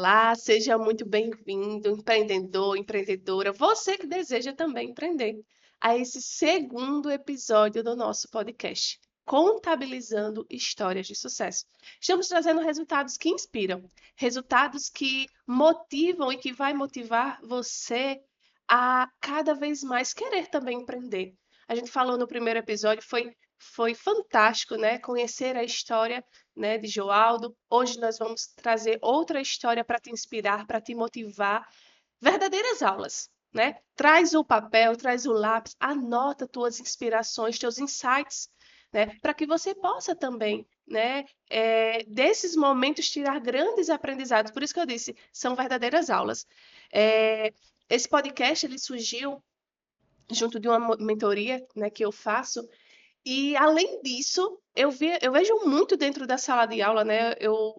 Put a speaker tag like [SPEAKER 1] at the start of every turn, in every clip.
[SPEAKER 1] Olá, seja muito bem-vindo, empreendedor, empreendedora, você que deseja também empreender, a esse segundo episódio do nosso podcast, Contabilizando Histórias de Sucesso. Estamos trazendo resultados que inspiram, resultados que motivam e que vai motivar você a cada vez mais querer também empreender. A gente falou no primeiro episódio, foi fantástico, né? Conhecer a história, né, de Joaldo. Hoje nós vamos trazer outra história para te inspirar, para te motivar. Verdadeiras aulas, né? Traz o papel, traz o lápis, anota tuas inspirações, teus insights, né? Para que você possa também, né, desses momentos tirar grandes aprendizados. Por isso que eu disse, são verdadeiras aulas. Esse podcast ele surgiu junto de uma mentoria, né, que eu faço e além disso, eu vejo muito dentro da sala de aula, né? Eu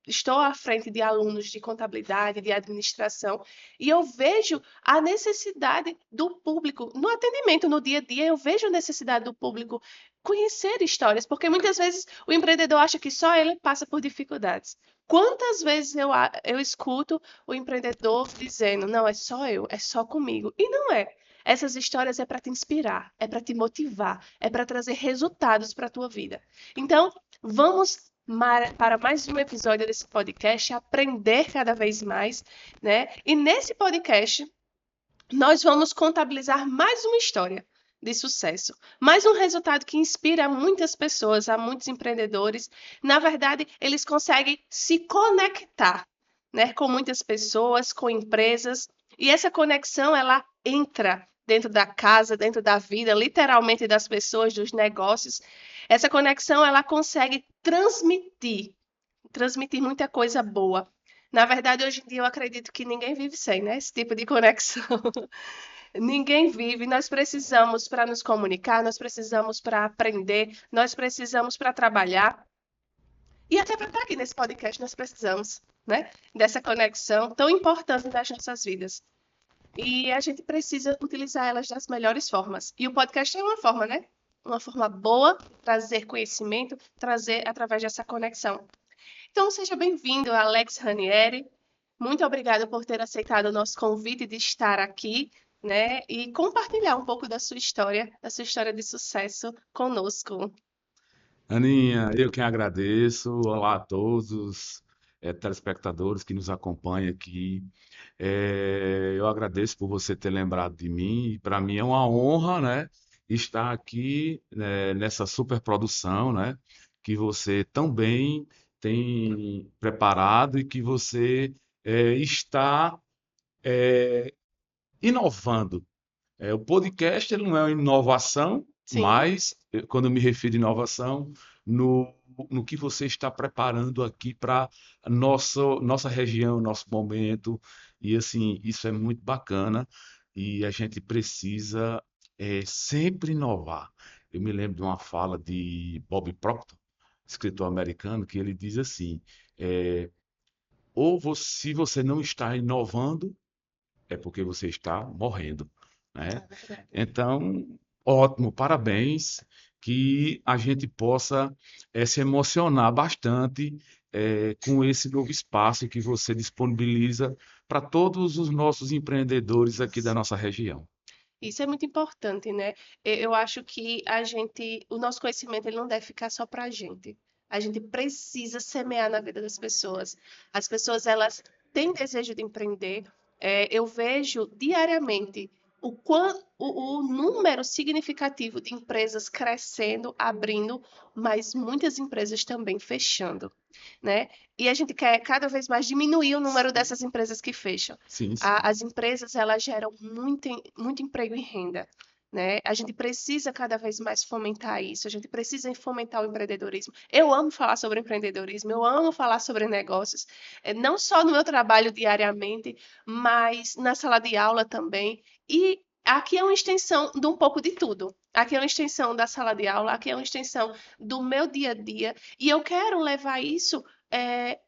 [SPEAKER 1] estou à frente de alunos de contabilidade, de administração, e eu vejo a necessidade do público, no atendimento, no dia a dia, eu vejo a necessidade do público conhecer histórias, porque muitas vezes o empreendedor acha que só ele passa por dificuldades. Quantas vezes eu escuto o empreendedor dizendo, não, é só comigo. E não é. Essas histórias é para te inspirar, é para te motivar, é para trazer resultados para a tua vida. Então, vamos para mais um episódio desse podcast, aprender cada vez mais, né? E nesse podcast, nós vamos contabilizar mais uma história de sucesso, mais um resultado que inspira muitas pessoas, a muitos empreendedores. Na verdade, eles conseguem se conectar, né, com muitas pessoas, com empresas, e essa conexão ela entra dentro da casa, dentro da vida, literalmente das pessoas, dos negócios. Essa conexão ela consegue transmitir muita coisa boa. Na verdade, hoje em dia eu acredito que ninguém vive sem, né, esse tipo de conexão. Ninguém vive, nós precisamos para nos comunicar, nós precisamos para aprender, nós precisamos para trabalhar e até para estar aqui nesse podcast nós precisamos, né? Dessa conexão tão importante das nossas vidas. E a gente precisa utilizar elas das melhores formas. E o podcast é uma forma, né? Uma forma boa de trazer conhecimento, trazer através dessa conexão. Então, seja bem-vindo, Alex Ranieri. Muito obrigada por ter aceitado o nosso convite de estar aqui, né? E compartilhar um pouco da sua história de sucesso conosco.
[SPEAKER 2] Aninha, eu quem agradeço. Olá a todos os telespectadores que nos acompanham aqui. Eu agradeço por você ter lembrado de mim. E para mim é uma honra, né, estar aqui, né, nessa superprodução, né, que você tão bem tem preparado e que você está inovando. O podcast ele não é uma inovação,
[SPEAKER 1] Sim,
[SPEAKER 2] mas quando eu me refiro a inovação, no, no que você está preparando aqui para nossa região, nosso momento, e assim, isso é muito bacana e a gente precisa sempre inovar. Eu me lembro de uma fala de Bob Proctor, escritor americano, que ele diz assim: é, se você não está inovando, é porque você está morrendo, né?
[SPEAKER 1] é verdade.
[SPEAKER 2] Então, ótimo, parabéns, que a gente possa se emocionar bastante com esse novo espaço que você disponibiliza para todos os nossos empreendedores aqui da nossa região.
[SPEAKER 1] Isso é muito importante, né? Eu acho que o nosso conhecimento ele não deve ficar só para a gente. A gente precisa semear na vida das pessoas. As pessoas elas têm desejo de empreender. Eu vejo diariamente o número significativo de empresas crescendo, abrindo, mas muitas empresas também fechando, né? E a gente quer cada vez mais diminuir o número dessas empresas que fecham.
[SPEAKER 2] Sim, sim.
[SPEAKER 1] As empresas elas geram muito emprego e renda, né? A gente precisa cada vez mais fomentar isso, a gente precisa fomentar o empreendedorismo. Eu amo falar sobre empreendedorismo, eu amo falar sobre negócios, não só no meu trabalho diariamente, mas na sala de aula também. E aqui é uma extensão de um pouco de tudo. Aqui é uma extensão da sala de aula, aqui é uma extensão do meu dia a dia, e eu quero levar isso é,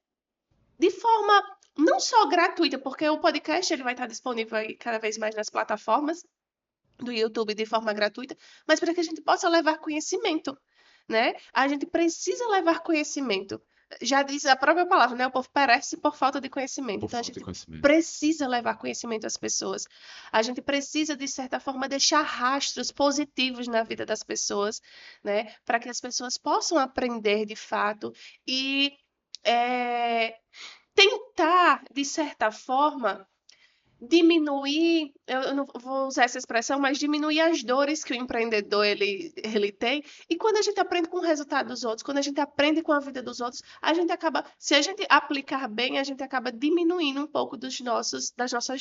[SPEAKER 1] de forma não só gratuita, porque o podcast ele vai estar disponível aí cada vez mais nas plataformas do YouTube de forma gratuita, mas para que a gente possa levar conhecimento, né? A gente precisa levar conhecimento. Já diz a própria palavra, né? O povo perece por falta de conhecimento.
[SPEAKER 2] por
[SPEAKER 1] Então a
[SPEAKER 2] falta de
[SPEAKER 1] gente
[SPEAKER 2] conhecimento.
[SPEAKER 1] precisa levar conhecimento às pessoas. A gente precisa, de certa forma, deixar rastros positivos na vida das pessoas, né? Para que as pessoas possam aprender de fato e tentar, de certa forma, diminuir, eu não vou usar essa expressão, mas diminuir as dores que o empreendedor ele tem. E quando a gente aprende com o resultado dos outros, quando a gente aprende com a vida dos outros, a gente acaba, se a gente aplicar bem, a gente acaba diminuindo um pouco das nossas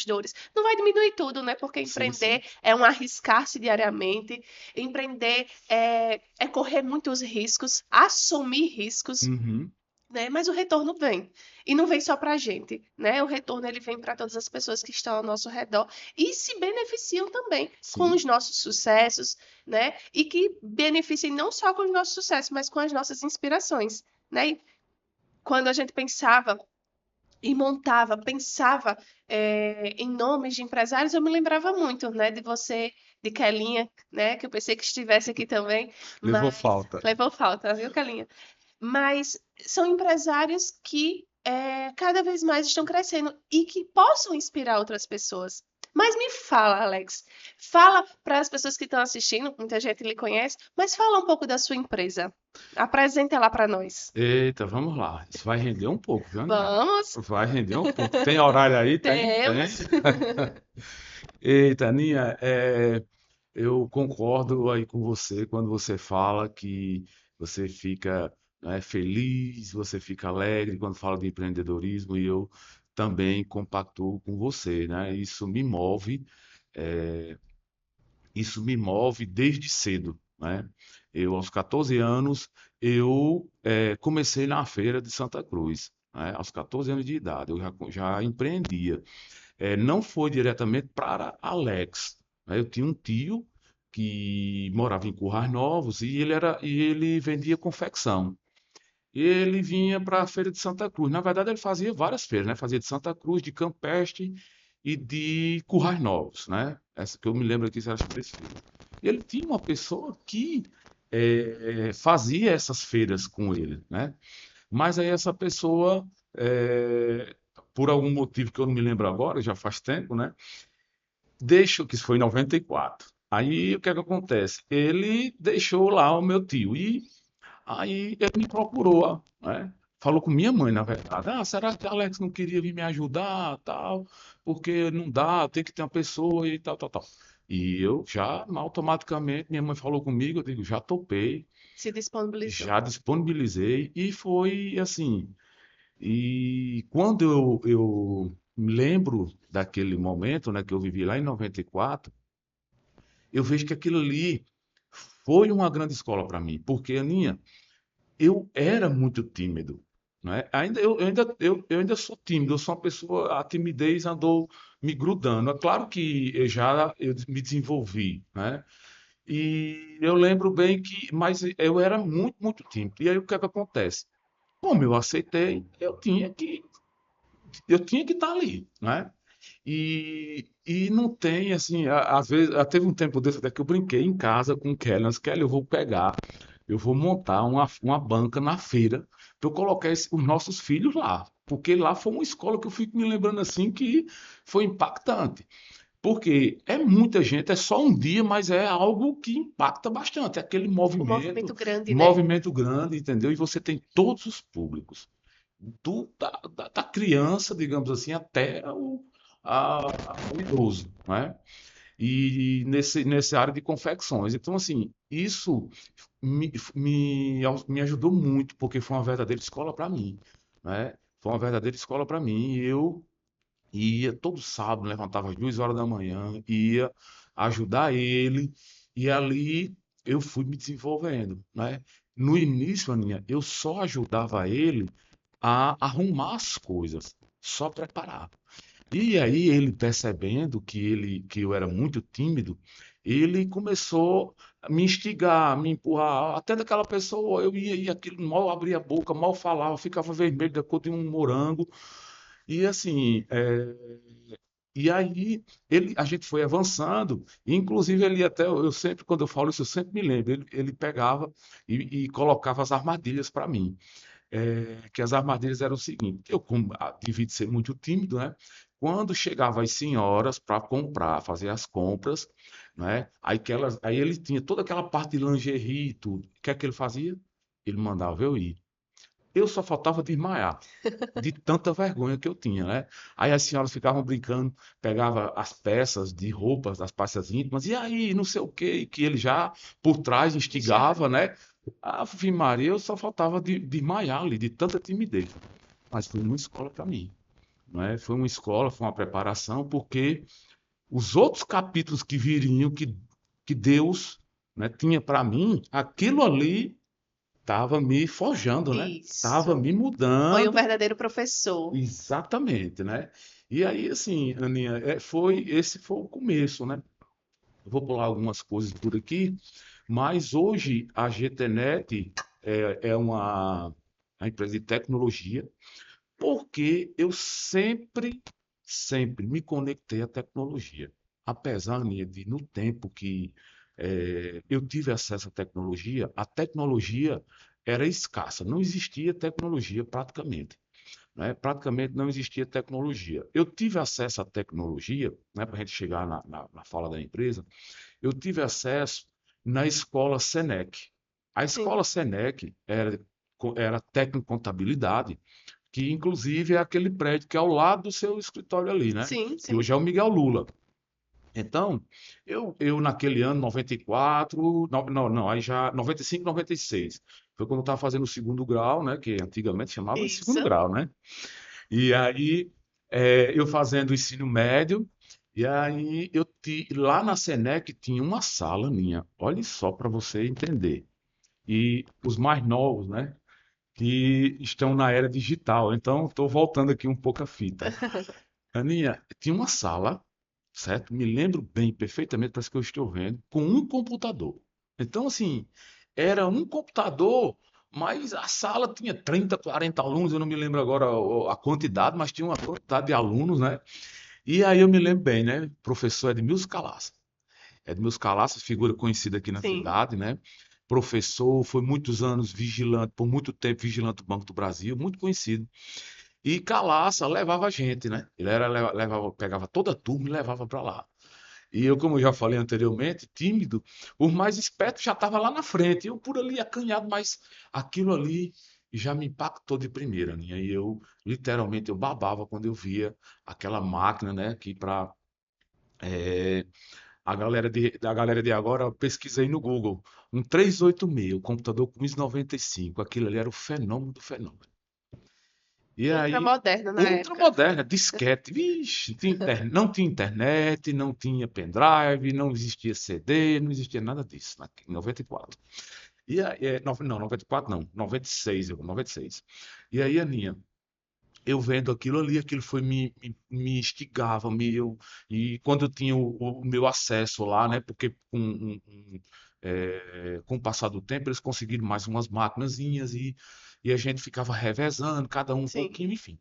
[SPEAKER 1] dores. Não vai diminuir tudo, né? Porque
[SPEAKER 2] Sim, sim.
[SPEAKER 1] empreender é um arriscar-se diariamente, empreender é correr muitos riscos, assumir riscos,
[SPEAKER 2] Uhum.
[SPEAKER 1] né? Mas o retorno vem. E não vem só para a gente, né? O retorno ele vem para todas as pessoas que estão ao nosso redor e se beneficiam também com
[SPEAKER 2] Sim.
[SPEAKER 1] os nossos sucessos, né? E que beneficiem não só com os nossos sucessos, mas com as nossas inspirações, né? E quando a gente pensava e montava, pensava em nomes de empresários, eu me lembrava muito, né? De você, de Kelinha, né? Que eu pensei que estivesse aqui também,
[SPEAKER 2] Levou
[SPEAKER 1] mas
[SPEAKER 2] falta.
[SPEAKER 1] levou falta, viu, Kelinha? Mas são empresários que cada vez mais estão crescendo e que possam inspirar outras pessoas. Mas me fala, Alex, fala para as pessoas que estão assistindo, muita gente lhe conhece, mas fala um pouco da sua empresa. Apresenta ela para nós.
[SPEAKER 2] Eita, vamos lá. Isso vai render um pouco, viu, Aninha?
[SPEAKER 1] Vamos,
[SPEAKER 2] Vai render um pouco. Tem horário aí? Tem? Tem?
[SPEAKER 1] temos.
[SPEAKER 2] Eita, Aninha, eu concordo aí com você quando você fala que você fica, né, feliz, você fica alegre quando fala de empreendedorismo e eu também compactuo com você, né? Eh, isso me move desde cedo, né? Eu, aos 14 anos, comecei na feira de Santa Cruz, né? Aos 14 anos de idade, eu já empreendia. Não foi diretamente para Alex, né? Eu tinha um tio que morava em Currais Novos e ele vendia confecção. E ele vinha para a feira de Santa Cruz. Na verdade, ele fazia várias feiras, né? Fazia de Santa Cruz, de Campestre e de Currais Novos, né? Essa que eu me lembro aqui, eram as três feiras. E ele tinha uma pessoa que fazia essas feiras com ele, né? Mas aí essa pessoa, por algum motivo que eu não me lembro agora, já faz tempo, né? Deixou, que isso foi em 94. Aí o que é que acontece? Ele deixou lá o meu tio e aí ele me procurou, né? Falou com minha mãe, na verdade. Ah, será que Alex não queria vir me ajudar, tal? Porque não dá, tem que ter uma pessoa e tal, tal, tal. E eu já, automaticamente, minha mãe falou comigo, eu digo, já topei,
[SPEAKER 1] Se disponibilizou.
[SPEAKER 2] já disponibilizei e foi assim. E quando eu me lembro daquele momento, né, que eu vivi lá em 94, eu vejo que aquilo ali foi uma grande escola para mim, porque, Aninha, eu era muito tímido, né? Eu ainda sou tímido, eu sou uma pessoa, a timidez andou me grudando. É claro que eu me desenvolvi, né? E eu lembro bem que, mas eu era muito, muito tímido. E aí o que é que acontece? Como eu aceitei, eu tinha que estar ali, né? E não tem, assim, às vezes, teve um tempo desse até que eu brinquei em casa com o Kelly, mas Kelly, eu vou montar uma banca na feira para eu colocar os nossos filhos lá, porque lá foi uma escola que eu fico me lembrando assim que foi impactante. Porque é muita gente, é só um dia, mas é algo que impacta bastante. É aquele
[SPEAKER 1] Um movimento grande, né?
[SPEAKER 2] movimento grande, entendeu? E você tem todos os públicos da criança, digamos assim, até o idoso, né? E nessa área de confecções. Então, assim, isso me ajudou muito, porque foi uma verdadeira escola para mim, né? Foi uma verdadeira escola para mim. E eu ia todo sábado, levantava às 2 horas da manhã, ia ajudar ele, e ali eu fui me desenvolvendo, né? No início, Aninha, eu só ajudava ele a arrumar as coisas, só preparar. E aí ele percebendo que eu era muito tímido, ele começou a me instigar, me empurrar, até daquela pessoa eu ia e aquilo mal abria a boca, mal falava, ficava vermelho da cor de um morango. E assim, e aí a gente foi avançando, e, inclusive ele até, eu sempre, quando eu falo isso, eu sempre me lembro, ele pegava e colocava as armadilhas para mim. que as armadilhas eram o seguinte: eu, como devido ser muito tímido, né? Quando chegava as senhoras para comprar, fazer as compras, né? Aí ele tinha toda aquela parte de lingerie e tudo. O que é que ele fazia? Ele mandava eu ir. Eu só faltava desmaiar, de tanta vergonha que eu tinha, né? Aí as senhoras ficavam brincando, pegava as peças de roupas, das peças íntimas, e aí, não sei o quê, que ele já por trás
[SPEAKER 1] Já.
[SPEAKER 2] instigava, né? Ave Maria, eu só faltava de desmaiar ali, de tanta timidez. Mas foi uma escola para mim, não é? Foi uma escola, foi uma preparação, porque os outros capítulos que viriam, que Deus, né, tinha para mim, aquilo ali estava me forjando, né? Estava
[SPEAKER 1] Isso.
[SPEAKER 2] me
[SPEAKER 1] Foi um
[SPEAKER 2] mudando.
[SPEAKER 1] verdadeiro professor.
[SPEAKER 2] Exatamente, né? E aí, assim, Aninha, esse foi o começo, né? Eu vou pular algumas coisas por aqui, mas hoje a GTNet é uma empresa de tecnologia, porque eu sempre me conectei à tecnologia. Apesar, Aninha, de no tempo que eu tive acesso à tecnologia, a tecnologia era escassa, não existia tecnologia praticamente, né? Praticamente não existia tecnologia. Eu tive acesso à tecnologia, né, para a gente chegar na fala da empresa, eu tive acesso na escola Senec. A
[SPEAKER 1] Sim.
[SPEAKER 2] escola Senec era técnico em contabilidade, que inclusive é aquele prédio que é ao lado do seu escritório ali, né?
[SPEAKER 1] Sim,
[SPEAKER 2] Que
[SPEAKER 1] sim.
[SPEAKER 2] hoje é o Miguel Lula. Então, eu naquele ano, 94, não, aí já 95, 96, foi quando eu estava fazendo o segundo grau, né? Que antigamente chamava de segundo
[SPEAKER 1] Isso.
[SPEAKER 2] grau, né? E aí, eu fazendo o ensino médio, e aí lá na Senec tinha uma sala minha, olha só para você entender. E os mais novos, né, que estão na era digital. Então, estou voltando aqui um pouco a fita. Aninha, tinha uma sala, certo? Me lembro bem, perfeitamente, parece que eu estou vendo, com um computador. Então, assim, era um computador, mas a sala tinha 30, 40 alunos, eu não me lembro agora a quantidade, mas tinha uma quantidade de alunos, né? E aí eu me lembro bem, né? Professor Edmilson Calaça. Edmilson Calaça, figura conhecida aqui na
[SPEAKER 1] Sim.
[SPEAKER 2] cidade, né? Professor, foi muitos anos vigilante, por muito tempo vigilante do Banco do Brasil, muito conhecido. E Calaça levava a gente, né? Ele pegava toda a turma e levava para lá. E eu, como eu já falei anteriormente, tímido, os mais espertos já estavam lá na frente. Eu por ali acanhado, mas aquilo ali já me impactou de primeira, né? E eu, literalmente, eu babava quando eu via aquela máquina, né? Que para a galera de agora, eu pesquisei no Google, um 386, o computador com Windows 95, aquilo ali era o fenômeno do fenômeno. E aí,
[SPEAKER 1] Ultramoderno na época.
[SPEAKER 2] ultramoderna, disquete, vixe, não tinha internet, não tinha pendrive, não existia CD, não existia nada disso, em 94. E aí, não, 94 não, 96, 96. E aí, Aninha, eu vendo aquilo ali, aquilo foi me instigava, e quando eu tinha o meu acesso lá, né, porque com o passar do tempo eles conseguiram mais umas maquinazinhas e a gente ficava revezando, cada um um
[SPEAKER 1] Sim.
[SPEAKER 2] pouquinho, enfim.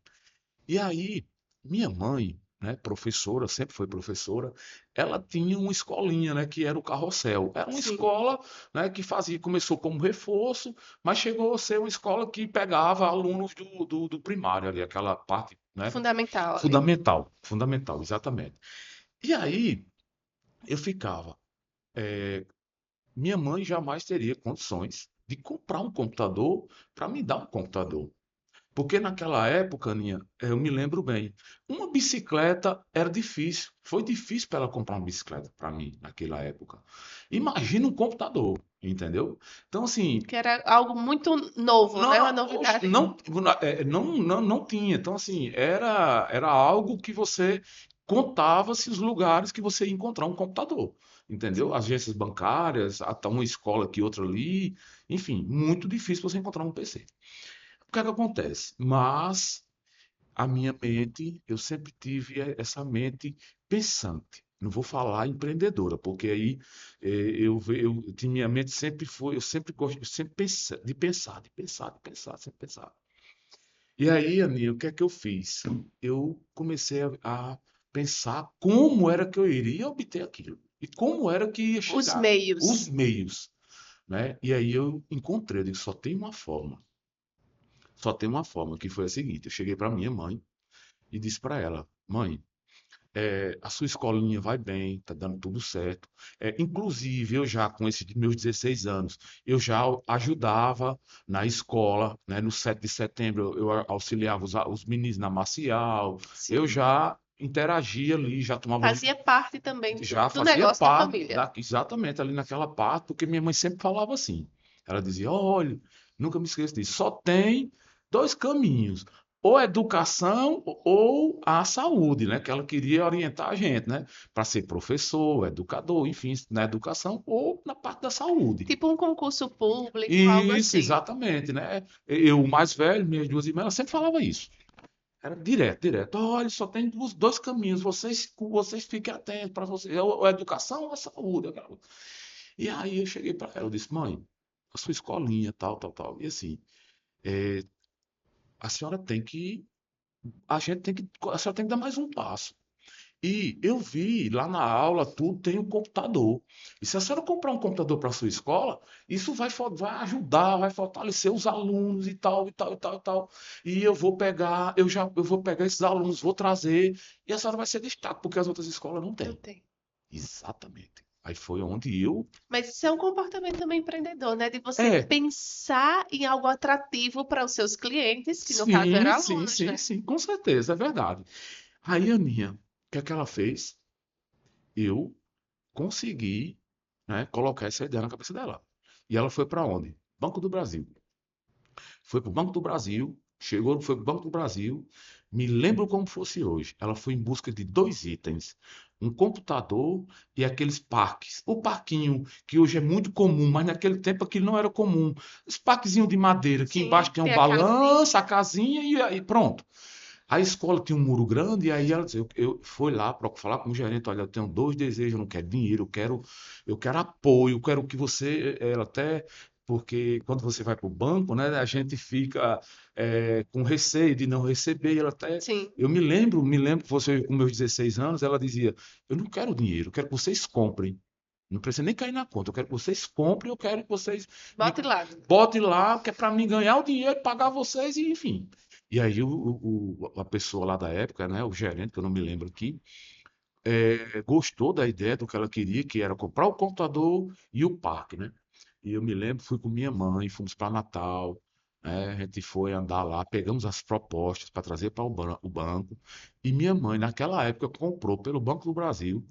[SPEAKER 2] E aí, minha mãe, né, professora, sempre foi professora, ela tinha uma escolinha, né, que era o Carrossel. Era uma
[SPEAKER 1] Sim.
[SPEAKER 2] escola, né, que começou como reforço, mas chegou a ser uma escola que pegava alunos do primário ali, aquela parte, né,
[SPEAKER 1] Fundamental ali.
[SPEAKER 2] fundamental, fundamental, exatamente. E aí, eu ficava, minha mãe jamais teria condições de comprar um computador para me dar um computador. Porque naquela época, Aninha, eu me lembro bem, uma bicicleta era difícil. Foi difícil para ela comprar uma bicicleta para mim naquela época. Imagina um computador, entendeu? Então, assim,
[SPEAKER 1] Que era algo muito novo, né? Uma
[SPEAKER 2] oxe,
[SPEAKER 1] novidade.
[SPEAKER 2] não tinha. Então, assim, era algo que você contava-se os lugares que você ia encontrar um computador, entendeu?
[SPEAKER 1] Sim.
[SPEAKER 2] Agências bancárias, até uma escola aqui, outra ali. Enfim, muito difícil você encontrar um PC. O que é que acontece? Mas a minha mente, eu sempre tive essa mente pensante. Não vou falar empreendedora, porque aí minha mente sempre foi, eu sempre gosto, eu sempre de pensar, de pensar, sempre pensar. E aí, Aninha, o que é que eu fiz? Eu comecei a pensar como era que eu iria obter aquilo e como era que ia
[SPEAKER 1] Os
[SPEAKER 2] chegar, os
[SPEAKER 1] meios.
[SPEAKER 2] meios, né? E aí eu encontrei, eu disse, só tem uma forma. Só tem uma forma, que foi a seguinte: eu cheguei para minha mãe e disse para ela: mãe, a sua escolinha vai bem, tá dando tudo certo. Inclusive, eu já, com esses meus 16 anos, eu já ajudava na escola, né? No 7 de setembro, eu auxiliava os meninos na marcial, eu
[SPEAKER 1] Sim.
[SPEAKER 2] já interagia ali, já tomava,
[SPEAKER 1] Fazia parte também
[SPEAKER 2] já
[SPEAKER 1] do
[SPEAKER 2] fazia
[SPEAKER 1] negócio da
[SPEAKER 2] parte,
[SPEAKER 1] família.
[SPEAKER 2] exatamente ali naquela parte, porque minha mãe sempre falava assim. Ela dizia: olha, nunca me esqueço disso, só tem dois caminhos. Ou a educação ou a saúde, né? Que ela queria orientar a gente, né? Para ser professor, educador, enfim, na educação ou na parte da saúde.
[SPEAKER 1] Tipo um concurso público, algo
[SPEAKER 2] Isso,
[SPEAKER 1] assim.
[SPEAKER 2] exatamente, né? Eu, o mais velho, minhas duas irmãs, ela sempre falava isso. Era direto, direto. Olha, só tem dois caminhos. Vocês fiquem atentos para vocês. Ou a educação ou a saúde. E aí eu cheguei para ela, eu disse: mãe, a sua escolinha, tal, tal, tal. E assim, a senhora tem que, a senhora tem que dar mais um passo. E eu vi lá na aula, tudo tem um computador. E se a senhora comprar um computador para a sua escola, isso vai ajudar, vai fortalecer os alunos e tal, e tal, e tal, e tal. E eu vou pegar esses alunos, vou trazer, e a senhora vai ser destaque, porque as outras escolas não
[SPEAKER 1] Não
[SPEAKER 2] têm.
[SPEAKER 1] tem.
[SPEAKER 2] Exatamente. Aí foi onde eu.
[SPEAKER 1] Mas isso é um comportamento também empreendedor, né? De você
[SPEAKER 2] É,
[SPEAKER 1] pensar em algo atrativo para os seus clientes, que no caso
[SPEAKER 2] sim,
[SPEAKER 1] eram
[SPEAKER 2] sim,
[SPEAKER 1] alunos,
[SPEAKER 2] sim,
[SPEAKER 1] né?
[SPEAKER 2] sim, com certeza, é verdade. Aí a Aninha, o que é que ela fez? Eu consegui, né, colocar essa ideia na cabeça dela. E ela foi para onde? Banco do Brasil. Foi para o Banco do Brasil, chegou, foi para o Banco do Brasil. Me lembro como fosse hoje. Ela foi em busca de dois itens: um computador e aqueles parques. O parquinho que hoje é muito comum, mas naquele tempo aquilo não era comum. Os parquezinhos de madeira, que
[SPEAKER 1] Sim,
[SPEAKER 2] embaixo
[SPEAKER 1] que
[SPEAKER 2] tem um
[SPEAKER 1] tem a casinha.
[SPEAKER 2] balanço, a casinha e aí pronto. A escola tinha um muro grande, e aí ela disse, eu fui lá para falar com o gerente: olha, eu tenho dois desejos, eu não quero dinheiro, eu quero apoio, eu quero que você, ela até, porque quando você vai para o banco, né, a gente fica com receio de não receber, e ela até,
[SPEAKER 1] Sim.
[SPEAKER 2] eu me lembro que você, com meus 16 anos, ela dizia: eu não quero dinheiro, eu quero que vocês comprem. Não precisa nem cair na conta. Eu quero que vocês comprem, eu quero que vocês me
[SPEAKER 1] Bote lá.
[SPEAKER 2] botem lá, que é para mim ganhar o dinheiro, pagar vocês, e enfim. E aí a pessoa lá da época, né, o gerente, que eu não me lembro aqui, gostou da ideia do que ela queria, que era comprar o computador e o parque, né? E eu me lembro, fui com minha mãe, fomos para Natal, né? A gente foi andar lá, pegamos as propostas para trazer para o banco. E minha mãe, naquela época, comprou pelo Banco do Brasil,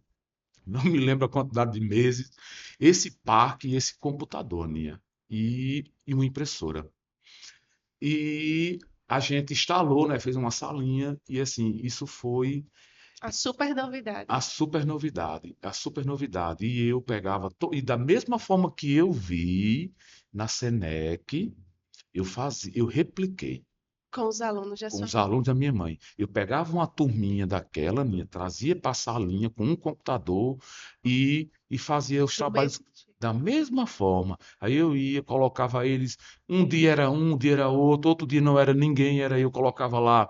[SPEAKER 2] não me lembro a quantidade de meses, esse parque e esse computador, Nia, e uma impressora. E a gente instalou, né? Fez uma salinha e assim, isso foi
[SPEAKER 1] A super novidade.
[SPEAKER 2] a super novidade. E eu pegava, e da mesma forma que eu vi na Senec, eu fazia, eu repliquei
[SPEAKER 1] Com os alunos da
[SPEAKER 2] com
[SPEAKER 1] sua
[SPEAKER 2] os
[SPEAKER 1] mãe.
[SPEAKER 2] alunos da minha mãe. Eu pegava uma turminha daquela minha, trazia para a salinha com um computador e fazia os
[SPEAKER 1] Do
[SPEAKER 2] trabalhos
[SPEAKER 1] mesmo jeito.
[SPEAKER 2] da mesma forma. Aí eu ia, colocava eles, um dia era outro dia não era ninguém, era eu, colocava lá,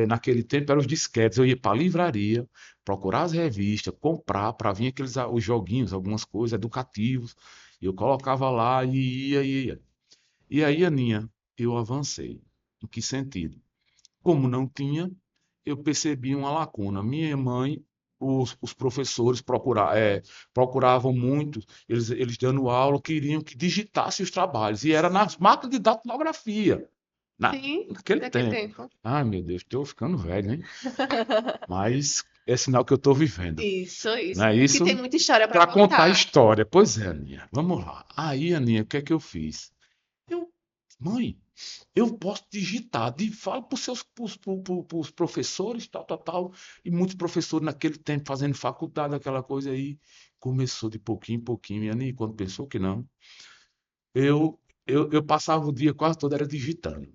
[SPEAKER 2] naquele tempo eram os disquetes, eu ia para a livraria, procurar as revistas, comprar, para vir aqueles os joguinhos, algumas coisas educativos, e eu colocava lá e ia. E aí, Aninha, eu avancei. Em que sentido? Como não tinha, eu percebi uma lacuna. Minha mãe, os professores procuravam muito, eles dando aula, queriam que digitasse os trabalhos, e era nas máquinas de datilografia,
[SPEAKER 1] Sim,
[SPEAKER 2] naquele
[SPEAKER 1] daquele
[SPEAKER 2] tempo.
[SPEAKER 1] tempo.
[SPEAKER 2] Ai, meu Deus, estou ficando velho, hein? Mas é sinal que eu estou vivendo. Não
[SPEAKER 1] Isso.
[SPEAKER 2] é
[SPEAKER 1] Que tem
[SPEAKER 2] isso?
[SPEAKER 1] muita história para
[SPEAKER 2] Para contar a
[SPEAKER 1] contar.
[SPEAKER 2] história. Pois é, Aninha. Vamos lá. Aí, Aninha, o que é que eu fiz? Eu, mãe, eu posso digitar, fala para os seus pros professores, tal, tal, tal. E muitos professores naquele tempo fazendo faculdade, aquela coisa aí. Começou de pouquinho em pouquinho. E Ani, quando pensou que não, eu passava o dia quase todo era digitando.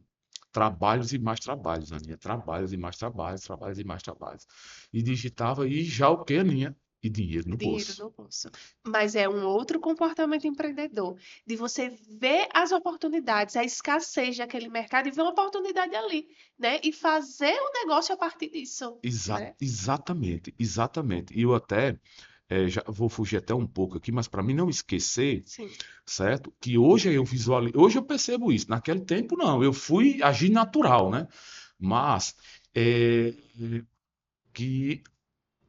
[SPEAKER 2] Trabalhos e mais trabalhos, Aninha. Trabalhos e mais trabalhos, trabalhos e mais trabalhos. E digitava e já o que, Aninha? E dinheiro no
[SPEAKER 1] Dinheiro
[SPEAKER 2] bolso.
[SPEAKER 1] no bolso. Mas é um outro comportamento empreendedor, de você ver as oportunidades, a escassez daquele mercado e ver uma oportunidade ali, né? E fazer o negócio a partir disso, né?
[SPEAKER 2] Exatamente, exatamente. E eu até já vou fugir até um pouco aqui, mas para mim não esquecer,
[SPEAKER 1] Sim.
[SPEAKER 2] certo? Que hoje eu visualizo, hoje eu percebo isso. Naquele tempo não, eu fui agir natural, né? Mas é, que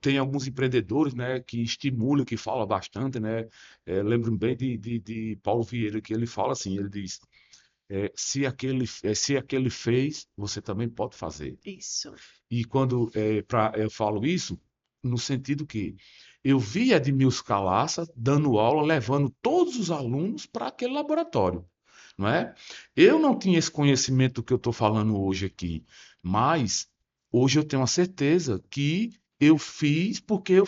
[SPEAKER 2] tem alguns empreendedores, né, que estimulam, que falam bastante, né? Lembro bem de Paulo Vieira, que ele fala assim, ele diz, se aquele fez, você também pode fazer.
[SPEAKER 1] Isso.
[SPEAKER 2] E quando eu falo isso, no sentido que eu vi Edmilson Calaça dando aula, levando todos os alunos para aquele laboratório, não é? Eu não tinha esse conhecimento que eu estou falando hoje aqui, mas hoje eu tenho a certeza que eu fiz porque eu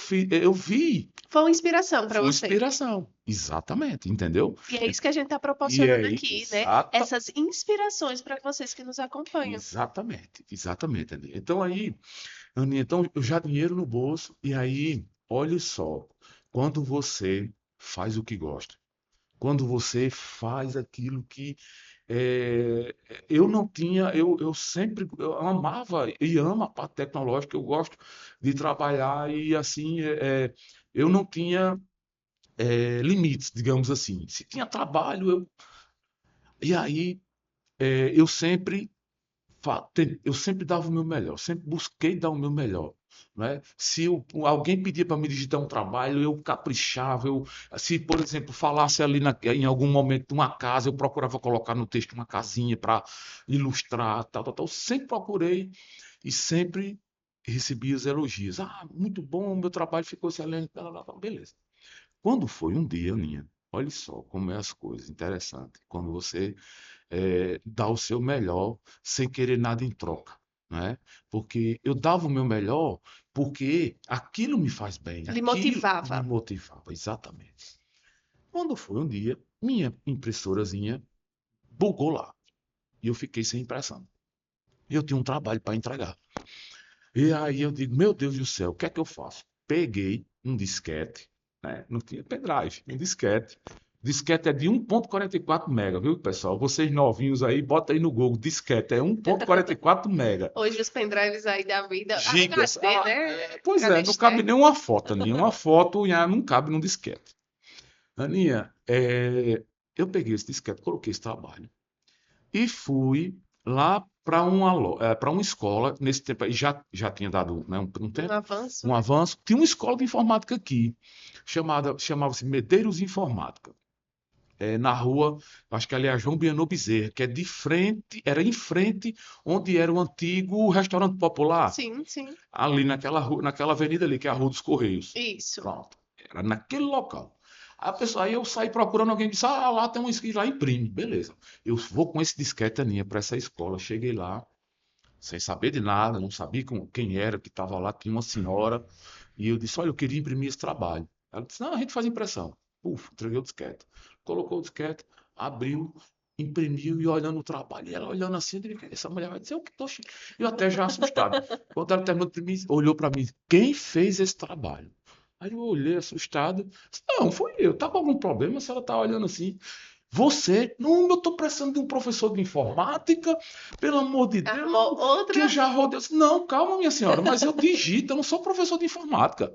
[SPEAKER 2] vi,
[SPEAKER 1] Foi uma inspiração para
[SPEAKER 2] foi
[SPEAKER 1] você.
[SPEAKER 2] inspiração. Exatamente, entendeu?
[SPEAKER 1] E é isso que a gente está
[SPEAKER 2] E
[SPEAKER 1] proporcionando
[SPEAKER 2] é
[SPEAKER 1] aqui, né?
[SPEAKER 2] exata,
[SPEAKER 1] Essas inspirações para vocês que nos acompanham.
[SPEAKER 2] exatamente, Aninha. Então aí, Aninha, então eu já dinheiro no bolso, e aí, olha só, quando você faz o que gosta, quando você faz aquilo que é, eu não tinha, eu sempre eu amava e amo a parte tecnológica, eu gosto de trabalhar e assim, eu não tinha limites, digamos assim. Se tinha trabalho, e aí eu sempre eu sempre dava o meu melhor, sempre busquei dar o meu melhor. Né? Se alguém pedia para me digitar um trabalho, eu caprichava. Se, por exemplo, falasse ali em algum momento de uma casa, eu procurava colocar no texto uma casinha para ilustrar, tal, tal, tal. Sempre procurei e sempre recebi os elogios. Ah, muito bom, meu trabalho ficou excelente. Tal, tal, tal. Beleza. Quando foi um dia, Aninha, olha só como é as coisas, interessante. Quando você dar o seu melhor sem querer nada em troca, né? Porque eu dava o meu melhor porque aquilo me faz bem,
[SPEAKER 1] Lhe
[SPEAKER 2] aquilo
[SPEAKER 1] motivava.
[SPEAKER 2] me motivava, exatamente. Quando foi um dia, minha impressorazinha bugou lá e eu fiquei sem impressão. Eu tinha um trabalho para entregar. E aí eu digo, meu Deus do céu, o que é que eu faço? Peguei um disquete, né? Não tinha pendrive, um disquete. Disquete é de 1.44 mega, viu, pessoal? Vocês novinhos aí, bota aí no Google, disquete é 1.44 mega.
[SPEAKER 1] Hoje os pendrives aí da vida,
[SPEAKER 2] Gigas.
[SPEAKER 1] HD, né?
[SPEAKER 2] Pois
[SPEAKER 1] HD
[SPEAKER 2] é, não cabe
[SPEAKER 1] externo.
[SPEAKER 2] nenhuma foto, nenhuma foto não cabe num disquete. Aninha, eu peguei esse disquete, coloquei esse trabalho e fui lá para uma escola. Nesse tempo aí já tinha dado, né, um
[SPEAKER 1] Um
[SPEAKER 2] tempo,
[SPEAKER 1] avanço,
[SPEAKER 2] um
[SPEAKER 1] né?
[SPEAKER 2] avanço. Tinha uma escola de informática aqui, chamava-se Medeiros Informática. Na rua, acho que ali é a João Bienot Bezerra, que é de frente, era em frente onde era o antigo restaurante popular,
[SPEAKER 1] Sim, sim.
[SPEAKER 2] ali naquela rua, naquela avenida ali, que é a Rua dos Correios.
[SPEAKER 1] Isso.
[SPEAKER 2] Pronto, era naquele local. Aí eu saí procurando alguém, disse, ah, lá tem um escrito, lá imprime, beleza. Eu vou com esse disquete, Aninha, para essa escola. Cheguei lá, sem saber de nada, não sabia quem era que estava lá, tinha uma senhora, e eu disse, olha, eu queria imprimir esse trabalho. Ela disse, não, a gente faz impressão. Puf, entreguei o disquete. Colocou o disquete, abriu, imprimiu e olhando o trabalho. E ela olhando assim, eu disse, essa mulher vai dizer, o que tô... Eu até já assustado. Quando ela terminou de imprimir, olhou para mim, quem fez esse trabalho? Aí eu olhei assustado. Disse, não, foi eu. Tá com algum problema se ela tá olhando assim? Você? Não, eu estou precisando de um professor de informática, pelo amor de
[SPEAKER 1] Arrumou
[SPEAKER 2] Deus, que eu
[SPEAKER 1] outra.
[SPEAKER 2] já rodei. Não, calma, minha senhora, mas eu digito, eu não sou professor de informática.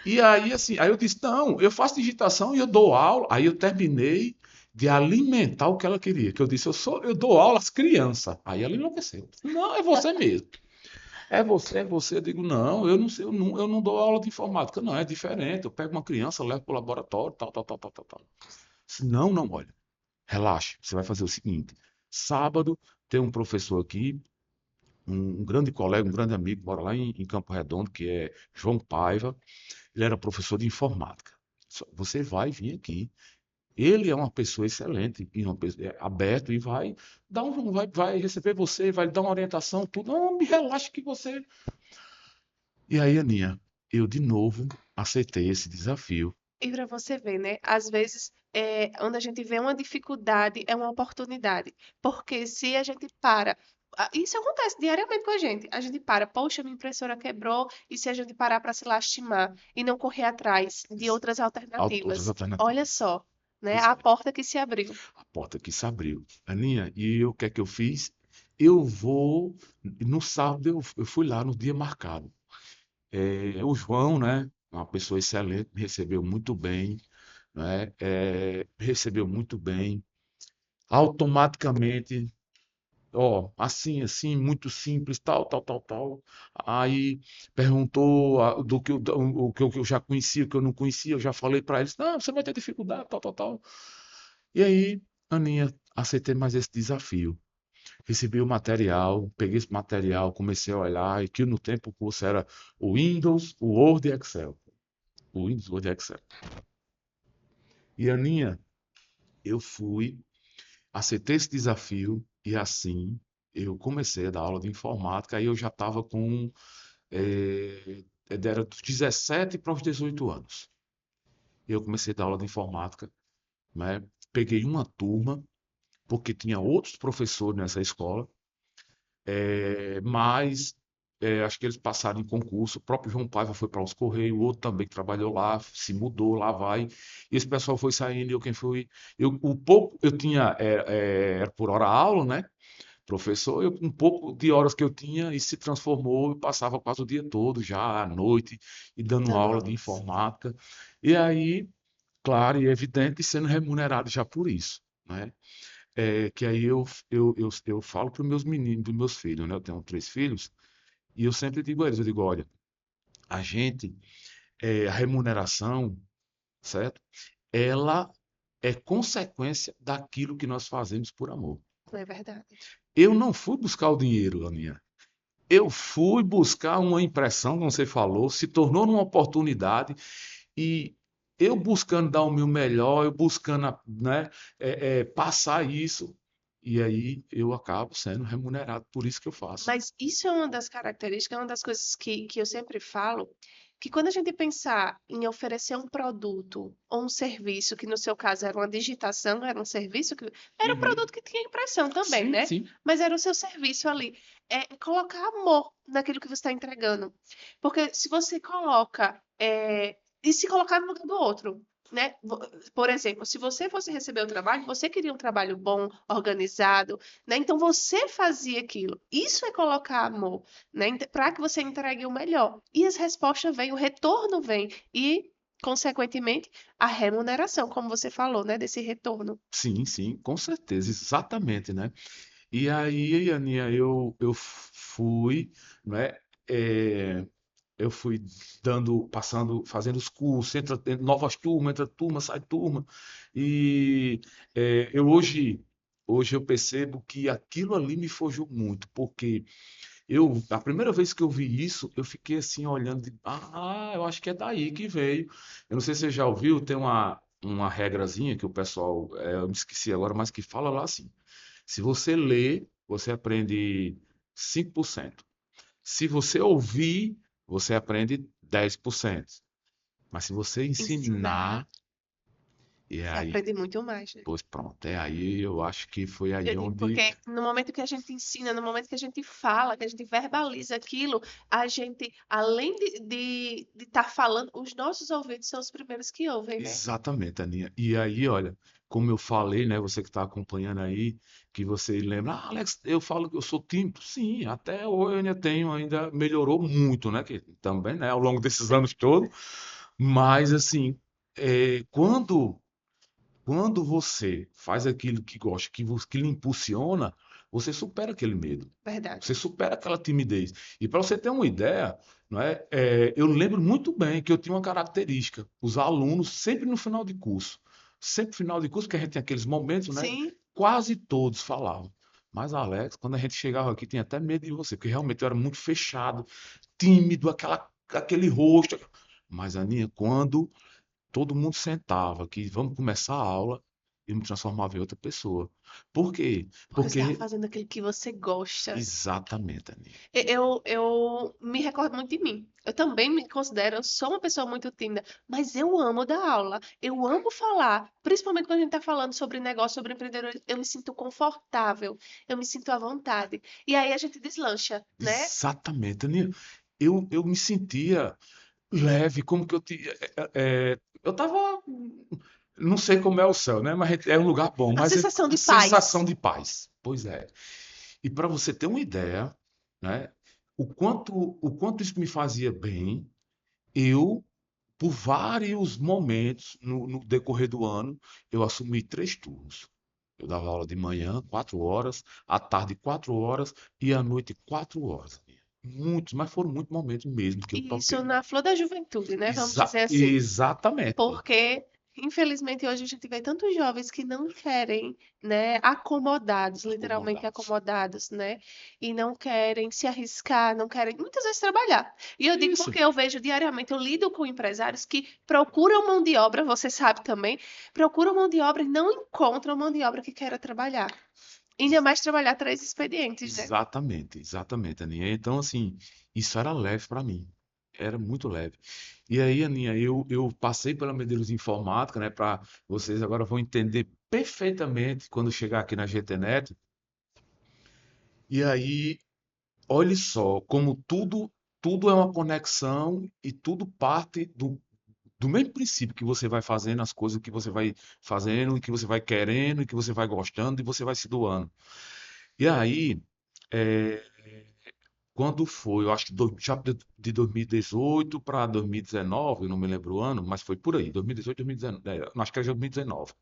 [SPEAKER 2] E aí, assim, aí eu disse, não, eu faço digitação e eu dou aula. Aí eu terminei de alimentar o que ela queria, que eu disse, eu dou aula às crianças. Aí ela enlouqueceu. Não, é você mesmo. É você, é você. Eu digo, não, eu não sei, eu não dou aula de informática. Não, é diferente. Eu pego uma criança, levo para o laboratório, tal, tal, tal, tal, tal, tal. Não, não, olha. Relaxe, você vai fazer o seguinte: sábado tem um professor aqui, um grande colega, um grande amigo, mora lá em Campo Redondo, que é João Paiva. Ele era professor de informática. Você vai vir aqui. Ele é uma pessoa excelente, e aberto e vai receber você, vai lhe dar uma orientação, tudo. Não, me relaxe que você. E aí, Aninha, eu de novo aceitei esse desafio.
[SPEAKER 1] E para você ver, né? Às vezes, onde a gente vê uma dificuldade, é uma oportunidade. Porque se a gente para. Isso acontece diariamente com a gente. A gente para, poxa, minha impressora quebrou, e se a gente parar para se lastimar e não correr atrás de outras
[SPEAKER 2] Outras
[SPEAKER 1] alternativas? Olha
[SPEAKER 2] alternativas.
[SPEAKER 1] só, né?
[SPEAKER 2] Pois
[SPEAKER 1] A
[SPEAKER 2] é.
[SPEAKER 1] porta que se abriu.
[SPEAKER 2] A porta que se abriu. Aninha, o que é que eu fiz? Eu no sábado eu fui lá no dia marcado. O João, né? uma pessoa excelente, me recebeu muito bem, né? Recebeu muito bem. Automaticamente, ó, assim, assim, muito simples, tal, tal, tal, tal. Aí perguntou do que o que eu já conhecia, o que eu não conhecia, eu já falei para eles, não, você vai ter dificuldade, tal, tal, tal. E aí, Aninha, aceitei mais esse desafio. Recebi o material, peguei esse material, comecei a olhar, e que no tempo o curso era o Windows, o Word e Excel. O Windows, Word e Excel. E Aninha, eu fui, aceitei esse desafio e assim eu comecei a dar aula de informática. Aí eu já estava com, era dos 17 para os 18 anos. Eu comecei a dar aula de informática, né? Peguei uma turma, porque tinha outros professores nessa escola. Mas acho que eles passaram em concurso. O próprio João Paiva foi para os Correios, o outro também que trabalhou lá, se mudou, lá vai. E esse pessoal foi saindo, e eu quem fui. O pouco eu tinha era por hora aula, né? Professor, um pouco de horas que eu tinha, e se transformou, eu passava quase o dia todo, já à noite, e dando
[SPEAKER 1] Dando
[SPEAKER 2] aula de
[SPEAKER 1] aulas.
[SPEAKER 2] informática. E aí, claro e evidente, sendo remunerado já por isso, né? Que aí eu falo para os meus meninos, para os meus filhos, né? Eu tenho 3 filhos, e eu sempre digo a eles, eu digo, olha, a gente, a remuneração, certo? Ela é consequência daquilo que nós fazemos por amor.
[SPEAKER 1] É verdade.
[SPEAKER 2] Eu não fui buscar o dinheiro, Aninha. Eu fui buscar uma impressão, como você falou, se tornou uma oportunidade, e eu buscando dar o meu melhor, eu buscando, né, passar isso, e aí eu acabo sendo remunerado por isso que eu faço.
[SPEAKER 1] Mas isso é uma das características, é uma das coisas que eu sempre falo, que quando a gente pensar em oferecer um produto ou um serviço, que no seu caso era uma digitação, era um serviço que era um
[SPEAKER 2] Uhum.
[SPEAKER 1] produto que tinha impressão também,
[SPEAKER 2] Sim,
[SPEAKER 1] né?
[SPEAKER 2] sim.
[SPEAKER 1] Mas era o seu serviço ali. É colocar amor naquilo que você está entregando. Porque se você coloca, e se colocar no lugar do outro. Né? Por exemplo, se você fosse receber o trabalho, você queria um trabalho bom, organizado, né? Então você fazia aquilo. Isso é colocar amor, né? Para que você entregue o melhor. E as respostas vêm, o retorno vem e, consequentemente, a remuneração, como você falou, né? Desse retorno.
[SPEAKER 2] Sim, sim, com certeza, exatamente, né? E aí, Aninha, eu fui, né? é, eu fui dando, passando, fazendo os cursos, entra novas turmas, entra turma, sai turma. E hoje eu percebo que aquilo ali me forjou muito, porque a primeira vez que eu vi isso, eu fiquei assim olhando, eu acho que é daí que veio. Eu não sei se você já ouviu, tem uma regrazinha que o pessoal, eu me esqueci agora, mas que fala lá assim: se você lê, você aprende 5%. Se você ouvir, você aprende 10%. Mas se você
[SPEAKER 1] Ensinar,
[SPEAKER 2] ensinar, e
[SPEAKER 1] você
[SPEAKER 2] aí,
[SPEAKER 1] aprende muito mais, né?
[SPEAKER 2] pois pronto, é aí eu acho que foi aí onde.
[SPEAKER 1] Porque no momento que a gente ensina, no momento que a gente fala, que a gente verbaliza aquilo, a gente, além de estar falando, os nossos ouvidos são os primeiros que ouvem, né?
[SPEAKER 2] Exatamente, Aninha. E aí, olha, como eu falei, né, você que está acompanhando aí, que você lembra, Alex, eu falo que eu sou tímido. Sim, até hoje eu ainda tenho, ainda melhorou muito, né, que também, né, ao longo desses anos todos. Mas, assim, quando você faz aquilo que gosta, que lhe impulsiona, você supera aquele medo.
[SPEAKER 1] Verdade.
[SPEAKER 2] Você supera aquela timidez. E para você ter uma ideia, não é? Eu lembro muito bem que eu tinha uma característica. Os alunos, sempre no final de curso, sempre no final de curso, porque a gente tem aqueles momentos, né?
[SPEAKER 1] Sim,
[SPEAKER 2] Quase todos falavam. Mas, Alex, quando a gente chegava aqui, tinha até medo de você, porque realmente eu era muito fechado, tímido, aquele rosto. Mas, Aninha, quando todo mundo sentava, que vamos começar a aula, eu me transformava em outra pessoa. Por quê?
[SPEAKER 1] porque você está
[SPEAKER 2] Porque,
[SPEAKER 1] fazendo aquilo que você gosta.
[SPEAKER 2] exatamente, Aninha.
[SPEAKER 1] Eu me recordo muito de mim. Eu também me considero, eu sou uma pessoa muito tímida, mas eu amo dar aula, eu amo falar, principalmente quando a gente está falando sobre negócio, sobre empreendedorismo, eu me sinto confortável, eu me sinto à vontade. E aí a gente deslancha, né?
[SPEAKER 2] Exatamente, Aninha. Eu me sentia leve, como que eu tava, não sei como é o céu, né? Mas é um lugar bom,
[SPEAKER 1] A
[SPEAKER 2] mas é
[SPEAKER 1] sensação
[SPEAKER 2] a
[SPEAKER 1] de
[SPEAKER 2] sensação
[SPEAKER 1] paz.
[SPEAKER 2] de paz. Pois é. E para você ter uma ideia, né? O quanto isso me fazia bem, eu por vários momentos no decorrer do ano, eu assumi 3 turnos. Eu dava aula de manhã, 4 horas, à tarde, 4 horas e à noite, 4 horas. Muitos, mas foram muitos momentos mesmo que eu
[SPEAKER 1] E isso
[SPEAKER 2] toquei.
[SPEAKER 1] na flor da juventude, né? Vamos dizer assim.
[SPEAKER 2] Exatamente.
[SPEAKER 1] Porque, infelizmente, hoje a gente vê tantos jovens que não querem, né, acomodados, literalmente
[SPEAKER 2] Acomodados.
[SPEAKER 1] acomodados, né, e não querem se arriscar, não querem muitas vezes trabalhar. E eu digo
[SPEAKER 2] Isso.
[SPEAKER 1] porque eu vejo diariamente, eu lido com empresários que procuram mão de obra, você sabe também, procuram mão de obra e não encontram mão de obra que queira trabalhar. Ainda mais trabalhar 3 expedientes, né?
[SPEAKER 2] Exatamente, exatamente, Aninha. Então, assim, isso era leve para mim. Era muito leve. E aí, Aninha, eu passei pela Medeiros Informática, né? Para vocês agora vão entender perfeitamente quando chegar aqui na GTNet. E aí, olhe só, como tudo é uma conexão e tudo parte do mesmo princípio que você vai fazendo as coisas que você vai fazendo, e que você vai querendo, e que você vai gostando, e você vai se doando. E aí, é, quando foi, eu acho que já de 2018 para 2019, eu não me lembro o ano, mas foi por aí, 2018, 2019, acho que era 2019.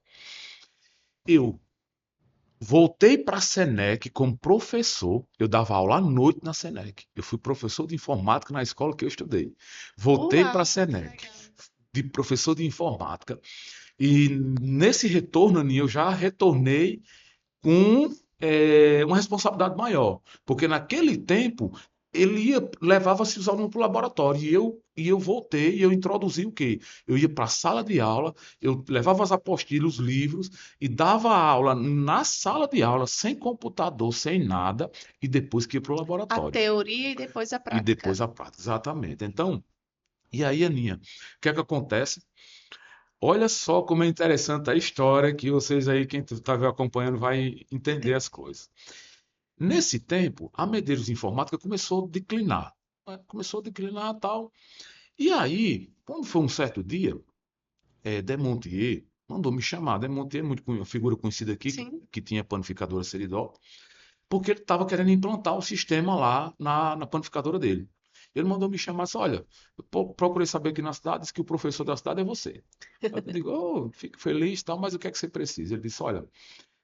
[SPEAKER 2] Eu voltei para a Senec como professor, eu dava aula à noite na Senec. Eu fui professor de informática na escola que eu estudei. Voltei para a
[SPEAKER 1] Uau, que
[SPEAKER 2] Senec,
[SPEAKER 1] legal.
[SPEAKER 2] de professor de informática. E nesse retorno, Aninha, eu já retornei com uma responsabilidade maior, porque naquele tempo levava-se os alunos para o laboratório e eu voltei e eu introduzi o quê? Eu ia para a sala de aula, eu levava as apostilas, os livros e dava aula na sala de aula sem computador, sem nada e depois que ia para o
[SPEAKER 1] A
[SPEAKER 2] laboratório
[SPEAKER 1] teoria e depois a
[SPEAKER 2] e
[SPEAKER 1] prática.
[SPEAKER 2] depois a prática, exatamente. Então, e aí, Aninha, o que é que acontece? Olha só como é interessante a história que vocês aí, quem está acompanhando, vai entender as coisas. Nesse tempo, a Medeiros Informática começou a declinar, né? Começou a declinar e tal. E aí, quando foi um certo dia, Demontier mandou me chamar. Demontier é muito uma figura conhecida aqui, que,
[SPEAKER 1] Sim.
[SPEAKER 2] que tinha panificadora Seridó, porque ele estava querendo implantar o sistema lá na panificadora dele. Ele mandou me chamar e disse, olha, eu procurei saber aqui na cidade, disse que o professor da cidade é você. Aí eu digo, oh, fico feliz, e tal, mas o que é que você precisa? Ele disse, olha,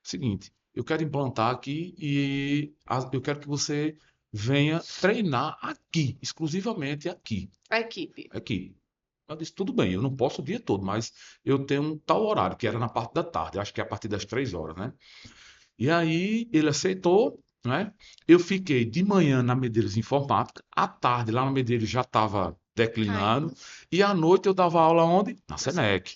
[SPEAKER 2] seguinte, eu quero implantar aqui e eu quero que você venha treinar aqui, exclusivamente aqui,
[SPEAKER 1] A equipe.
[SPEAKER 2] aqui. Eu disse, tudo bem, eu não posso o dia todo, mas eu tenho um tal horário, que era na parte da tarde, acho que é a partir das 3 horas, né? E aí ele aceitou, né? Eu fiquei de manhã na Medeiros Informática, à tarde lá na Medeiros já estava declinando,
[SPEAKER 1] Caindo
[SPEAKER 2] e à noite eu dava aula onde? Na
[SPEAKER 1] na cena.
[SPEAKER 2] Senec.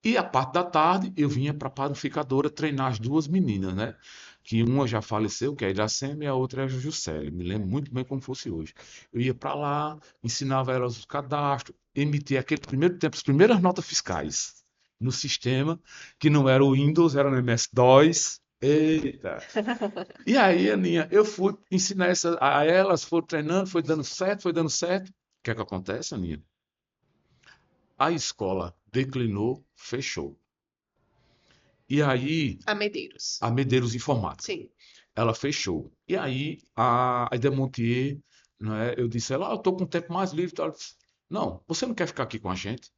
[SPEAKER 2] E a parte da tarde eu vinha para a panificadora treinar as duas meninas, né? Que uma já faleceu, que é a Iracema, e a outra é a Juscelia. Me lembro muito bem como fosse hoje. Eu ia para lá, ensinava elas os cadastros, emitia aquele primeiro tempo, as primeiras notas fiscais no sistema, que não era o Windows, era no MS-DOS. Eita! E aí, Aninha, eu fui ensinar a elas, foram treinando, foi dando certo, foi dando certo. O que é que acontece, Aninha? A escola declinou, fechou. E aí,
[SPEAKER 1] A Medeiros.
[SPEAKER 2] a Medeiros Informática,
[SPEAKER 1] Sim.
[SPEAKER 2] ela fechou. E aí, a Demontier, né, eu disse, ela, eu estou com tempo mais livre. Ela disse, não, você não quer ficar aqui com a gente?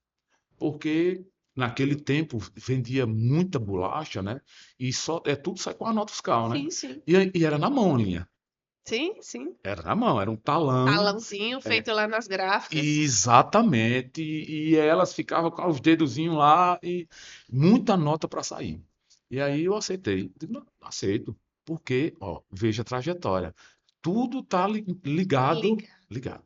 [SPEAKER 2] Porque naquele tempo vendia muita bolacha, né? E só tudo sai com a nota fiscal, né?
[SPEAKER 1] Sim, sim.
[SPEAKER 2] E era na mão a linha.
[SPEAKER 1] Sim, sim.
[SPEAKER 2] Era na mão, era um talão.
[SPEAKER 1] Talãozinho
[SPEAKER 2] É,
[SPEAKER 1] feito lá nas gráficas.
[SPEAKER 2] exatamente. E elas ficavam com os dedozinhos lá e muita nota para sair. E aí eu aceitei. Digo, "Não, aceito. Porque, ó, veja a trajetória. Tudo tá ligado,
[SPEAKER 1] Liga.
[SPEAKER 2] ligado.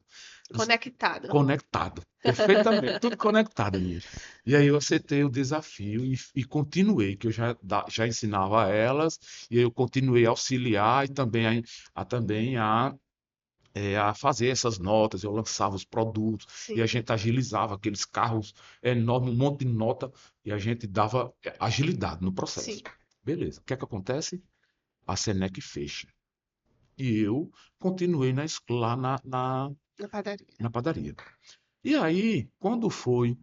[SPEAKER 1] Conectado.
[SPEAKER 2] Conectado. Perfeitamente, tudo conectado nisso. E aí eu aceitei o desafio e continuei, que eu já ensinava a elas, e eu continuei a auxiliar e também a fazer essas notas, eu lançava os produtos, e a
[SPEAKER 1] Sim,
[SPEAKER 2] gente agilizava aqueles carros enormes, um monte de nota, e a gente dava agilidade no processo.
[SPEAKER 1] sim.
[SPEAKER 2] Beleza. O que é que acontece? A Senec fecha. E eu continuei lá
[SPEAKER 1] Na padaria.
[SPEAKER 2] na padaria. E aí, quando foi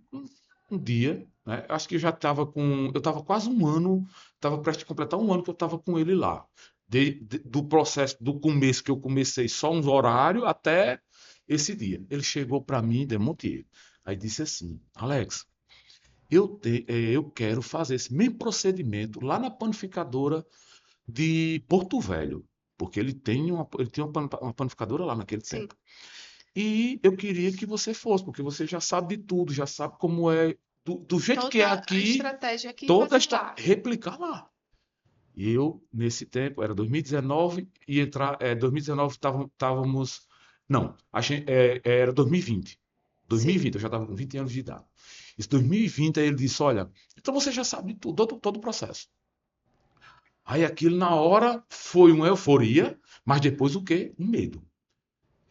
[SPEAKER 2] um dia, né, acho que eu estava quase um ano, estava prestes a completar um ano que eu estava com ele lá. Do processo, do começo que eu comecei só uns horários até esse dia. Ele chegou para mim, Demontier. Aí disse assim, Alex, eu quero fazer esse mesmo procedimento lá na panificadora de Porto Velho, porque ele tinha uma panificadora lá naquele
[SPEAKER 1] Sim.
[SPEAKER 2] tempo. E eu queria que você fosse, porque você já sabe de tudo, já sabe como é, do jeito que é
[SPEAKER 1] Toda a
[SPEAKER 2] aqui,
[SPEAKER 1] estratégia aqui
[SPEAKER 2] toda
[SPEAKER 1] fazer
[SPEAKER 2] esta
[SPEAKER 1] lá.
[SPEAKER 2] replicar lá. E eu, nesse tempo, era 2019, e entrar, 2019 estávamos. Não, era 2020.
[SPEAKER 1] Sim.
[SPEAKER 2] 2020, eu já estava com 20 anos de idade. Esse 2020, aí ele disse: Olha, então você já sabe de tudo, todo o processo. Aí aquilo na hora foi uma euforia, mas depois o quê? Um medo.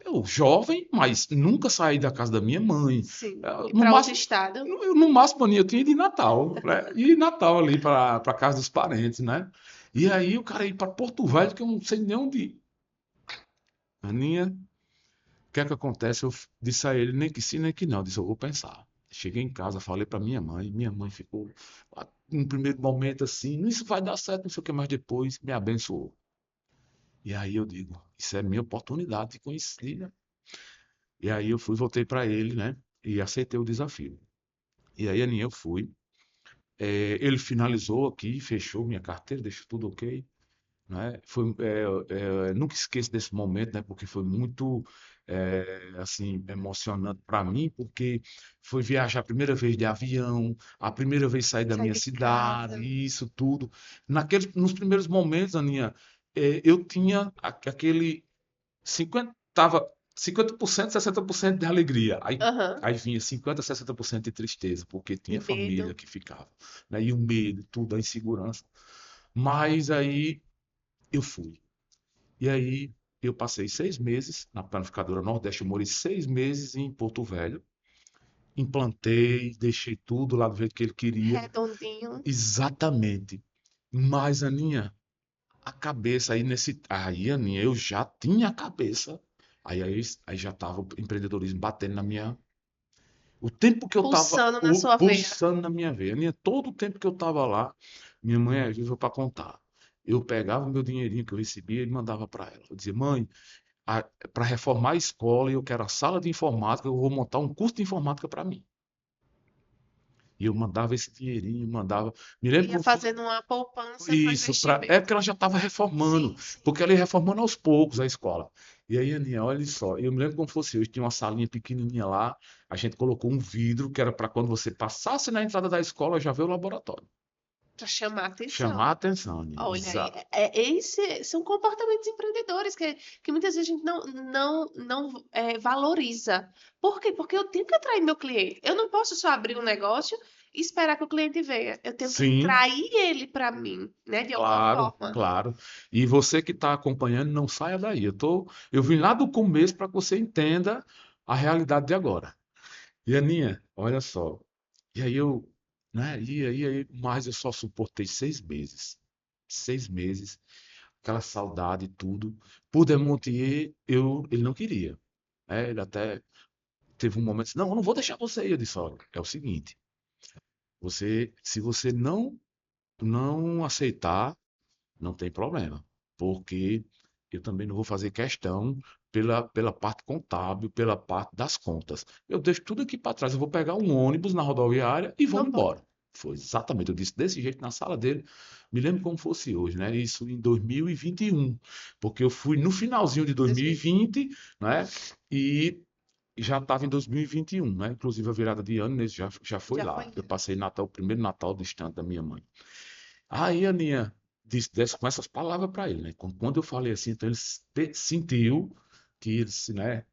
[SPEAKER 2] Eu, jovem, mas nunca saí da casa da minha mãe.
[SPEAKER 1] Sim. E
[SPEAKER 2] No
[SPEAKER 1] para outro
[SPEAKER 2] máximo,
[SPEAKER 1] estado?
[SPEAKER 2] no máximo, Aninha, eu tinha de Natal, né? E Natal ali para casa dos parentes, né? E aí o cara ia para Porto Velho, que eu não sei nem onde ir. Aninha, o que é que acontece? Eu disse a ele, nem que sim, nem que não. Eu disse, eu vou pensar. Cheguei em casa, falei para minha mãe ficou, no primeiro momento assim, isso vai dar certo, não sei o que, mas depois me abençoou. E aí eu digo, isso é minha oportunidade de conhecer, né? E aí eu fui, voltei para ele, né? E aceitei o desafio. E aí, Aninha, eu fui. Ele finalizou aqui, fechou minha carteira, deixou tudo ok, né? Nunca esqueço desse momento, né? Porque foi muito, assim, emocionante para mim, porque foi viajar a primeira vez de avião, a primeira vez sair da
[SPEAKER 1] Sai
[SPEAKER 2] minha
[SPEAKER 1] de
[SPEAKER 2] cidade,
[SPEAKER 1] casa.
[SPEAKER 2] isso tudo. Nos primeiros momentos, Aninha, eu tinha aquele 50, tava 50%, 60% de alegria.
[SPEAKER 1] Aham.
[SPEAKER 2] Aí vinha 50, 60% de tristeza, porque
[SPEAKER 1] E
[SPEAKER 2] tinha família
[SPEAKER 1] medo.
[SPEAKER 2] que ficava, né? E o medo, tudo, a insegurança. Mas aí eu fui. E aí eu passei 6 meses na panificadora Nordeste. Eu morei 6 meses em Porto Velho. Implantei, deixei tudo lá do jeito que ele queria.
[SPEAKER 1] Redondinho.
[SPEAKER 2] Exatamente. Mas, Aninha, a cabeça aí Aí, Aninha, eu já tinha a cabeça. Aí já tava o empreendedorismo batendo na minha. O tempo que eu tava
[SPEAKER 1] Pulsando na sua veia.
[SPEAKER 2] pulsando na minha veia. Aninha, todo o tempo que eu tava lá, minha mãe é viva para contar. Eu pegava o meu dinheirinho que eu recebia e mandava para ela. Eu dizia, mãe, para reformar a escola, eu quero a sala de informática, eu vou montar um curso de informática para mim. E eu mandava esse dinheirinho, mandava. Me lembro
[SPEAKER 1] Ia
[SPEAKER 2] como foi.
[SPEAKER 1] fazendo uma poupança para
[SPEAKER 2] Isso, é
[SPEAKER 1] investimento.
[SPEAKER 2] porque ela já estava reformando,
[SPEAKER 1] Sim, sim.
[SPEAKER 2] porque ela ia reformando aos poucos a escola. E aí, Aninha, olha só, eu me lembro como fosse hoje, tinha uma salinha pequenininha lá, a gente colocou um vidro que era para quando você passasse na entrada da escola já ver o laboratório.
[SPEAKER 1] Para chamar a
[SPEAKER 2] Chamar a
[SPEAKER 1] atenção.
[SPEAKER 2] atenção, Aninha.
[SPEAKER 1] Olha, são comportamentos empreendedores que muitas vezes a gente não valoriza. Por quê? Porque eu tenho que atrair meu cliente. Eu não posso só abrir um negócio e esperar que o cliente venha. Eu tenho que
[SPEAKER 2] Sim,
[SPEAKER 1] atrair ele para mim, né? De alguma
[SPEAKER 2] claro,
[SPEAKER 1] forma.
[SPEAKER 2] claro. E você que está acompanhando, não saia daí. Eu vim lá do começo para que você entenda a realidade de agora. E Aninha, olha só. E aí né? Mas eu só suportei 6 meses. 6 meses, aquela saudade e tudo. Por Demontier, ele não queria, né? Ele até teve um momento, não, eu não vou deixar você ir. Eu disse, olha, é o seguinte, se você não aceitar, não tem problema, porque eu também não vou fazer questão pela parte contábil, pela parte das contas. Eu deixo tudo aqui para trás, eu vou pegar um ônibus na rodoviária e vou
[SPEAKER 1] Vambora.
[SPEAKER 2] embora. Foi exatamente, eu disse desse jeito na sala dele. Me lembro como fosse hoje, né? Isso em 2021, porque eu fui no finalzinho de
[SPEAKER 1] 2020.
[SPEAKER 2] 2020, né? E já estava em 2021, né? Inclusive a virada de ano, né? Já foi
[SPEAKER 1] Já foi
[SPEAKER 2] lá. Eu
[SPEAKER 1] indo.
[SPEAKER 2] passei Natal, o primeiro Natal distante da minha mãe. Aí a Aninha disse com essas palavras para ele, né? Quando eu falei assim, então ele sentiu que ele, né?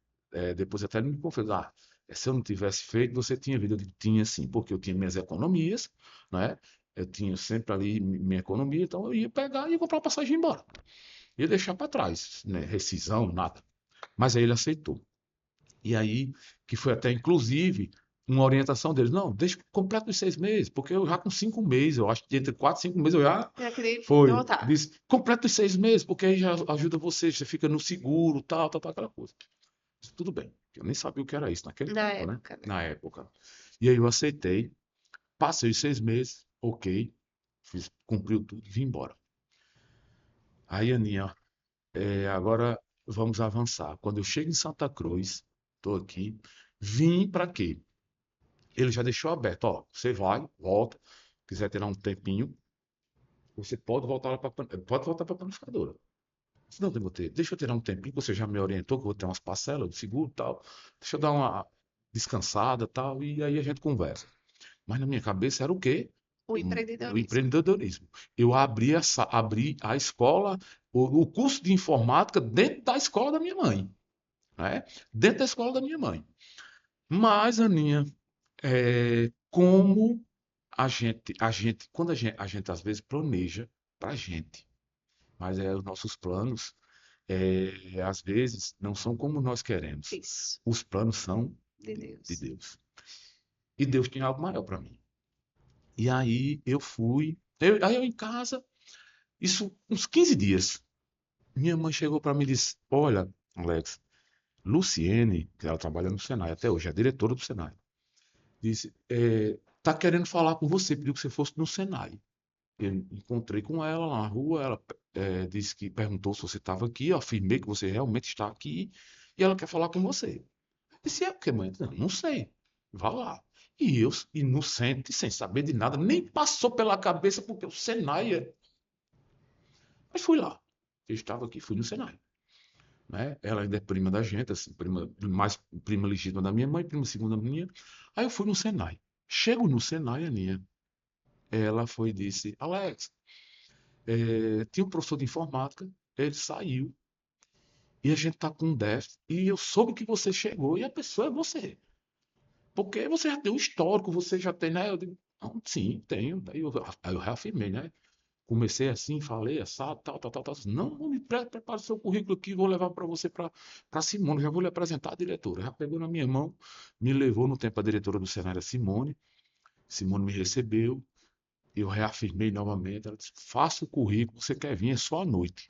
[SPEAKER 2] Depois até ele me confessou, se eu não tivesse feito, você tinha vida. Eu digo, tinha sim, porque eu tinha minhas economias, né? Eu tinha sempre ali minha economia, então eu ia pegar e ia comprar passagem e ir embora. Ia deixar para trás, né? Rescisão, nada. Mas aí ele aceitou. E aí, que foi até inclusive uma orientação deles, não, deixa completo os 6 meses, porque eu já com 5 meses, eu acho que entre 4 e 5 meses eu já
[SPEAKER 1] Eu queria
[SPEAKER 2] foi.
[SPEAKER 1] voltar.
[SPEAKER 2] Disse, completa os 6 meses, porque aí já ajuda você fica no seguro, tal, aquela coisa. Disse, tudo bem. Eu nem sabia o que era isso naquele
[SPEAKER 1] Na
[SPEAKER 2] tempo, né?
[SPEAKER 1] época, né?
[SPEAKER 2] Na época. E aí eu aceitei, passei os 6 meses, ok, cumpriu tudo, vim embora. Aí, Aninha, agora vamos avançar. Quando eu chego em Santa Cruz, estou aqui, vim para quê? ele já deixou aberto, ó, você vai, volta, quiser tirar um tempinho, você pode voltar para a panificadora. Se não, Timoteo, deixa eu tirar um tempinho, você já me orientou que eu vou ter umas parcelas de seguro e tal, deixa eu dar uma descansada e tal, e aí a gente conversa. Mas na minha cabeça era o quê?
[SPEAKER 1] O
[SPEAKER 2] O
[SPEAKER 1] empreendedorismo.
[SPEAKER 2] empreendedorismo. Eu abri a escola, o curso de informática dentro da escola da minha mãe, né? Dentro da escola da minha mãe. Mas, Aninha, como quando a gente às vezes planeja para a gente, mas os nossos planos, às vezes, não são como nós queremos.
[SPEAKER 1] Isso,
[SPEAKER 2] Os planos são
[SPEAKER 1] de
[SPEAKER 2] de
[SPEAKER 1] Deus.
[SPEAKER 2] Deus. E Deus tinha algo maior para mim. E aí eu fui, aí eu em casa, isso uns 15 dias. Minha mãe chegou para mim e disse: Olha, Alex, Luciene, que ela trabalha no Senai até hoje, é a diretora do Senai, disse: tá querendo falar com você, pediu que você fosse no Senai. Eu encontrei com ela lá na rua, ela disse que perguntou se você estava aqui, eu afirmei que você realmente está aqui e ela quer falar com você. Eu disse: é o que, mãe? Não, não sei. Vá lá. E eu, inocente, sem saber de nada, nem passou pela cabeça porque o Senai é. Mas fui lá. Eu estava aqui, fui no Senai. Né? Ela ainda é prima da gente, assim, prima legítima da minha mãe, prima segunda minha. Aí eu fui no Senai. Chego no Senai, Aninha. Ela foi e disse: Alex, tinha um professor de informática, ele saiu e a gente tá com um déficit. E eu soube que você chegou e a pessoa é você. Porque você já tem um histórico, você já tem, né? Eu digo: não, sim, tenho. Aí eu reafirmei, né? Comecei assim, falei, assado, tal, tal, tal, tal. Não, não me prepara o seu currículo aqui, vou levar para você para Simone, já vou lhe apresentar a diretora. Já pegou na minha mão, me levou no tempo a diretora do Senai, a Simone. Simone me recebeu, eu reafirmei novamente. Ela disse: faça o currículo, você quer vir, é só à noite.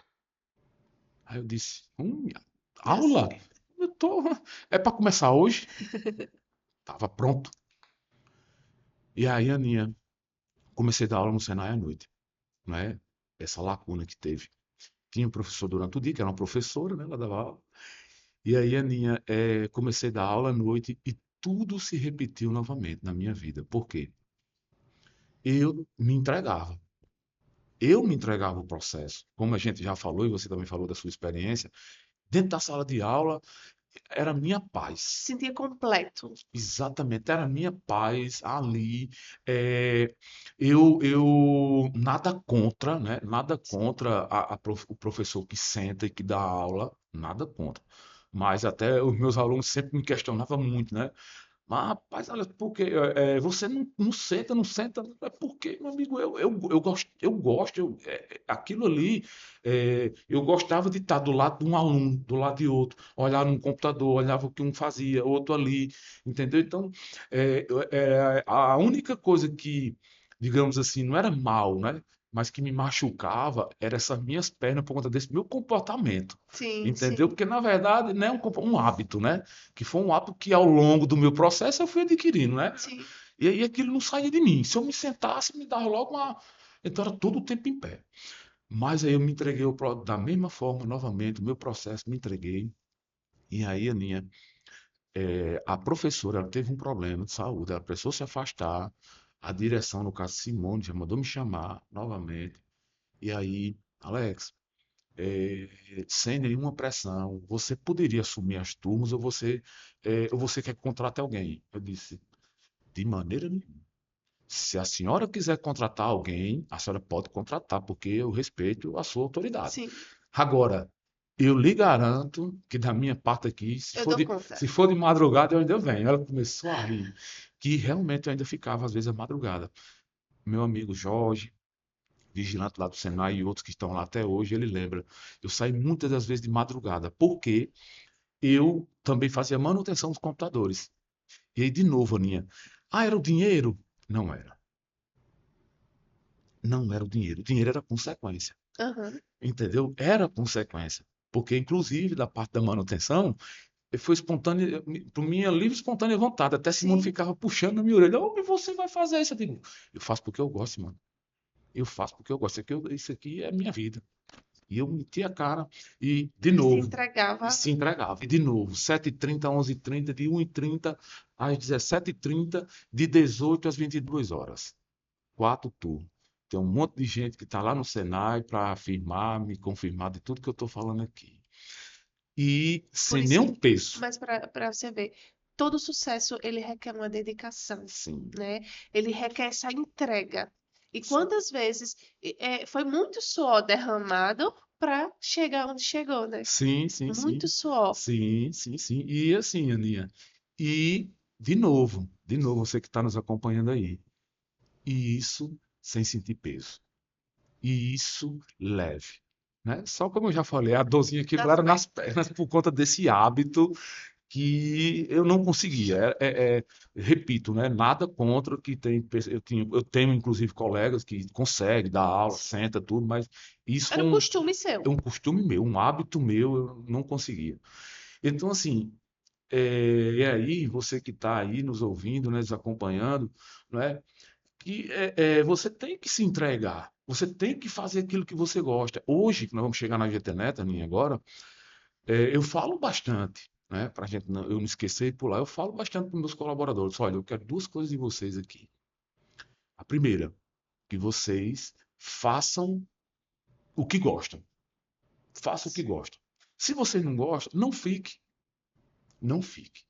[SPEAKER 2] Aí eu disse:
[SPEAKER 1] Já sei.
[SPEAKER 2] aula? Eu tô, é para começar hoje? Tava pronto. E aí, Aninha, comecei a dar aula no Senai à noite, né? Essa lacuna que teve. Tinha um professor durante o dia, que era uma professora, né? Ela dava aula. E aí, Aninha, comecei a dar aula à noite e tudo se repetiu novamente na minha vida. Por quê? Eu me entregava. Eu me entregava ao processo. Como a gente já falou, e você também falou da sua experiência, dentro da sala de aula era minha
[SPEAKER 1] Se
[SPEAKER 2] paz.
[SPEAKER 1] sentia completo.
[SPEAKER 2] Exatamente, era minha paz ali. É, eu nada contra, né? Nada contra o professor que senta e que dá aula, nada contra. Mas até os meus alunos sempre me questionavam muito, né? Mas, rapaz, olha, porque você não senta, não senta. É porque, meu amigo, aquilo ali, eu gostava de estar do lado de um aluno, do lado de outro, olhar no computador, olhava o que um fazia, outro ali, entendeu? Então, a única coisa que, digamos assim, não era mal, né? Mas que me machucava era essas minhas pernas por conta desse meu comportamento.
[SPEAKER 1] Sim,
[SPEAKER 2] Entendeu?
[SPEAKER 1] sim,
[SPEAKER 2] Porque, na verdade, não é um hábito, né? Que foi um hábito que ao longo do meu processo eu fui adquirindo, né?
[SPEAKER 1] sim.
[SPEAKER 2] E aí aquilo não saía de mim. Se eu me sentasse, me dava logo uma. Então era todo o tempo em pé. Mas aí eu me entreguei da mesma forma, novamente, o meu processo, me entreguei. E aí, Aninha, a professora, ela teve um problema de saúde, ela precisou se afastar. A direção, no caso Simone, já mandou me chamar novamente. E aí, Alex, é, sem nenhuma pressão, você poderia assumir as turmas ou você quer que contrate alguém? Eu disse: de maneira nenhuma. Se a senhora quiser contratar alguém, a senhora pode contratar, porque eu respeito a sua autoridade.
[SPEAKER 1] Sim,
[SPEAKER 2] Agora, eu lhe garanto que da minha parte aqui,
[SPEAKER 1] eu dou conta.
[SPEAKER 2] se for de madrugada, eu ainda venho. Ela começou a rir, que realmente eu ainda ficava, às vezes, à madrugada. Meu amigo Jorge, vigilante lá do Senai e outros que estão lá até hoje, ele lembra. Eu saí muitas das vezes de madrugada, porque eu também fazia manutenção dos computadores. E aí, de novo, Aninha, era o dinheiro? Não era. Não era o dinheiro. O dinheiro era consequência.
[SPEAKER 1] Aham.
[SPEAKER 2] Entendeu? Era consequência. Porque, inclusive, da parte da manutenção, foi espontânea, por minha livre e espontânea vontade. Até Simone
[SPEAKER 1] Sim,
[SPEAKER 2] ficava puxando na minha orelha: Ô, você vai fazer isso? Eu digo: eu faço porque eu gosto, mano. Eu faço porque eu gosto. Isso aqui é minha vida. E eu meti a cara e, de
[SPEAKER 1] e se
[SPEAKER 2] novo, e
[SPEAKER 1] entregava.
[SPEAKER 2] se entregava. E, de novo, 7h30, 11h30, de 1h30. às 17h30, de 18 às 22 horas. 4 turnos. Tem um monte de gente que está lá no Senai para afirmar, me confirmar de tudo que eu estou falando aqui. E
[SPEAKER 1] Por
[SPEAKER 2] sem
[SPEAKER 1] isso
[SPEAKER 2] nenhum
[SPEAKER 1] que,
[SPEAKER 2] peso.
[SPEAKER 1] mas para você ver, todo sucesso ele requer uma dedicação,
[SPEAKER 2] Sim,
[SPEAKER 1] né? Ele requer essa entrega. E
[SPEAKER 2] sim,
[SPEAKER 1] quantas vezes foi muito suor derramado para chegar onde chegou, né?
[SPEAKER 2] sim, sim,
[SPEAKER 1] Muito
[SPEAKER 2] sim,
[SPEAKER 1] suor.
[SPEAKER 2] sim, sim, sim. E assim, Aninha, e de novo, você que está nos acompanhando aí, e isso sem sentir peso. E isso leve. Né? Só como eu já falei, a dorzinha aqui
[SPEAKER 1] Das
[SPEAKER 2] agora nas
[SPEAKER 1] pernas.
[SPEAKER 2] pernas por conta desse hábito que eu não conseguia. Repito, né? Nada contra que tem. Eu tenho inclusive colegas que conseguem dar aula, senta tudo, mas isso
[SPEAKER 1] Era
[SPEAKER 2] foi
[SPEAKER 1] um costume seu.
[SPEAKER 2] um costume meu, um hábito meu, eu não conseguia. Então, assim, e aí, você que está aí nos ouvindo, né, nos acompanhando, né, que você tem que se entregar, você tem que fazer aquilo que você gosta. Hoje, que nós vamos chegar na GTNet, Aninha, agora, eu falo bastante, né, para gente eu não esquecer e pular, eu falo bastante para meus colaboradores. Olha, eu quero duas coisas de vocês aqui. A primeira, que vocês façam o que gostam. Faça o que gosta. Se você não gosta, não fique. Não fique.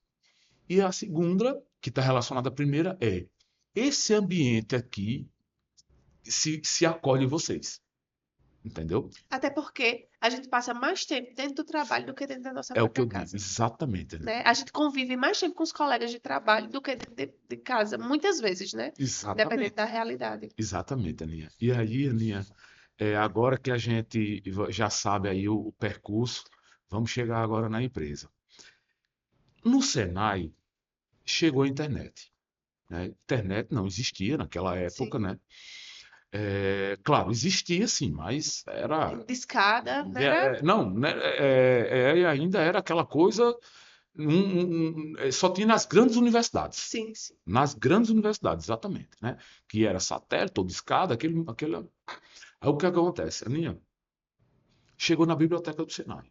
[SPEAKER 2] E a segunda, que está relacionada à primeira, esse ambiente aqui se acolhe vocês. Entendeu?
[SPEAKER 1] Até porque a gente passa mais tempo dentro do trabalho do que dentro da nossa
[SPEAKER 2] É o que
[SPEAKER 1] própria
[SPEAKER 2] eu digo,
[SPEAKER 1] casa,
[SPEAKER 2] exatamente, Aninha.
[SPEAKER 1] né? A gente convive mais tempo com os colegas de trabalho do que dentro de casa, muitas vezes, né? Dependendo
[SPEAKER 2] Exatamente,
[SPEAKER 1] da realidade.
[SPEAKER 2] exatamente, Aninha. E aí, Aninha, agora que a gente já sabe aí o percurso, vamos chegar agora na empresa. No Senai, chegou a internet. Né? Internet não existia naquela época,
[SPEAKER 1] Sim.
[SPEAKER 2] né? Claro, existia sim, mas era.
[SPEAKER 1] Discada, né? Era...
[SPEAKER 2] Não, né? Ainda era aquela coisa. Só tinha nas grandes universidades.
[SPEAKER 1] Sim, sim.
[SPEAKER 2] Nas grandes universidades, exatamente, né? Que era satélite ou discada, aquele. Aí o que acontece? Aninha, chegou na biblioteca do Senai,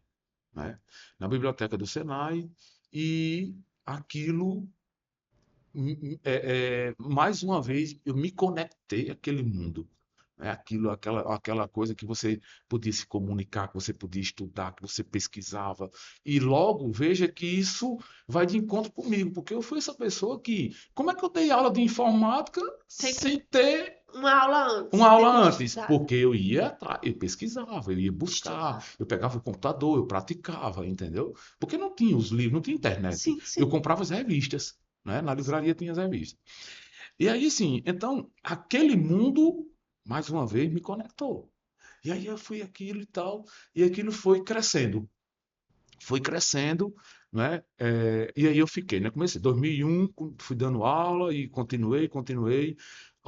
[SPEAKER 2] né? Na biblioteca do Senai, e aquilo, mais uma vez, eu me conectei àquele mundo. Né? Aquela coisa que você podia se comunicar, que você podia estudar, que você pesquisava. E logo veja que isso vai de encontro comigo, porque eu fui essa pessoa que. Como é que eu dei aula de informática
[SPEAKER 1] Sem
[SPEAKER 2] sem ter
[SPEAKER 1] uma aula
[SPEAKER 2] uma
[SPEAKER 1] antes,
[SPEAKER 2] aula
[SPEAKER 1] ter
[SPEAKER 2] antes?
[SPEAKER 1] estudado,
[SPEAKER 2] Porque eu ia atrás, eu pesquisava, eu ia buscar,
[SPEAKER 1] estudar.
[SPEAKER 2] eu pegava o computador, eu praticava, entendeu? Porque não tinha os livros, não tinha internet.
[SPEAKER 1] Sim,
[SPEAKER 2] Eu
[SPEAKER 1] sim.
[SPEAKER 2] comprava as revistas, né? Na livraria tinha as revistas. E aí, sim, então, aquele mundo, mais uma vez, me conectou. E aí eu fui aquilo e tal, e aquilo foi crescendo, né? E aí eu fiquei, né? Comecei em 2001, fui dando aula e continuei.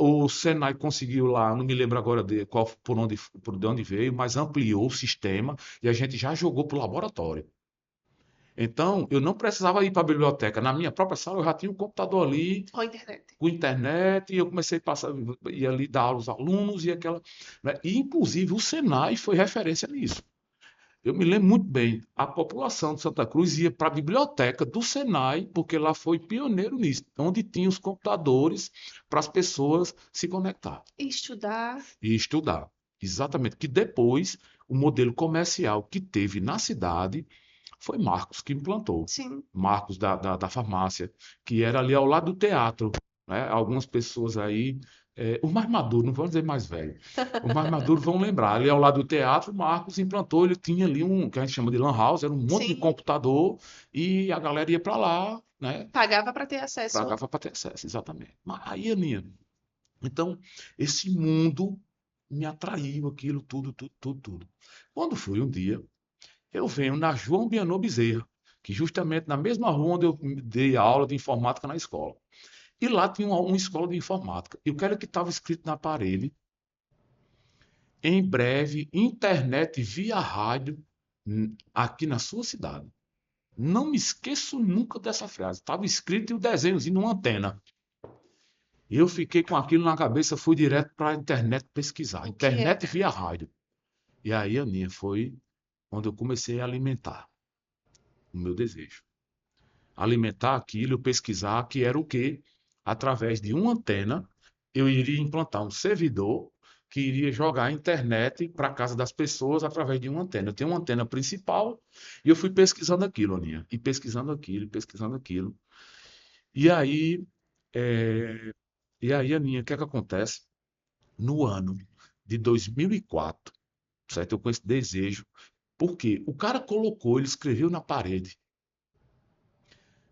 [SPEAKER 2] O Senai conseguiu lá, não me lembro agora por onde veio, mas ampliou o sistema e a gente já jogou para o laboratório. Então, eu não precisava ir para a biblioteca. Na minha própria sala, eu já tinha um computador ali,
[SPEAKER 1] Com a internet.
[SPEAKER 2] com internet, e eu comecei a passar, ia ali dar aula aos alunos, e aquela. Né? E, inclusive, o Senai foi referência nisso. Eu me lembro muito bem, a população de Santa Cruz ia para a biblioteca do Senai, porque lá foi pioneiro nisso, onde tinha os computadores para as pessoas se conectar
[SPEAKER 1] Estudar,
[SPEAKER 2] e estudar. Exatamente, que depois o modelo comercial que teve na cidade foi Marcos que implantou.
[SPEAKER 1] sim.
[SPEAKER 2] Marcos da farmácia, que era ali ao lado do teatro. Né? Algumas pessoas aí, os mais maduros, não vou dizer mais velho, os mais maduros vão lembrar. Ali ao lado do teatro, Marcos implantou, ele tinha ali um, que a gente chama de lan house, era um monte de
[SPEAKER 1] Sim.
[SPEAKER 2] computador, e a galera ia para lá, né?
[SPEAKER 1] Pagava para ter acesso.
[SPEAKER 2] Pagava para ter acesso, exatamente. Mas aí, Aninha, então, esse mundo me atraiu, aquilo, tudo, tudo, tudo, tudo. Quando foi um dia, eu venho na João Bianô Bezerra, que justamente na mesma rua onde eu dei aula de informática na escola. E lá tinha uma escola de informática. E o que era que estava escrito na parede? Em breve, internet via rádio aqui na sua cidade. Não me esqueço nunca dessa frase. Estava escrito e o desenhozinho numa antena. E eu fiquei com aquilo na cabeça, fui direto para a internet pesquisar.
[SPEAKER 1] O que
[SPEAKER 2] Internet
[SPEAKER 1] era?
[SPEAKER 2] via rádio. E aí, Aninha, foi onde eu comecei a alimentar o meu desejo. alimentar aquilo, eu pesquisar que era o quê? Através de uma antena, eu iria implantar um servidor que iria jogar a internet para a casa das pessoas através de uma antena. Eu tenho uma antena principal e eu fui pesquisando aquilo, Aninha, e pesquisando aquilo, e pesquisando aquilo. E aí, é, Aninha, o que é que acontece? No ano de 2004, certo? Eu com esse desejo, porque o cara colocou, ele escreveu na parede,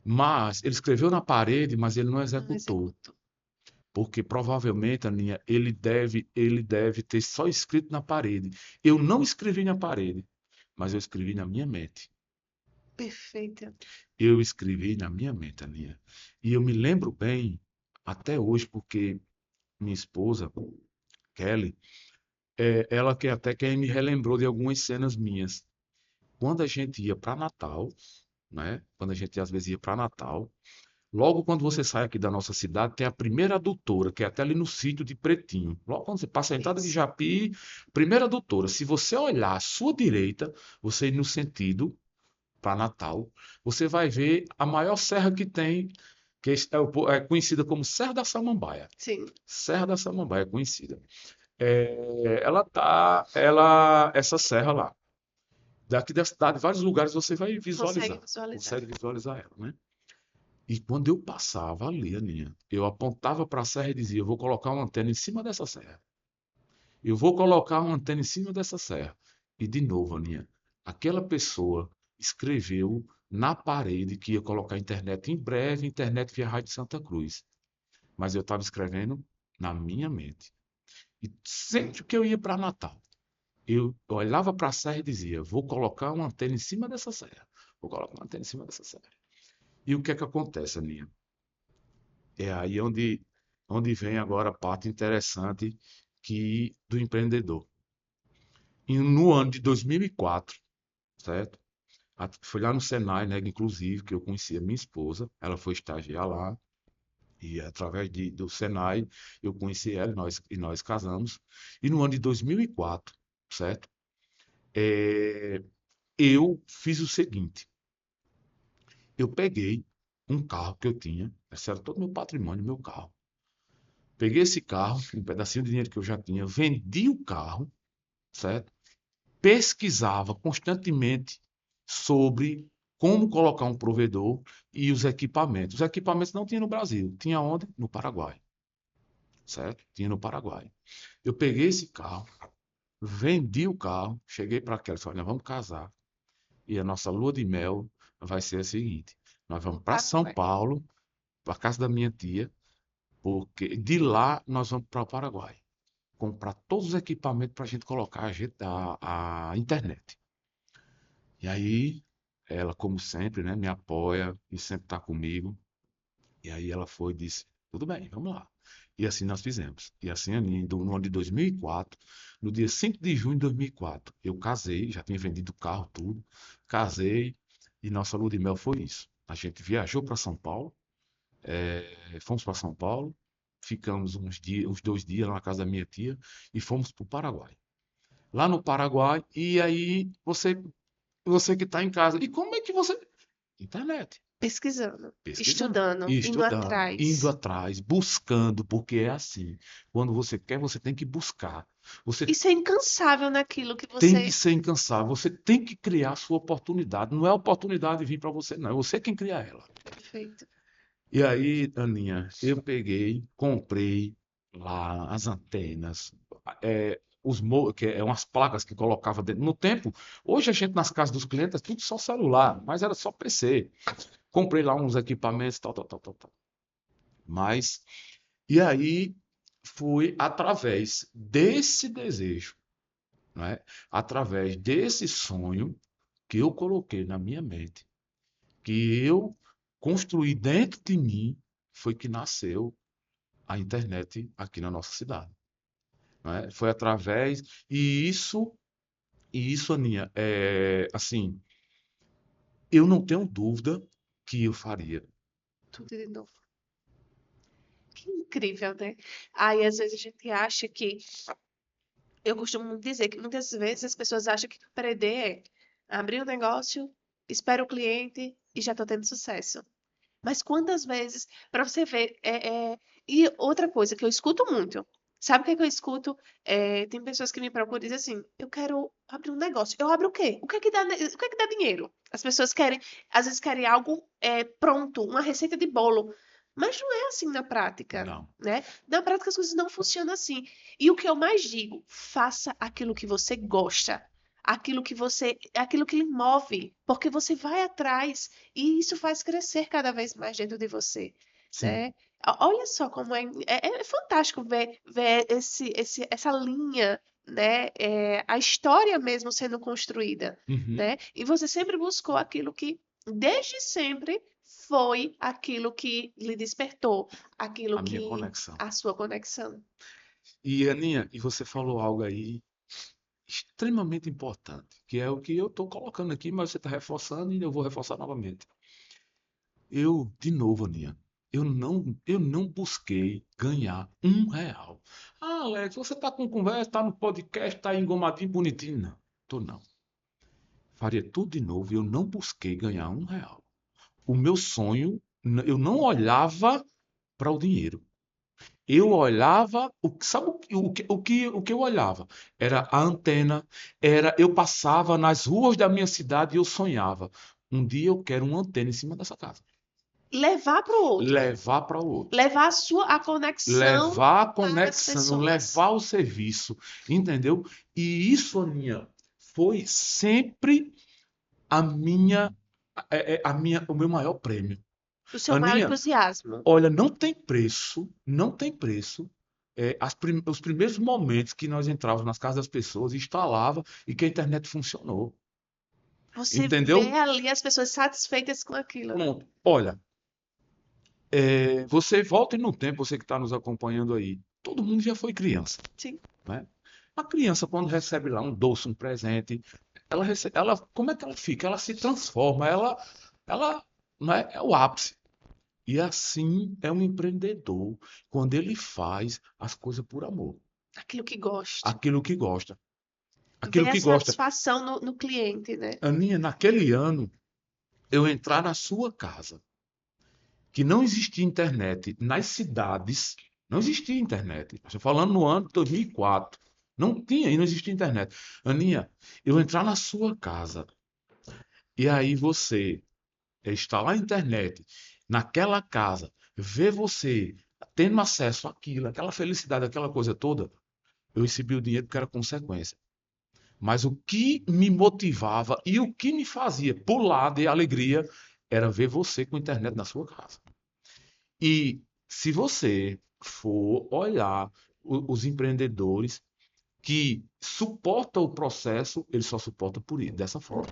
[SPEAKER 2] mas ele escreveu na parede, mas ele não
[SPEAKER 1] Não
[SPEAKER 2] executou.
[SPEAKER 1] executou.
[SPEAKER 2] Porque provavelmente, Aninha, ele deve ter só escrito na parede. Eu não escrevi na parede, mas eu escrevi na minha mente.
[SPEAKER 1] Perfeita.
[SPEAKER 2] Eu escrevi na minha mente, Aninha. E eu me lembro bem, até hoje, porque minha esposa, Kelly, ela que até quem me relembrou de algumas cenas minhas. Quando a gente ia para Natal, né? Quando a gente às vezes ia para Natal, logo quando você sai aqui da nossa cidade, tem a primeira adutora, que é até ali no sítio de Pretinho. Logo quando você passa a entrada de
[SPEAKER 1] Isso.
[SPEAKER 2] Japi, primeira adutora. Se você olhar à sua direita, você ir no sentido para Natal, você vai ver a maior serra que tem, que é conhecida como Serra da Samambaia.
[SPEAKER 1] Sim.
[SPEAKER 2] Serra da Samambaia é conhecida. Essa serra lá. Daqui da cidade, vários lugares você vai
[SPEAKER 1] Consegue
[SPEAKER 2] visualizar.
[SPEAKER 1] visualizar.
[SPEAKER 2] Consegue visualizar ela, né? E quando eu passava ali, Aninha, eu apontava para a serra e dizia: eu vou colocar uma antena em cima dessa serra. Eu vou colocar uma antena em cima dessa serra. E de novo, Aninha, aquela pessoa escreveu na parede que ia colocar internet em breve, internet via Rádio Santa Cruz. Mas eu estava escrevendo na minha mente. E sempre que eu ia para Natal, eu olhava para a serra e dizia: vou colocar uma antena em cima dessa serra. Vou colocar uma antena em cima dessa serra. E o que é que acontece, Aninha? É aí onde vem agora a parte interessante do empreendedor. E no ano de 2004, certo? Foi lá no Senai, né, inclusive, que eu conheci a minha esposa. Ela foi estagiar lá. E através do Senai, eu conheci ela e nós casamos. E no ano de 2004, certo? É, eu fiz o seguinte: eu peguei um carro que eu tinha, esse era todo meu patrimônio, meu carro. Peguei esse carro, um pedacinho de dinheiro que eu já tinha, vendi o carro, certo? Pesquisava constantemente sobre como colocar um provedor e os equipamentos. Os equipamentos não tinha no Brasil, tinha onde? No Paraguai, certo? Tinha no Paraguai. Eu peguei esse carro, vendi o carro, cheguei para aquela, disse: olha, vamos casar. E a nossa lua de mel vai ser a seguinte: nós
[SPEAKER 1] No
[SPEAKER 2] vamos para São
[SPEAKER 1] Paraguai.
[SPEAKER 2] Paulo, para a casa da minha tia, porque de lá nós vamos para o Paraguai comprar todos os equipamentos para a gente colocar a internet. E aí, ela, como sempre, né, me apoia e sempre está comigo. E aí ela foi e disse: tudo bem, vamos lá. E assim nós fizemos. E assim, no ano de 2004, no dia 5 de junho de 2004, eu casei, já tinha vendido o carro, tudo. Casei e nossa lua de mel foi isso. A gente viajou para São Paulo, fomos para São Paulo, ficamos uns 2 dias lá na casa da minha tia e fomos para o Paraguai. Lá no Paraguai, e aí você que está em casa, e como é que você. Internet.
[SPEAKER 1] Pesquisando,
[SPEAKER 2] Pesquisando,
[SPEAKER 1] estudando,
[SPEAKER 2] e
[SPEAKER 1] indo
[SPEAKER 2] estudando, indo
[SPEAKER 1] atrás.
[SPEAKER 2] atrás, buscando, porque é assim. Quando você quer, você tem que buscar. Você
[SPEAKER 1] E ser incansável naquilo que
[SPEAKER 2] tem que
[SPEAKER 1] você.
[SPEAKER 2] ser incansável, você tem que criar a sua oportunidade. Não é a oportunidade vir para você, não. É você quem cria ela.
[SPEAKER 1] Perfeito.
[SPEAKER 2] E aí, Aninha, eu peguei, comprei lá as antenas, que é umas placas que colocava dentro. No tempo, hoje a gente nas casas dos clientes é tudo só celular, mas era só PC. Comprei lá uns equipamentos, tal, tal, tal, tal, tal. Mas, e aí foi através desse desejo, né? Através desse sonho que eu coloquei na minha mente, que eu construí dentro de mim, foi que nasceu a internet aqui na nossa cidade, né? Foi através e isso, Aninha, assim, eu não tenho dúvida que eu faria.
[SPEAKER 1] Tudo de novo. Que incrível, né? Aí às vezes a gente acha que. Eu costumo dizer que muitas vezes as pessoas acham que empreender é abrir um negócio, espera o cliente e já estou tendo sucesso. Mas quantas vezes, para você ver, e outra coisa que eu escuto muito, sabe o que é que eu escuto? Tem pessoas que me procuram e dizem assim, eu quero abrir um negócio. Eu abro o quê? O que é que dá, o que é que dá dinheiro? As pessoas querem, às vezes querem algo pronto, uma receita de bolo. Mas não é assim na prática,
[SPEAKER 2] Não.
[SPEAKER 1] né? Na prática as coisas não funcionam assim. E o que eu mais digo, faça aquilo que você gosta. Aquilo que lhe move, porque você vai atrás e isso faz crescer cada vez mais dentro de você,
[SPEAKER 2] Sim.
[SPEAKER 1] né? Olha só como é fantástico ver essa linha, né? A história mesmo sendo construída,
[SPEAKER 2] Uhum.
[SPEAKER 1] né? E você sempre buscou aquilo que, desde sempre, foi aquilo que lhe despertou, aquilo
[SPEAKER 2] A minha
[SPEAKER 1] que
[SPEAKER 2] conexão.
[SPEAKER 1] a sua conexão.
[SPEAKER 2] E Aninha, e você falou algo aí extremamente importante, que é o que eu estou colocando aqui, mas você está reforçando e eu vou reforçar novamente. Eu, de novo, Aninha, eu não busquei ganhar R$ 1. Ah, Alex, você está com conversa, está no podcast, está engomadinho, bonitinho. Não, tô não. Faria tudo de novo e eu não busquei ganhar R$ 1. O meu sonho, eu não olhava para o dinheiro. Eu olhava, sabe o que eu olhava? Era a antena, eu passava nas ruas da minha cidade e eu sonhava. Um dia eu quero uma antena em cima dessa casa.
[SPEAKER 1] Levar para o outro,
[SPEAKER 2] Levar para o outro.
[SPEAKER 1] levar a conexão
[SPEAKER 2] Levar a
[SPEAKER 1] para as
[SPEAKER 2] conexão,
[SPEAKER 1] pessoas.
[SPEAKER 2] levar o serviço, entendeu? E isso, Aninha, foi sempre a minha, o meu maior prêmio.
[SPEAKER 1] O seu maior
[SPEAKER 2] Aninha,
[SPEAKER 1] entusiasmo.
[SPEAKER 2] olha, não tem preço, não tem preço. Os primeiros momentos que nós entrávamos nas casas das pessoas, instalava e que a internet funcionou.
[SPEAKER 1] Você vê
[SPEAKER 2] Entendeu?
[SPEAKER 1] ali as pessoas satisfeitas com aquilo.
[SPEAKER 2] Pronto. Olha, você volta no tempo, você que está nos acompanhando aí. Todo mundo já foi criança,
[SPEAKER 1] Sim,
[SPEAKER 2] né? A criança, quando recebe lá um doce, um presente, como é que ela fica? Ela se transforma, ela, não é o ápice. E assim é um empreendedor quando ele faz as coisas por amor,
[SPEAKER 1] aquilo que gosta.
[SPEAKER 2] aquilo que gosta,
[SPEAKER 1] Ver
[SPEAKER 2] aquilo
[SPEAKER 1] a
[SPEAKER 2] que gosta.
[SPEAKER 1] satisfação no cliente, né?
[SPEAKER 2] Aninha, naquele ano, eu entrar na sua casa, que não existia internet nas cidades, não existia internet. Estou falando no ano de 2004. Não tinha e não existia internet. Aninha, eu entrar na sua casa e aí você instalar a internet naquela casa, ver você tendo acesso àquilo, aquela felicidade, aquela coisa toda, eu recebi o dinheiro porque era consequência. Mas o que me motivava e o que me fazia pular de alegria era ver você com a internet na sua casa. E se você for olhar os empreendedores que suportam o processo, eles só suportam por isso, dessa forma.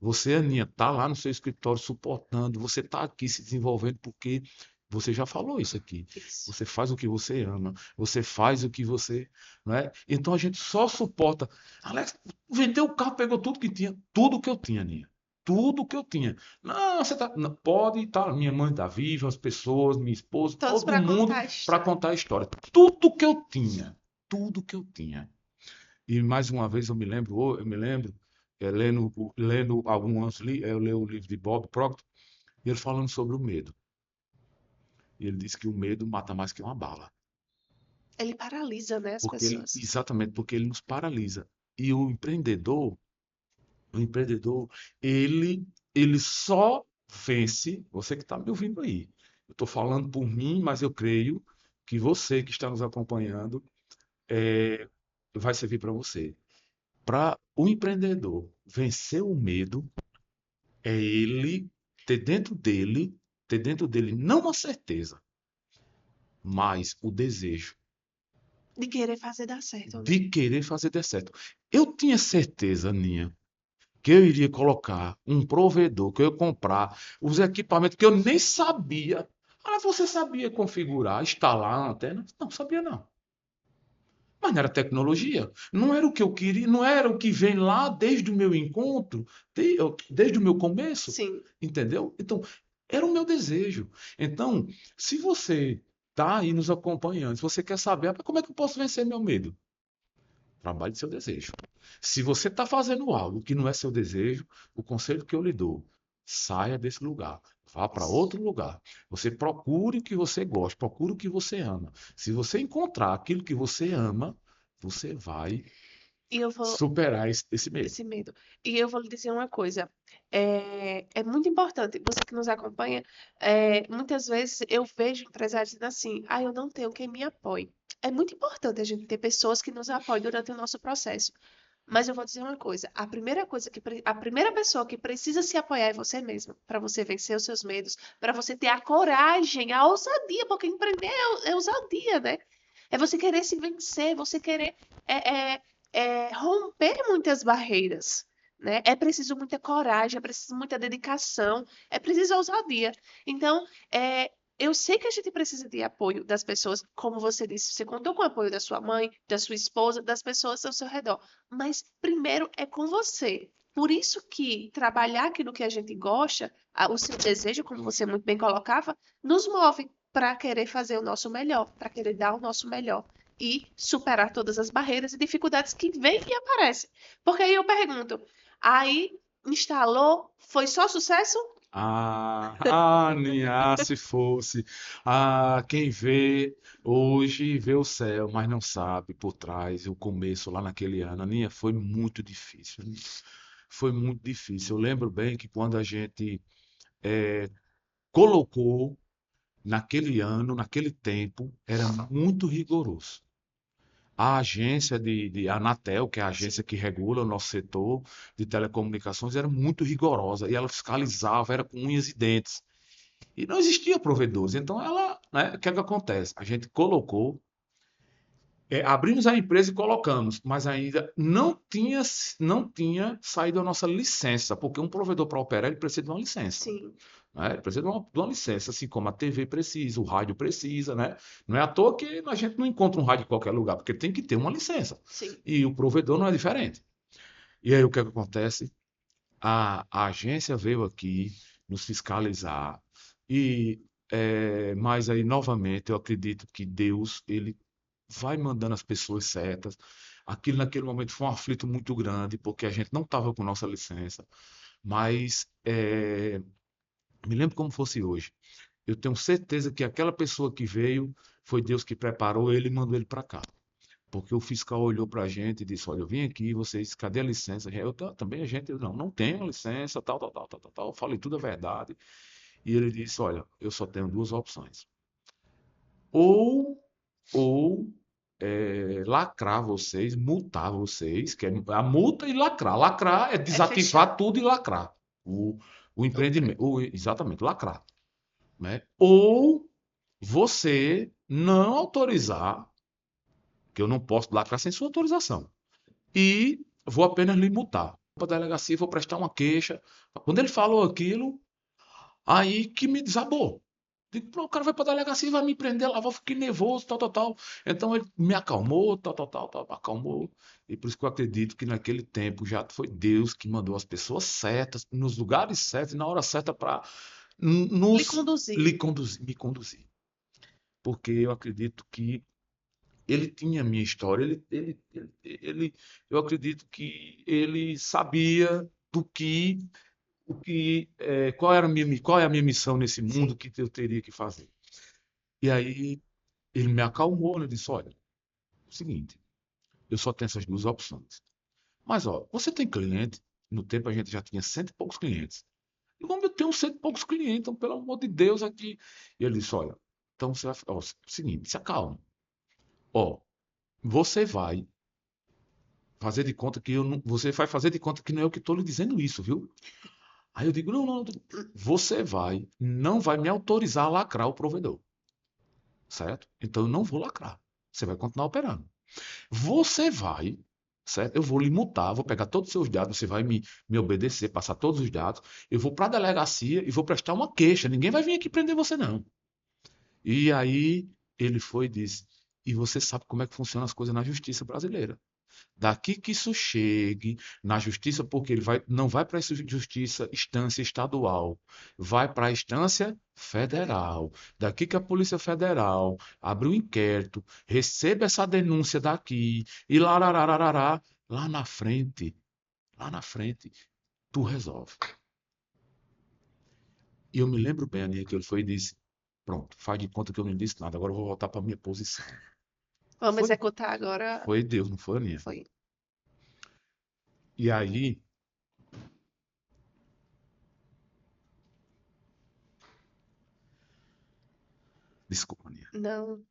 [SPEAKER 2] Você, Aninha, está lá no seu escritório suportando, você está aqui se desenvolvendo porque você já falou isso aqui.
[SPEAKER 1] Isso.
[SPEAKER 2] Você faz o que você ama, você faz o que você, não é? Então a gente só suporta. Alex, vendeu o carro, pegou tudo que tinha, tudo que eu tinha, Aninha. Tudo que eu tinha. Não, você tá, não, pode estar. Minha mãe está viva, as pessoas, minha esposa,
[SPEAKER 1] Todos
[SPEAKER 2] todo
[SPEAKER 1] para
[SPEAKER 2] mundo
[SPEAKER 1] contar a
[SPEAKER 2] para
[SPEAKER 1] história.
[SPEAKER 2] contar a história. Tudo que eu tinha, tudo que eu tinha. E mais uma vez eu me lembro, lendo alguns livros, eu leio o livro de Bob Proctor, e ele falando sobre o medo. E ele diz que o medo mata mais que uma bala.
[SPEAKER 1] Ele paralisa, né, as pessoas.
[SPEAKER 2] Exatamente, porque ele nos paralisa. E o empreendedor, ele só vence, você que está me ouvindo aí. Eu estou falando por mim, mas eu creio que você que está nos acompanhando é, vai servir para você. Para o empreendedor vencer o medo, é ele ter dentro dele, ter dentro dele não a certeza, mas o desejo
[SPEAKER 1] De querer fazer dar certo, né?
[SPEAKER 2] de querer fazer dar certo. Eu tinha certeza, Ninha, que eu iria colocar um provedor, que eu ia comprar os equipamentos que eu nem sabia. Ah, você sabia configurar, instalar a antena? Não, sabia não. Mas não era tecnologia. Não era o que eu queria, não era o que vem lá desde o meu encontro, desde o meu começo.
[SPEAKER 1] Sim.
[SPEAKER 2] Entendeu? Então, era o meu desejo. Então, se você está aí nos acompanhando, se você quer saber, "Ah, como é que eu posso vencer meu medo? Trabalhe seu desejo. Se você está fazendo algo que não é seu desejo, o conselho que eu lhe dou, saia desse lugar. Vá para outro lugar. Você procure o que você gosta, procure o que você ama. Se você encontrar aquilo que você ama, você vai
[SPEAKER 1] E eu vou,
[SPEAKER 2] superar esse medo.
[SPEAKER 1] esse medo. E eu vou lhe dizer uma coisa. É muito importante, você que nos acompanha, muitas vezes eu vejo empresários dizendo assim, eu não tenho quem me apoie. É muito importante a gente ter pessoas que nos apoiem durante o nosso processo. Mas eu vou dizer uma coisa, a primeira pessoa que precisa se apoiar é você mesmo, para você vencer os seus medos, para você ter a coragem, a ousadia, porque empreender é ousadia, né? É você querer se vencer, você querer é, é, romper muitas barreiras, né? É preciso muita coragem, é preciso muita dedicação, é preciso ousadia. Então, eu sei que a gente precisa de apoio das pessoas, como você disse, você contou com o apoio da sua mãe, da sua esposa, das pessoas ao seu redor, mas primeiro é com você. Por isso que trabalhar aquilo que a gente gosta, o seu desejo, como você muito bem colocava, nos move para querer fazer o nosso melhor, para querer dar o nosso melhor e superar todas as barreiras e dificuldades que vêm e aparecem. Porque aí eu pergunto, aí instalou, foi só sucesso?
[SPEAKER 2] Se fosse. Quem vê hoje vê o céu, mas não sabe por trás, o começo lá naquele ano, Aninha, foi muito difícil. Foi muito difícil. Eu lembro bem que quando a gente colocou naquele ano, naquele tempo, era muito rigoroso. A agência de Anatel, que é a agência
[SPEAKER 1] Sim,
[SPEAKER 2] que regula o nosso setor de telecomunicações, era muito rigorosa e ela fiscalizava, era com unhas e dentes. E não existia provedores. Então, ela, né, o que é que acontece? A gente colocou, abrimos a empresa e colocamos, mas ainda não tinha saído a nossa licença, porque um provedor para operar ele precisa de uma licença.
[SPEAKER 1] sim,
[SPEAKER 2] Né? Ele precisa de uma licença, assim como a TV precisa, o rádio precisa, né? Não é à toa que a gente não encontra um rádio em qualquer lugar, porque tem que ter uma licença.
[SPEAKER 1] sim.
[SPEAKER 2] E o provedor não é diferente. E aí o que é que acontece? A agência veio aqui nos fiscalizar e mas aí novamente eu acredito que Deus ele vai mandando as pessoas certas. Aquilo naquele momento foi um aflito muito grande porque a gente não estava com nossa licença, mas me lembro como fosse hoje. Eu tenho certeza que aquela pessoa que veio foi Deus que preparou ele e mandou ele para cá. Porque o fiscal olhou para a gente e disse: Olha, eu vim aqui, vocês, cadê a licença? Eu também, a gente, eu, não tenho licença, tal, tal, tal, tal, tal, tal. Eu falei tudo a verdade. E ele disse: Olha, eu só tenho duas opções. Ou, ou lacrar vocês, multar vocês, que é a multa e lacrar. Lacrar é
[SPEAKER 1] É fechar
[SPEAKER 2] desativar tudo e lacrar. O, o
[SPEAKER 1] a empresa.
[SPEAKER 2] empreendimento, exatamente, lacrar. Né? Ou você não autorizar, que eu não posso lacrar sem sua autorização. E vou apenas lhe multar. Para a delegacia, vou prestar uma queixa. Quando ele falou aquilo, aí que me desabou. Digo, pô, o cara vai para a delegacia e vai me prender lá, vou ficar nervoso, tal, tal, tal. Então ele me acalmou, tal, tal, tal, tal, acalmou. E por isso que eu acredito que naquele tempo já foi Deus que mandou as pessoas certas, nos lugares certos e na hora certa para
[SPEAKER 1] Lhe
[SPEAKER 2] nos
[SPEAKER 1] conduzir.
[SPEAKER 2] lhe conduzir, me conduzir. Porque eu acredito que ele tinha a minha história, eu acredito que ele sabia qual é a minha missão nesse
[SPEAKER 1] Sim,
[SPEAKER 2] mundo que eu teria que fazer. E aí ele me acalmou, né? Disse, olha, é o seguinte, eu só tenho essas duas opções. Mas, ó, você tem cliente? No tempo a gente já tinha cento e poucos clientes. E como eu tenho cento e poucos clientes, então, pelo amor de Deus, aqui. E ele disse, olha, então você vai, ó, seguinte, se acalma. Ó, você vai fazer de conta que eu não, você vai fazer de conta que não é eu que estou lhe dizendo isso, viu? Aí eu digo, não, não, você não vai me autorizar a lacrar o provedor, certo? Então eu não vou lacrar. Você vai continuar operando. Você vai, certo? Eu vou lhe multar, vou pegar todos os seus dados, você vai me obedecer, passar todos os dados. Eu vou para a delegacia e vou prestar uma queixa. Ninguém vai vir aqui prender você, não. E aí ele foi e disse, e você sabe como é que funcionam as coisas na justiça brasileira. Daqui que isso chegue na justiça, porque não vai para a justiça instância estadual, vai para a instância
[SPEAKER 1] federal.
[SPEAKER 2] federal. Daqui que a Polícia Federal abre um inquérito, receba essa denúncia daqui e lararararará, lá na frente, tu resolve. E eu me lembro bem, Aninha, que ele foi e disse: pronto, faz de conta que eu não disse nada, agora eu vou voltar para minha posição.
[SPEAKER 1] Vamos
[SPEAKER 2] Foi,
[SPEAKER 1] executar agora.
[SPEAKER 2] foi Deus, não foi, Aninha?
[SPEAKER 1] Foi.
[SPEAKER 2] E aí, desculpa, Aninha.
[SPEAKER 1] Não.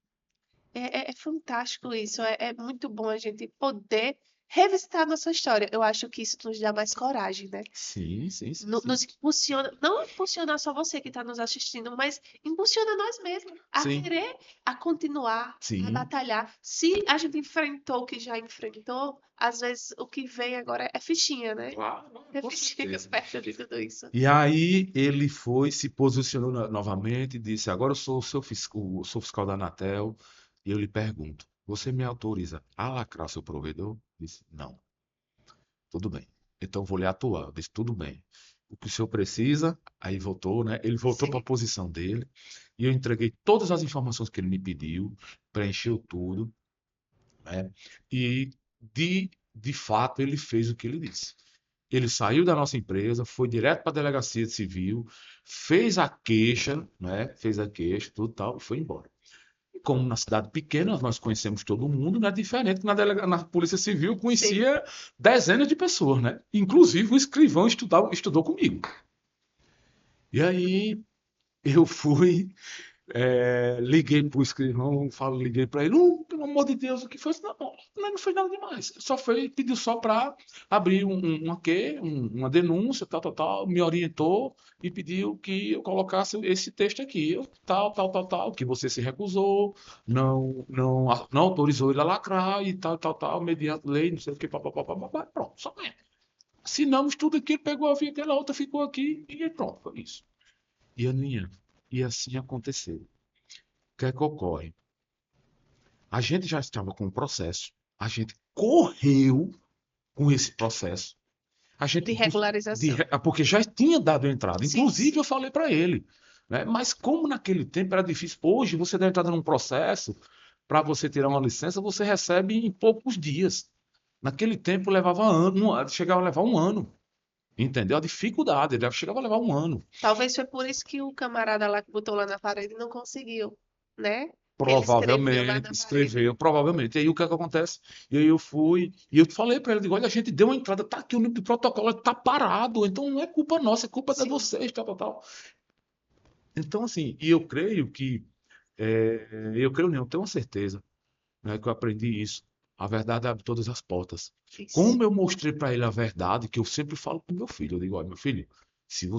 [SPEAKER 1] É fantástico isso. É muito bom a gente poder revisitar a nossa história. Eu acho que isso nos dá mais coragem, né?
[SPEAKER 2] Sim, sim, sim, sim.
[SPEAKER 1] Nos impulsiona, não impulsionar só você que está nos assistindo, mas impulsiona nós mesmos a
[SPEAKER 2] Sim,
[SPEAKER 1] querer, a continuar, a
[SPEAKER 2] sim.
[SPEAKER 1] batalhar. Se a gente enfrentou o que já enfrentou, às vezes o que vem agora é fichinha, né?
[SPEAKER 2] Claro,
[SPEAKER 1] É
[SPEAKER 2] com
[SPEAKER 1] fichinha
[SPEAKER 2] certeza.
[SPEAKER 1] perto de tudo isso.
[SPEAKER 2] E aí ele foi, se posicionou novamente e disse: agora eu sou sou fiscal da Anatel e eu lhe pergunto: você me autoriza a lacrar seu provedor? Disse: não. Tudo bem. Então vou lhe atuar. Eu disse: tudo bem. O que o senhor precisa? Aí voltou, né? Ele voltou para a
[SPEAKER 1] Sim,
[SPEAKER 2] posição dele e eu entreguei todas as informações que ele me pediu, preencheu tudo, né? E de fato ele fez o que ele disse. Ele saiu da nossa empresa, foi direto para a delegacia de civil, fez a queixa, né? Fez a queixa, tudo tal, e foi embora. E como na cidade pequena nós conhecemos todo mundo, não é diferente que na Polícia Civil eu
[SPEAKER 1] sim.
[SPEAKER 2] conhecia dezenas de pessoas, né? Inclusive o escrivão estudou comigo. E aí eu fui liguei pro escrivão, liguei para ele, pelo amor de Deus, o que foi? Não, não foi nada demais. Só foi, pediu só para abrir uma denúncia, tal, tal, tal, me orientou e pediu que eu colocasse esse texto aqui, tal, tal, tal, tal, que você se recusou, não autorizou ele a lacrar e tal, tal, tal, mediante lei, não sei o que, papapá, papapá, pronto, só é. Assinamos tudo aqui, ele pegou a via, aquela outra ficou aqui e pronto, foi isso. E Aninha, e assim aconteceu. O que é que ocorre? A gente já estava com o processo, a gente correu com esse processo, a
[SPEAKER 1] De
[SPEAKER 2] gente
[SPEAKER 1] regularização.
[SPEAKER 2] porque já tinha dado entrada.
[SPEAKER 1] Sim,
[SPEAKER 2] Inclusive eu
[SPEAKER 1] sim.
[SPEAKER 2] falei para ele, né? Mas como naquele tempo era difícil, hoje você dá entrada num processo para você tirar uma licença, você recebe em poucos dias. Naquele tempo levava ano, chegava a levar um ano, entendeu? A dificuldade, ele chegava a levar um ano.
[SPEAKER 1] Talvez foi por isso que o camarada lá que botou lá na parede não conseguiu, né? Que ele escreveu lá
[SPEAKER 2] Provavelmente,
[SPEAKER 1] na parede.
[SPEAKER 2] escreveu, provavelmente. E aí o que é que acontece? E aí eu fui, e eu falei para ele, digo, olha, a gente deu uma entrada, tá aqui o número de protocolo, tá parado, então não é culpa nossa, é culpa de
[SPEAKER 1] Sim,
[SPEAKER 2] vocês, tal, tal, tal. Então, assim, e eu creio que, eu creio não, eu tenho uma certeza, né, que eu aprendi isso. A verdade abre todas as portas.
[SPEAKER 1] isso.
[SPEAKER 2] Como eu mostrei para ele a verdade, que eu sempre falo para o meu filho, eu digo, olha, meu filho, se eu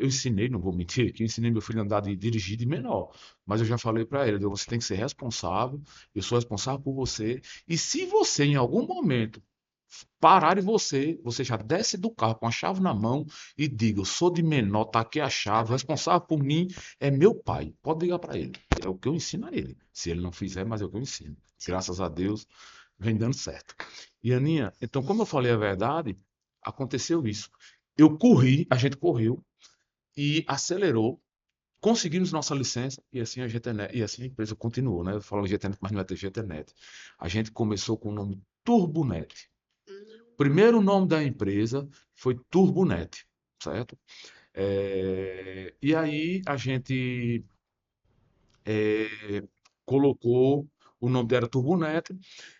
[SPEAKER 2] ensinei, não vou mentir, que eu ensinei meu filho a andar de dirigir de menor, mas eu já falei para ele, eu digo, você tem que ser responsável, eu sou responsável por você, e se você em algum momento parar e você já desce do carro com a chave na mão e diga, eu sou de menor, tá aqui a
[SPEAKER 1] A
[SPEAKER 2] chave, o
[SPEAKER 1] verdade.
[SPEAKER 2] responsável por mim é meu pai. Pode ligar para ele. É o que eu ensino a ele. Se ele não fizer, mas é o que eu ensino.
[SPEAKER 1] Sim.
[SPEAKER 2] Graças a Deus, vem dando certo. E Aninha, então como eu falei a verdade, aconteceu isso. A gente correu e acelerou, conseguimos nossa licença e assim e assim a empresa continuou, né? Eu falo GTNet, mas não é GTNet. A gente começou com o nome Turbonet. O
[SPEAKER 1] Hum,
[SPEAKER 2] primeiro nome da empresa foi Turbonet, certo? E aí a gente colocou o nome dela Turbonet,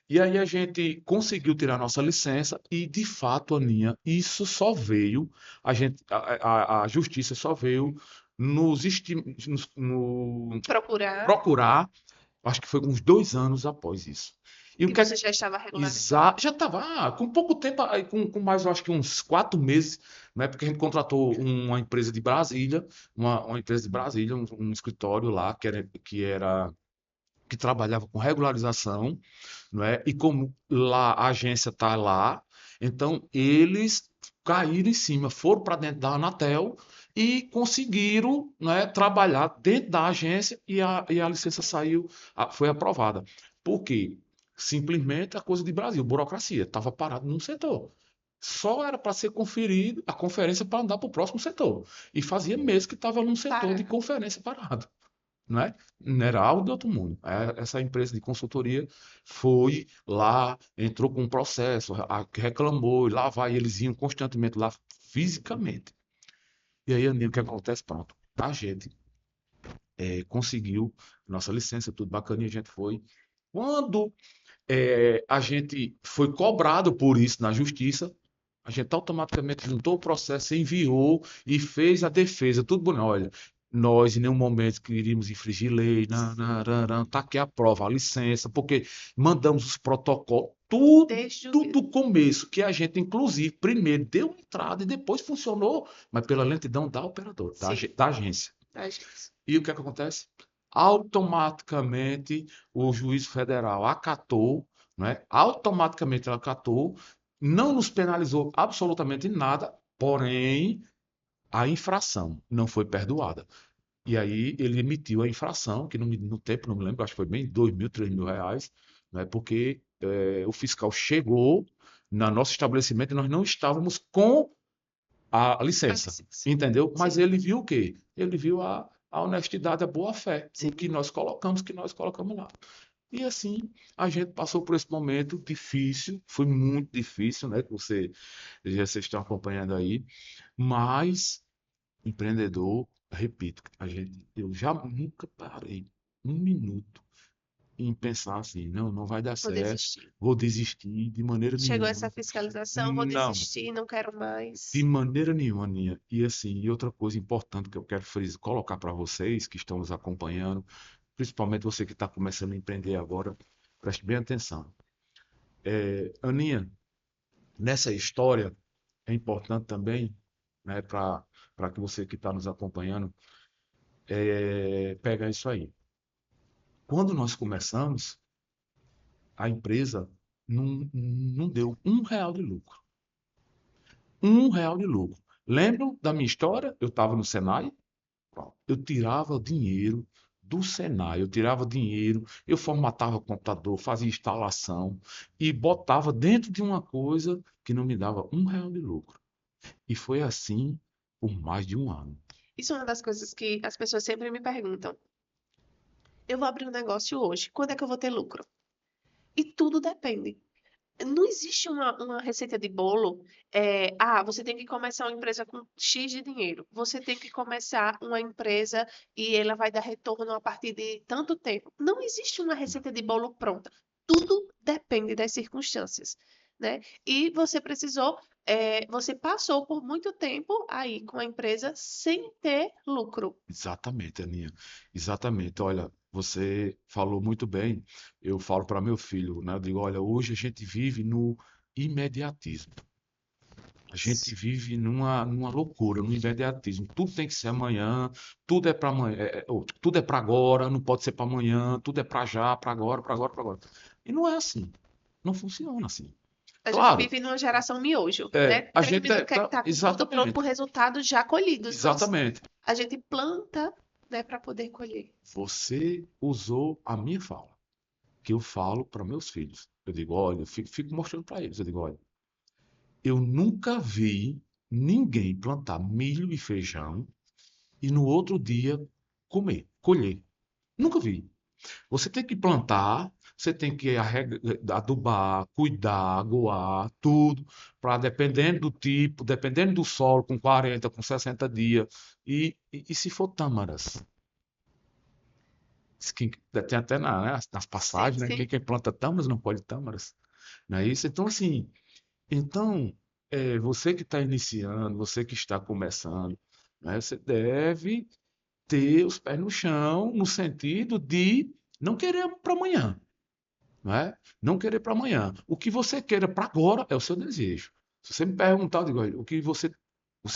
[SPEAKER 2] e aí a gente conseguiu tirar nossa licença, e de fato, Aninha, isso só veio, a justiça só veio no
[SPEAKER 1] procurar.
[SPEAKER 2] procurar, acho que foi uns 2 anos após isso. E o
[SPEAKER 1] E
[SPEAKER 2] que
[SPEAKER 1] você
[SPEAKER 2] é
[SPEAKER 1] já estava regularizado.
[SPEAKER 2] Já estava com pouco tempo, com mais, eu acho que uns 4 meses, né? Porque a gente contratou uma empresa de Brasília, uma empresa de Brasília, um escritório lá que trabalhava com regularização, não é? E como lá a agência está lá, então eles caíram em cima, foram para dentro da Anatel e conseguiram, não é, trabalhar dentro da agência e a licença saiu, foi aprovada. Por quê? Simplesmente a coisa de Brasil, burocracia, estava parado num setor. Só era para ser conferido a conferência para andar para o próximo setor. E fazia meses que estava num setor de
[SPEAKER 1] Para.
[SPEAKER 2] conferência parado, não é? Não era algo de outro mundo. Essa empresa de consultoria foi lá, entrou com um processo, reclamou, e lá vai, eles iam constantemente lá fisicamente. E aí, Aninha, o que acontece? Pronto. A gente conseguiu nossa licença, tudo bacana, e a gente foi. Quando a gente foi cobrado por isso na justiça, a gente automaticamente juntou o processo, enviou e fez a defesa, tudo bonito. Olha, nós em nenhum momento queríamos infringir lei, tá aqui a prova, a licença, porque mandamos os protocolos, tudo,
[SPEAKER 1] Desde o
[SPEAKER 2] tudo do começo, que a gente, inclusive, primeiro deu entrada e depois funcionou, mas pela lentidão da operadora,
[SPEAKER 1] sim,
[SPEAKER 2] da agência.
[SPEAKER 1] da agência.
[SPEAKER 2] E o que é que acontece? Automaticamente o juiz federal acatou, né? Automaticamente ele acatou, não nos penalizou absolutamente nada, porém a infração não foi perdoada. E aí ele emitiu a infração, que no tempo, não me lembro, acho que foi bem 2.000, 3.000 reais, né? Porque o fiscal chegou no nosso estabelecimento e nós não estávamos com a
[SPEAKER 1] A
[SPEAKER 2] licença,
[SPEAKER 1] licença.
[SPEAKER 2] entendeu? Mas
[SPEAKER 1] Sim,
[SPEAKER 2] ele viu o quê? Ele viu a honestidade, a boa-fé, o
[SPEAKER 1] sim.
[SPEAKER 2] que nós colocamos lá. E assim, a gente passou por esse momento difícil, foi muito difícil, né? Que vocês estão acompanhando aí, mas empreendedor, repito, eu já nunca parei um minuto em pensar assim, não, não vai dar
[SPEAKER 1] Vou
[SPEAKER 2] certo,
[SPEAKER 1] desistir.
[SPEAKER 2] vou desistir de maneira
[SPEAKER 1] Chegou essa
[SPEAKER 2] nenhuma.
[SPEAKER 1] fiscalização, vou
[SPEAKER 2] Não,
[SPEAKER 1] desistir, não quero
[SPEAKER 2] de
[SPEAKER 1] mais.
[SPEAKER 2] maneira nenhuma, Aninha. E assim, e outra coisa importante que eu quero colocar para vocês que estão nos acompanhando, principalmente você que está começando a empreender agora, preste bem atenção. Aninha, nessa história é importante também, né, para que você que está nos acompanhando, pega isso aí. Quando nós começamos, a empresa não deu R$ 1 de lucro. R$ 1 de lucro. Lembro da minha história? Eu estava no Senai. Eu tirava dinheiro do Senai, eu tirava dinheiro, eu formatava o computador, fazia instalação e botava dentro de uma coisa que não me dava R$ 1 de lucro. E foi assim por mais de um ano.
[SPEAKER 1] Isso é uma das coisas que as pessoas sempre me perguntam. Eu vou abrir um negócio hoje, quando é que eu vou ter lucro? E tudo depende. Não existe uma receita de bolo. Você tem que começar uma empresa com X de dinheiro. Você tem que começar uma empresa e ela vai dar retorno a partir de tanto tempo. Não existe uma receita de bolo pronta. Tudo depende das circunstâncias, né? E você passou por muito tempo aí com a empresa sem ter lucro.
[SPEAKER 2] Exatamente, Aninha. Exatamente. Olha, você falou muito bem. Eu falo para meu filho, né? Eu digo, olha, hoje a gente vive no imediatismo. A gente vive numa loucura, num imediatismo. Tudo tem que ser amanhã, tudo é para amanhã, tudo é para agora, não pode ser para amanhã, tudo é para já, para agora, para agora, para agora. E não é assim. Não funciona assim.
[SPEAKER 1] A gente
[SPEAKER 2] Claro,
[SPEAKER 1] vive numa geração miojo, né?
[SPEAKER 2] a
[SPEAKER 1] Três
[SPEAKER 2] gente
[SPEAKER 1] minutos quer que tá com tudo pronto por
[SPEAKER 2] exatamente,
[SPEAKER 1] resultados já colhidos, mas
[SPEAKER 2] exatamente.
[SPEAKER 1] a gente planta, né, para poder colher.
[SPEAKER 2] Você usou a minha fala, que eu falo para meus filhos. Eu digo, olha, eu fico mostrando para eles. Eu digo, olha, eu nunca vi ninguém plantar milho e feijão e no outro dia colher. Nunca vi. Você tem que plantar, você tem que adubar, cuidar, aguar, tudo, para dependendo do tipo, dependendo do solo, com 40, com 60 dias. E se for tâmaras? Tem até nas
[SPEAKER 1] Sim,
[SPEAKER 2] passagens, né?
[SPEAKER 1] sim.
[SPEAKER 2] Quem planta tâmaras não colhe tâmaras. Não é isso? Então, assim, então, você que está iniciando, você que está começando, né? Você deve ter os pés no chão, no sentido de não querer para amanhã, não é? Não querer para amanhã. O que você queira para agora é o seu desejo. Se você me perguntar, eu digo, olha, o que você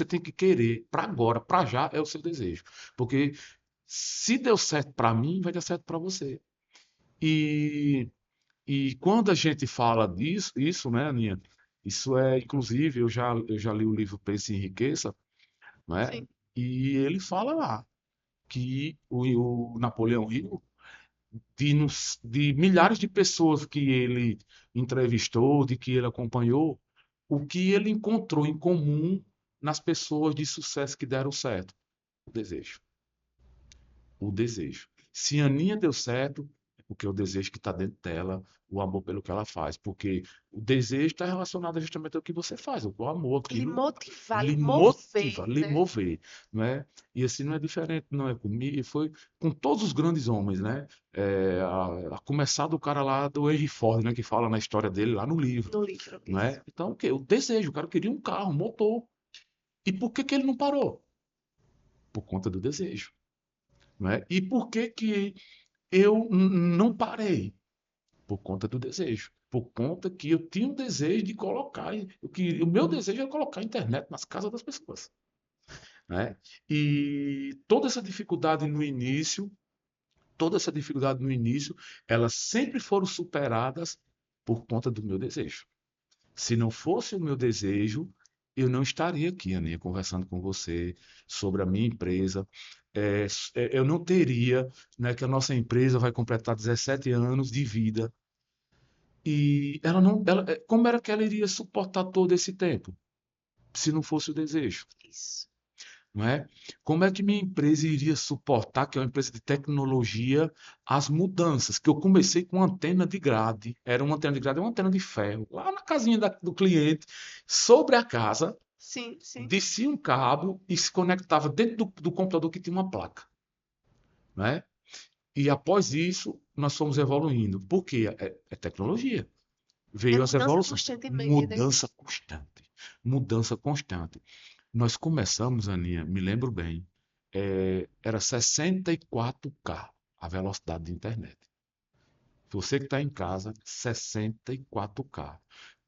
[SPEAKER 2] tem que querer para agora, para já, é o seu desejo. Porque se deu certo para mim, vai dar certo para você. E, e quando a gente fala isso, né, Aninha? Isso inclusive, eu já li o livro Pense em Riqueza, não é?
[SPEAKER 1] Sim.
[SPEAKER 2] E ele fala lá que o Napoleão Hill, de milhares de pessoas que ele entrevistou, de que ele acompanhou, o que ele encontrou em comum nas pessoas de sucesso que deram certo? O desejo. O desejo. Se a Aninha deu certo, porque o desejo que está dentro dela, o amor pelo que ela faz, porque o desejo está relacionado justamente ao que você faz, o amor,
[SPEAKER 1] Lhe
[SPEAKER 2] aquilo
[SPEAKER 1] motivar, lhe
[SPEAKER 2] lhe
[SPEAKER 1] mover,
[SPEAKER 2] motiva, lhe
[SPEAKER 1] né?
[SPEAKER 2] mover, não é? E assim não é diferente, não é comigo, e foi com todos os grandes homens, né? A começar do cara lá do Henry Ford, né? Que fala na história dele lá no livro,
[SPEAKER 1] No livro,
[SPEAKER 2] não
[SPEAKER 1] isso.
[SPEAKER 2] é? Então, o quê? O desejo, o cara queria um carro, um motor. E por que que ele não parou? Por conta do desejo, não é? E por que que eu não parei? Por conta do desejo. Por conta que eu tinha um desejo de colocar, o meu desejo era colocar a internet nas casas das pessoas, né? E toda essa dificuldade no início, elas sempre foram superadas por conta do meu desejo. Se não fosse o meu desejo, eu não estaria aqui, Aninha, conversando com você sobre a minha empresa. Eu não teria, né, que a nossa empresa vai completar 17 anos de vida. E ela não, como era que ela iria suportar todo esse tempo, se não fosse o desejo?
[SPEAKER 1] Isso.
[SPEAKER 2] Não é? Como é que minha empresa iria suportar, que é uma empresa de tecnologia, as mudanças? Que eu comecei com antena de grade, era uma antena de grade, uma antena de ferro, lá na casinha do cliente, sobre a casa,
[SPEAKER 1] Sim, sim.
[SPEAKER 2] descia um cabo e se conectava dentro do computador que tinha uma placa, não é? E após isso, nós fomos evoluindo. Por quê? É tecnologia.
[SPEAKER 1] É
[SPEAKER 2] Veio as
[SPEAKER 1] mudança
[SPEAKER 2] evoluções.
[SPEAKER 1] constantemente, né?
[SPEAKER 2] Mudança constante. Mudança constante. Nós começamos, Aninha, me lembro bem, era 64K a velocidade de internet. Você que está em casa, 64K.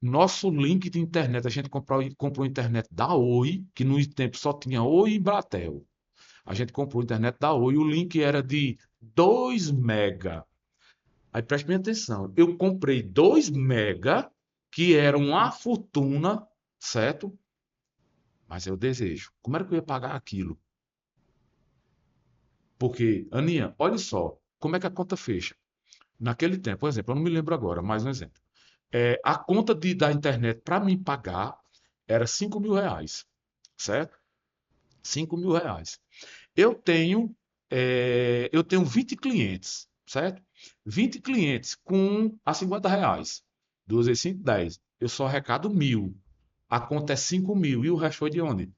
[SPEAKER 2] Nosso link de internet, a gente comprou internet da Oi, que no tempo só tinha Oi e Bratel. A gente comprou internet da Oi, o link era de 2 mega. Aí preste bem atenção, eu comprei 2 mega, que era uma fortuna, certo? Mas é o desejo. Como era que eu ia pagar aquilo? Porque, Aninha, olha só, como é que a conta fecha? Naquele tempo, por exemplo, eu não me lembro agora, mais um exemplo. A conta da internet para mim pagar era R$ 5.000, certo? R$ 5.000. Eu tenho, eu tenho 20 clientes, certo? 20 clientes com a R$ 50. 2 vezes 5, 10. Eu só arrecado 1.000. A conta é 5.000. E o resto foi de onde?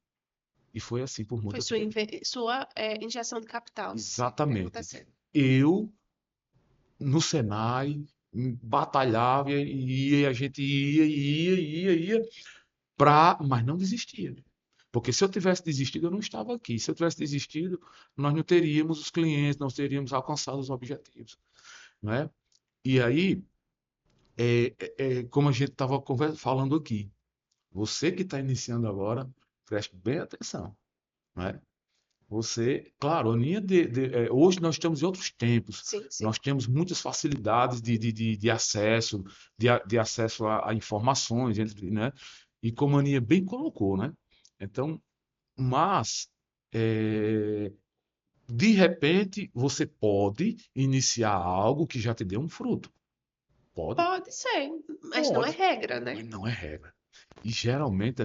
[SPEAKER 2] E foi assim por
[SPEAKER 1] Foi
[SPEAKER 2] muito
[SPEAKER 1] sua,
[SPEAKER 2] tempo.
[SPEAKER 1] injeção de capital sempre
[SPEAKER 2] Exatamente.
[SPEAKER 1] acontecendo.
[SPEAKER 2] Eu, no Senai, batalhava e a gente ia, mas não desistia. Porque se eu tivesse desistido, eu não estava aqui. Se eu tivesse desistido, nós não teríamos os clientes, não teríamos alcançado os objetivos, não é? E aí, como a gente estava falando aqui, você que está iniciando agora, preste bem atenção, não é? Você, claro, hoje nós estamos em outros tempos,
[SPEAKER 1] Sim, sim.
[SPEAKER 2] nós temos muitas facilidades de acesso, de acesso a informações, né? E como a Aninha bem colocou, né? Então, mas, é, de repente, você pode iniciar algo que já te dê um fruto. Pode?
[SPEAKER 1] Pode ser, mas não é
[SPEAKER 2] Pode,
[SPEAKER 1] regra,
[SPEAKER 2] mas
[SPEAKER 1] né?
[SPEAKER 2] não é regra. E geralmente,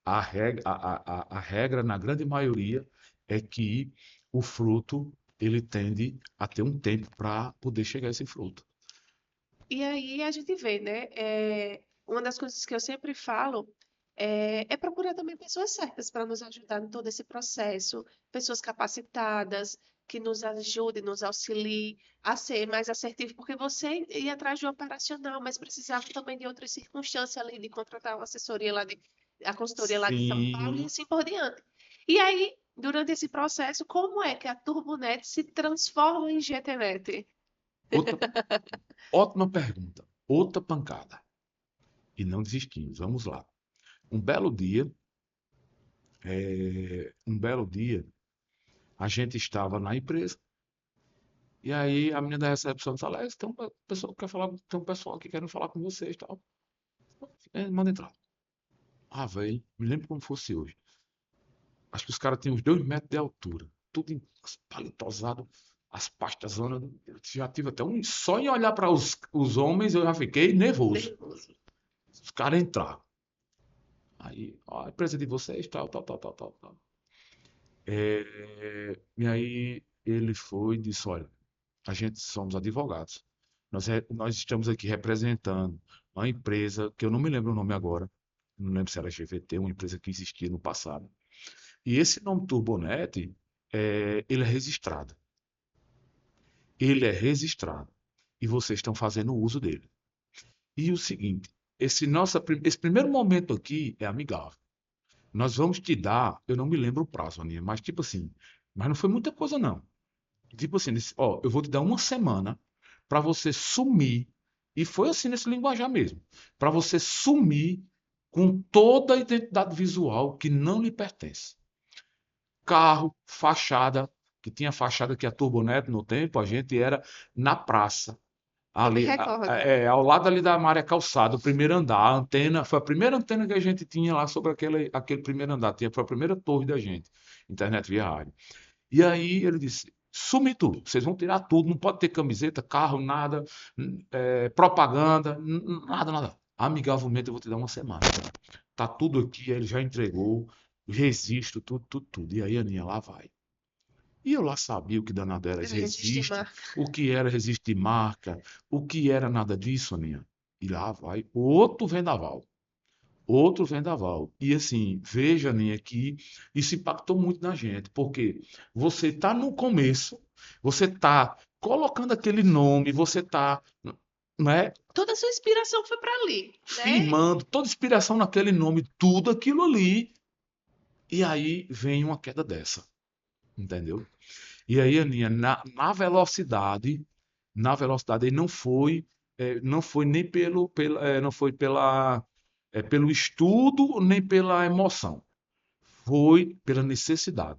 [SPEAKER 2] a regra, na grande maioria, é que o fruto ele tende a ter um tempo para poder chegar a esse fruto.
[SPEAKER 1] E aí a gente vê, né? Uma das coisas que eu sempre falo é procurar também pessoas certas para nos ajudar em todo esse processo, pessoas capacitadas, que nos ajudem, nos auxiliem a ser mais assertivo, porque você ia atrás de um operacional, mas precisava também de outras circunstâncias ali, de contratar uma assessoria lá a consultoria lá de São Paulo e
[SPEAKER 2] Sim.
[SPEAKER 1] assim por diante. E aí, durante esse processo, como é que a Turbonet se transforma em GTNet?
[SPEAKER 2] Outra ótima pergunta. Outra pancada. E não desistimos. Vamos lá. Um belo dia, a gente estava na empresa e aí a menina da recepção disse: Alex, tem uma pessoa que quer falar, tem um pessoal que querendo falar com vocês e tal. Manda entrar. Ah, velho, me lembro como fosse hoje. Acho que os caras tinham uns 2 metros de altura, tudo espalitosado, as pastas zona. Eu já tive até um. Só em olhar para os homens eu já fiquei nervoso.
[SPEAKER 1] Nervoso.
[SPEAKER 2] Os caras entraram. Aí, ó, a empresa de vocês, tal, tal, tal, tal, tal, tal. E aí ele foi e disse: Olha, A gente somos advogados. Nós estamos aqui representando uma empresa que eu não me lembro o nome agora. Não lembro se era GVT, uma empresa que existia no passado. E esse nome Turbonet, ele é registrado. Ele é registrado. E vocês estão fazendo uso dele. E o seguinte, esse primeiro momento aqui é amigável. Nós vamos te dar, eu não me lembro o prazo, Aninha, mas tipo assim, mas não foi muita coisa não. Tipo assim, ó, eu vou te dar uma semana para você sumir, e foi assim nesse linguajar mesmo, para você sumir com toda a identidade visual que não lhe pertence. Carro, fachada, que tinha fachada que a Turbonet no tempo, a gente era na praça,
[SPEAKER 1] Eu me
[SPEAKER 2] ali,
[SPEAKER 1] recordo.
[SPEAKER 2] ao lado ali da Mária Calçada, o primeiro andar, a antena, foi a primeira antena que a gente tinha lá sobre aquele primeiro andar, foi a primeira torre da gente, internet via rádio. E aí ele disse, sume tudo, vocês vão tirar tudo, não pode ter camiseta, carro, nada, propaganda, nada, nada. Amigavelmente eu vou te dar uma semana. Tá tudo aqui, ele já entregou, registro, tudo, tudo, tudo. E aí, Aninha, lá vai. E eu lá sabia o que danado era
[SPEAKER 1] Era resistir
[SPEAKER 2] resiste,
[SPEAKER 1] marca.
[SPEAKER 2] o que era resiste de marca, o que era nada disso, Aninha. E lá vai outro vendaval. Outro vendaval. E assim, veja, Aninha, que isso impactou muito na gente, porque você está no começo, você está colocando aquele nome, você está, né,
[SPEAKER 1] Toda a sua inspiração foi para ali, né?
[SPEAKER 2] firmando toda inspiração naquele nome, tudo aquilo ali, e aí vem uma queda dessa, entendeu? E aí, Aninha, na velocidade, ele não foi nem não foi pelo estudo, nem pela emoção. Foi pela necessidade.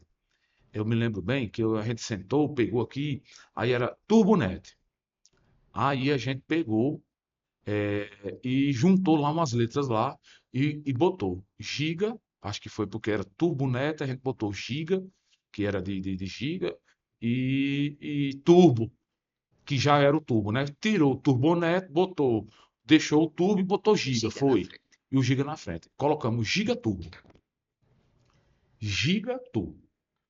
[SPEAKER 2] Eu me lembro bem que a gente sentou, pegou aqui, aí era Turbonet. Aí a gente pegou e juntou lá umas letras lá e botou Giga, acho que foi porque era Turbonet, a gente botou Giga, que era de Giga, e Turbo, que já era o Turbo, né? Tirou o Turbonet, deixou o Turbo e botou Giga,
[SPEAKER 1] Giga na
[SPEAKER 2] foi.
[SPEAKER 1] frente.
[SPEAKER 2] E o Giga na frente. Colocamos Giga Turbo. Giga Turbo.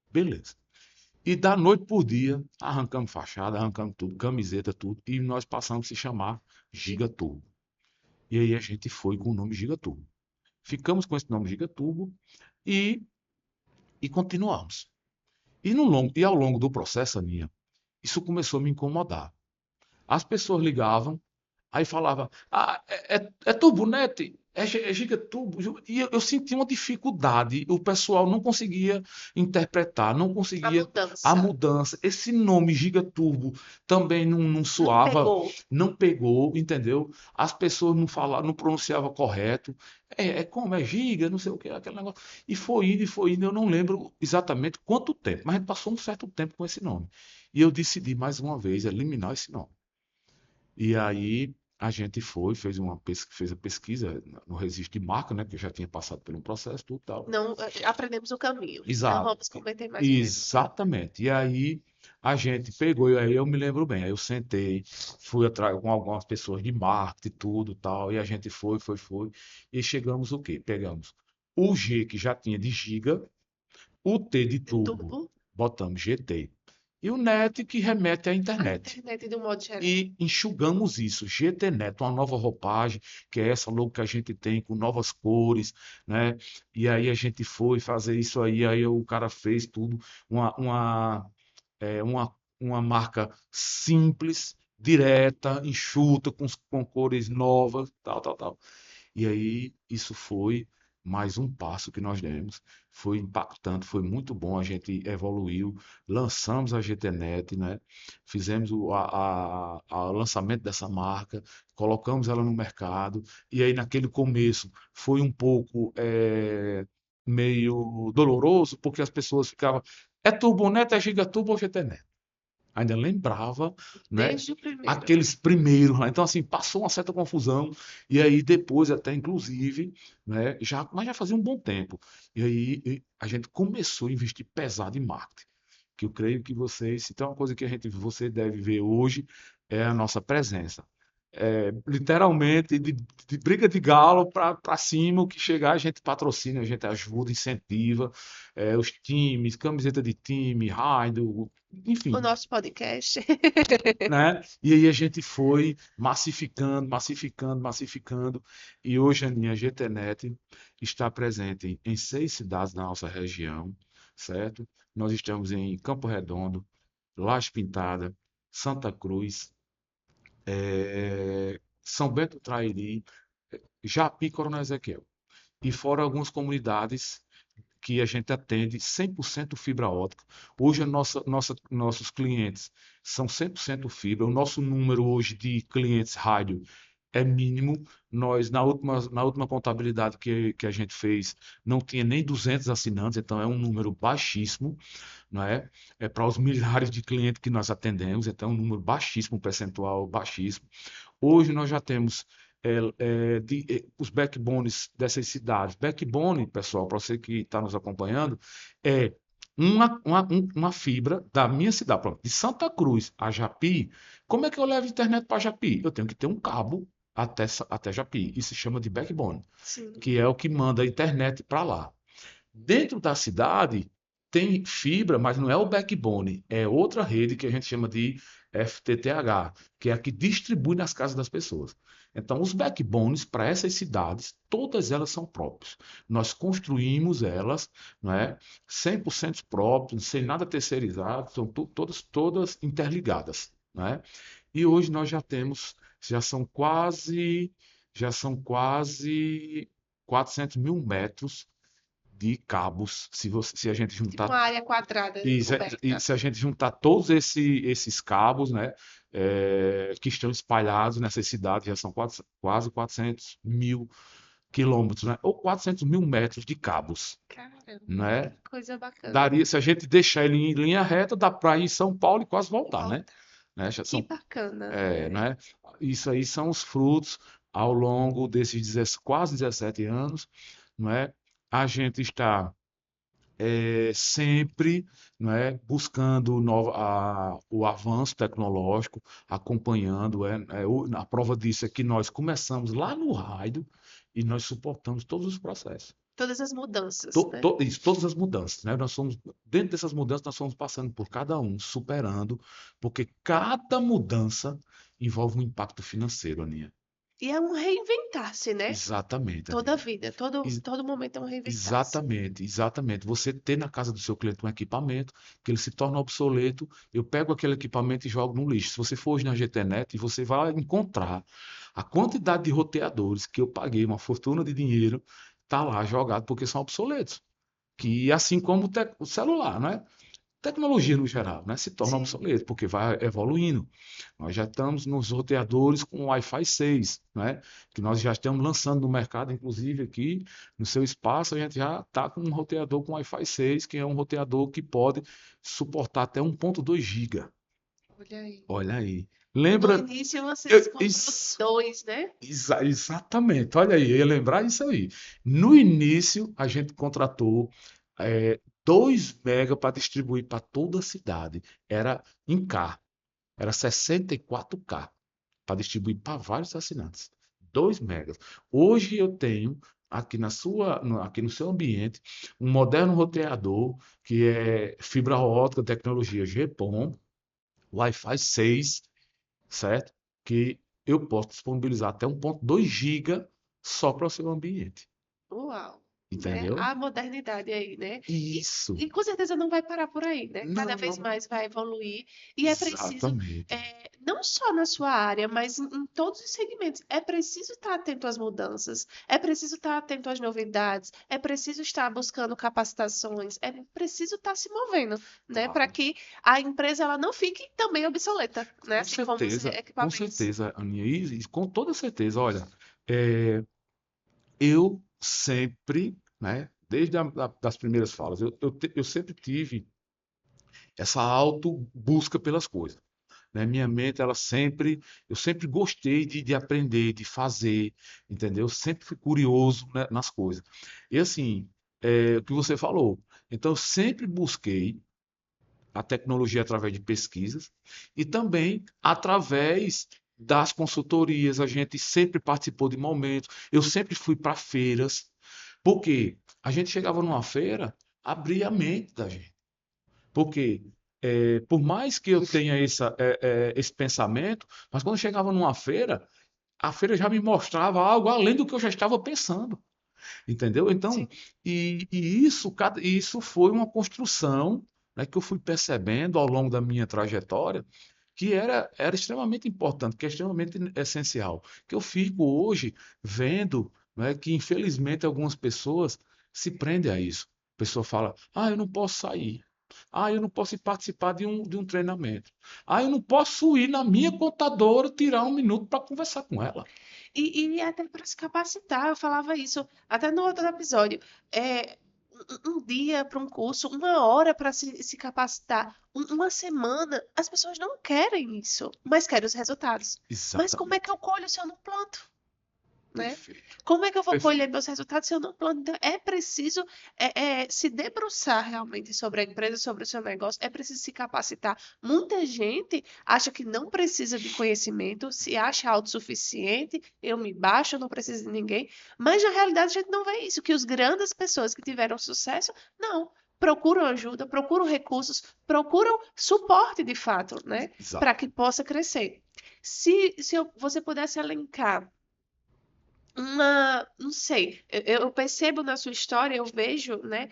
[SPEAKER 2] Beleza. E da noite por dia, arrancamos fachada, arrancamos tudo, camiseta, tudo, e nós passamos a se chamar Giga
[SPEAKER 1] Giga.
[SPEAKER 2] Turbo. E aí a gente foi com o nome Giga Turbo. Ficamos com esse nome Giga Turbo e, e continuamos. E ao longo do processo, Aninha, isso começou a me incomodar. As pessoas ligavam, aí falava, é Turbonete, é Gigaturbo. E eu senti uma dificuldade, o pessoal não conseguia interpretar, não
[SPEAKER 1] A
[SPEAKER 2] conseguia a
[SPEAKER 1] mudança.
[SPEAKER 2] mudança. Esse nome Gigaturbo também não
[SPEAKER 1] Não
[SPEAKER 2] soava,
[SPEAKER 1] pegou.
[SPEAKER 2] não pegou, entendeu? As pessoas não falavam, não pronunciavam correto. É como? É giga, não sei o que, aquele negócio. E foi indo, eu não lembro exatamente quanto tempo, mas a gente passou um certo tempo com esse nome. E eu decidi mais uma vez eliminar esse nome. E aí a gente fez a pesquisa no registro de marca, né? Que eu já tinha passado por um processo, tudo tal.
[SPEAKER 1] Não, aprendemos o caminho. Não
[SPEAKER 2] Exato.
[SPEAKER 1] vamos cometer mais o mesmo.
[SPEAKER 2] Exatamente. E aí a gente pegou, e aí eu me lembro bem, aí eu sentei, fui atrás com algumas pessoas de marketing, tudo tal, e a gente foi, e chegamos o quê? Pegamos o G que já tinha de giga, o T de turbo,
[SPEAKER 1] Turbo,
[SPEAKER 2] botamos GT, e o NET que remete à
[SPEAKER 1] a
[SPEAKER 2] internet.
[SPEAKER 1] internet de um modo geral.
[SPEAKER 2] E enxugamos isso. GTNet, uma nova roupagem, que é essa logo que a gente tem, com novas cores, né? E aí a gente foi fazer isso aí o cara fez tudo, uma, uma, uma marca simples, direta, enxuta, com cores novas, tal, tal, tal. E aí isso foi mais um passo que nós demos. Foi impactante, foi muito bom. A gente evoluiu, lançamos a GTNet, né? Fizemos o lançamento dessa marca, colocamos ela no mercado. E aí, naquele começo, foi um pouco meio doloroso, porque as pessoas ficavam. É Turbonet, é Gigaturbo ou GTNet? Ainda lembrava, né?
[SPEAKER 1] Desde o primeiro.
[SPEAKER 2] Aqueles primeiros lá. Então, assim, passou uma certa confusão. E aí, depois, até inclusive, né? Mas já fazia um bom tempo. E aí, a gente começou a investir pesado em marketing. Que eu creio que vocês, se tem uma coisa que você deve ver hoje, é a nossa presença. literalmente de briga de galo para cima, o que chegar a gente patrocina, a gente ajuda, incentiva, os times, camiseta de time, raio,
[SPEAKER 1] O
[SPEAKER 2] enfim,
[SPEAKER 1] nosso podcast.
[SPEAKER 2] né? E aí a gente foi massificando, massificando, massificando, e hoje a minha GTNet está presente em 6 cidades da nossa região, certo? Nós estamos em Campo Redondo, Laje Pintada, Santa Cruz, São Bento do Trairi, Japi e Coronel Ezequiel. E fora algumas comunidades que a gente atende 100% fibra ótica. Hoje nossos clientes são 100% fibra. O nosso número hoje de clientes rádio é mínimo. Nós, na última contabilidade que a gente fez, não tinha nem 200 assinantes, então é um número baixíssimo, não é? É para os milhares de clientes que nós atendemos, então é um número baixíssimo, um percentual baixíssimo. Hoje nós já temos os backbones dessas cidades. Backbone, pessoal, para você que está nos acompanhando, é uma fibra da minha cidade, pronto, de Santa Cruz a Japi. Como é que eu levo internet para Japi? Eu tenho que ter um cabo até Japi. Isso se chama de backbone,
[SPEAKER 1] Sim.
[SPEAKER 2] que é o que manda a internet para lá. Dentro da cidade tem fibra, mas não é o backbone, é outra rede que a gente chama de FTTH, que é a que distribui nas casas das pessoas. Então, os backbones para essas cidades, todas elas são próprios. Nós construímos elas, não é? 100% próprios, sem nada terceirizado, são todas interligadas, não é? E hoje nós já são quase 400 mil metros de cabos, se a gente
[SPEAKER 1] Tipo
[SPEAKER 2] juntar
[SPEAKER 1] uma área quadrada
[SPEAKER 2] e
[SPEAKER 1] coberta.
[SPEAKER 2] se a gente juntar todos esses cabos, né, que estão espalhados nessas cidades, já são quase 400 mil quilômetros, né, ou 400 mil metros de cabos,
[SPEAKER 1] Caramba,
[SPEAKER 2] né?
[SPEAKER 1] que coisa bacana.
[SPEAKER 2] Daria, se a gente deixar ele em linha reta, dá para ir em São Paulo e quase voltar, né?
[SPEAKER 1] Volta.
[SPEAKER 2] Né? Já
[SPEAKER 1] Que
[SPEAKER 2] são,
[SPEAKER 1] bacana.
[SPEAKER 2] né? Isso aí são os frutos ao longo desses quase 17 anos, não é? A gente está sempre, não é, buscando o avanço tecnológico, acompanhando. A prova disso é que nós começamos lá no rádio e nós suportamos todos os processos.
[SPEAKER 1] Todas as mudanças, né?
[SPEAKER 2] Isso, todas as mudanças, né? Dentro dessas mudanças, nós fomos passando por cada um, superando, porque cada mudança envolve um impacto financeiro, Aninha.
[SPEAKER 1] E é um reinventar-se, né?
[SPEAKER 2] Exatamente,
[SPEAKER 1] Toda a
[SPEAKER 2] Aninha.
[SPEAKER 1] vida, todo momento é um reinventar-se.
[SPEAKER 2] Exatamente, exatamente. Você ter na casa do seu cliente um equipamento que ele se torna obsoleto, eu pego aquele equipamento e jogo no lixo. Se você for hoje na GTNet, você vai encontrar a quantidade de roteadores que eu paguei uma fortuna de dinheiro, tá lá jogado porque são obsoletos. Que assim como o celular, não é? Tecnologia no geral, né, se torna
[SPEAKER 1] Sim.
[SPEAKER 2] obsoleto, porque vai evoluindo. Nós já estamos nos roteadores com Wi-Fi 6, né, que nós já estamos lançando no mercado, inclusive aqui no seu espaço, a gente já está com um roteador com Wi-Fi 6, que é um roteador que pode suportar até 1.2 GB.
[SPEAKER 1] Olha aí.
[SPEAKER 2] Olha aí.
[SPEAKER 1] No
[SPEAKER 2] Lembra?
[SPEAKER 1] início vocês
[SPEAKER 2] eu-
[SPEAKER 1] comprou
[SPEAKER 2] isso-
[SPEAKER 1] dois, né?
[SPEAKER 2] Exatamente, olha aí, eu ia lembrar isso aí. No início, a gente contratou 2 mega para distribuir para toda a cidade. Era em K, era 64K para distribuir para vários assinantes. 2 megas. Hoje eu tenho aqui no seu ambiente um moderno roteador que é fibra ótica, tecnologia GPON, Wi-Fi 6, certo? Que eu posso disponibilizar até 1.2 GB só para o seu ambiente,
[SPEAKER 1] Uau, né?
[SPEAKER 2] entendeu?
[SPEAKER 1] A modernidade aí, né? E,
[SPEAKER 2] Isso.
[SPEAKER 1] e com certeza não vai parar por aí, né? Cada vez
[SPEAKER 2] Não,
[SPEAKER 1] mais vai evoluir e é preciso,
[SPEAKER 2] exatamente.
[SPEAKER 1] não só na sua área, mas em todos os segmentos, é preciso estar atento às mudanças, é preciso estar atento às novidades, é preciso estar buscando capacitações, é preciso estar se movendo, né? Para
[SPEAKER 2] Claro.
[SPEAKER 1] que a empresa ela não fique também obsoleta, né? Assim como os
[SPEAKER 2] Com
[SPEAKER 1] equipamentos.
[SPEAKER 2] certeza, Aninha, e com toda certeza. Olha, é, eu sempre, né, desde das primeiras falas, eu sempre tive essa auto busca pelas coisas. Né? Minha mente, eu sempre gostei de aprender, de fazer, entendeu? Sempre fui curioso, né, nas coisas. E assim, o que você falou. Então, eu sempre busquei a tecnologia através de pesquisas e também através das consultorias, a gente sempre participou de momentos, eu sempre fui para feiras, porque a gente chegava numa feira, abria a mente da gente. Porque por mais que eu tenha esse pensamento, mas quando eu chegava numa feira, a feira já me mostrava algo além do que eu já estava pensando. Entendeu? Então,
[SPEAKER 1] Sim.
[SPEAKER 2] isso foi uma construção, né, que eu fui percebendo ao longo da minha trajetória, que era extremamente importante, que é extremamente essencial. Que eu fico hoje vendo, né, que, infelizmente, algumas pessoas se prendem a isso. A pessoa fala: ah, eu não posso sair. Ah, eu não posso ir participar de um treinamento. Ah, eu não posso ir na minha contadora tirar um minuto para conversar com ela.
[SPEAKER 1] E até para se capacitar, eu falava isso até no outro episódio. É, um dia para um curso, uma hora para se capacitar, uma semana, as pessoas não querem isso, mas querem os resultados. Mas como é que
[SPEAKER 2] Exatamente.
[SPEAKER 1] eu colho se eu não planto? Né?
[SPEAKER 2] Perfeito.
[SPEAKER 1] Como é que eu vou
[SPEAKER 2] Perfeito.
[SPEAKER 1] colher meus resultados se eu não plano? Então, é preciso se debruçar realmente sobre a empresa, sobre o seu negócio, é preciso se capacitar. Muita gente acha que não precisa de conhecimento, se acha autossuficiente, eu me baixo, eu não preciso de ninguém, mas na realidade a gente não vê isso, que os grandes pessoas que tiveram sucesso, não. Procuram ajuda, procuram recursos, procuram suporte de fato, né? Para
[SPEAKER 2] Exato.
[SPEAKER 1] que possa crescer. Se você pudesse elencar não sei, eu percebo na sua história, eu vejo, né,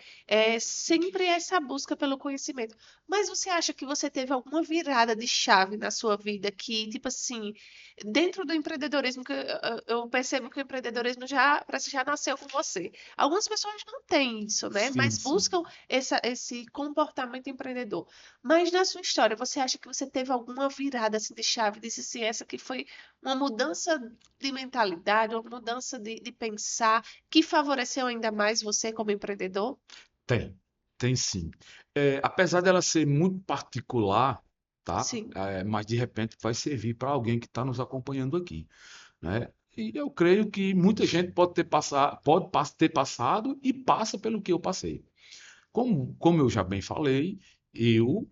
[SPEAKER 1] sempre essa busca pelo conhecimento. Mas você acha que você teve alguma virada de chave na sua vida que, tipo assim, dentro do empreendedorismo, que eu percebo que o empreendedorismo já, parece que já nasceu com você. Algumas pessoas não têm isso, né,
[SPEAKER 2] Sim,
[SPEAKER 1] mas
[SPEAKER 2] sim.
[SPEAKER 1] buscam esse comportamento empreendedor. Mas na sua história, você acha que você teve alguma virada assim, de chave, disse assim, essa que foi uma mudança de mentalidade, uma mudança de pensar que favoreceu ainda mais você como empreendedor?
[SPEAKER 2] Tem, tem sim. Apesar dela ser muito particular, tá?
[SPEAKER 1] Sim,
[SPEAKER 2] Mas de repente vai servir para alguém que está nos acompanhando aqui, né? E eu creio que muita gente pode ter passado e passa pelo que eu passei. Como eu já bem falei, eu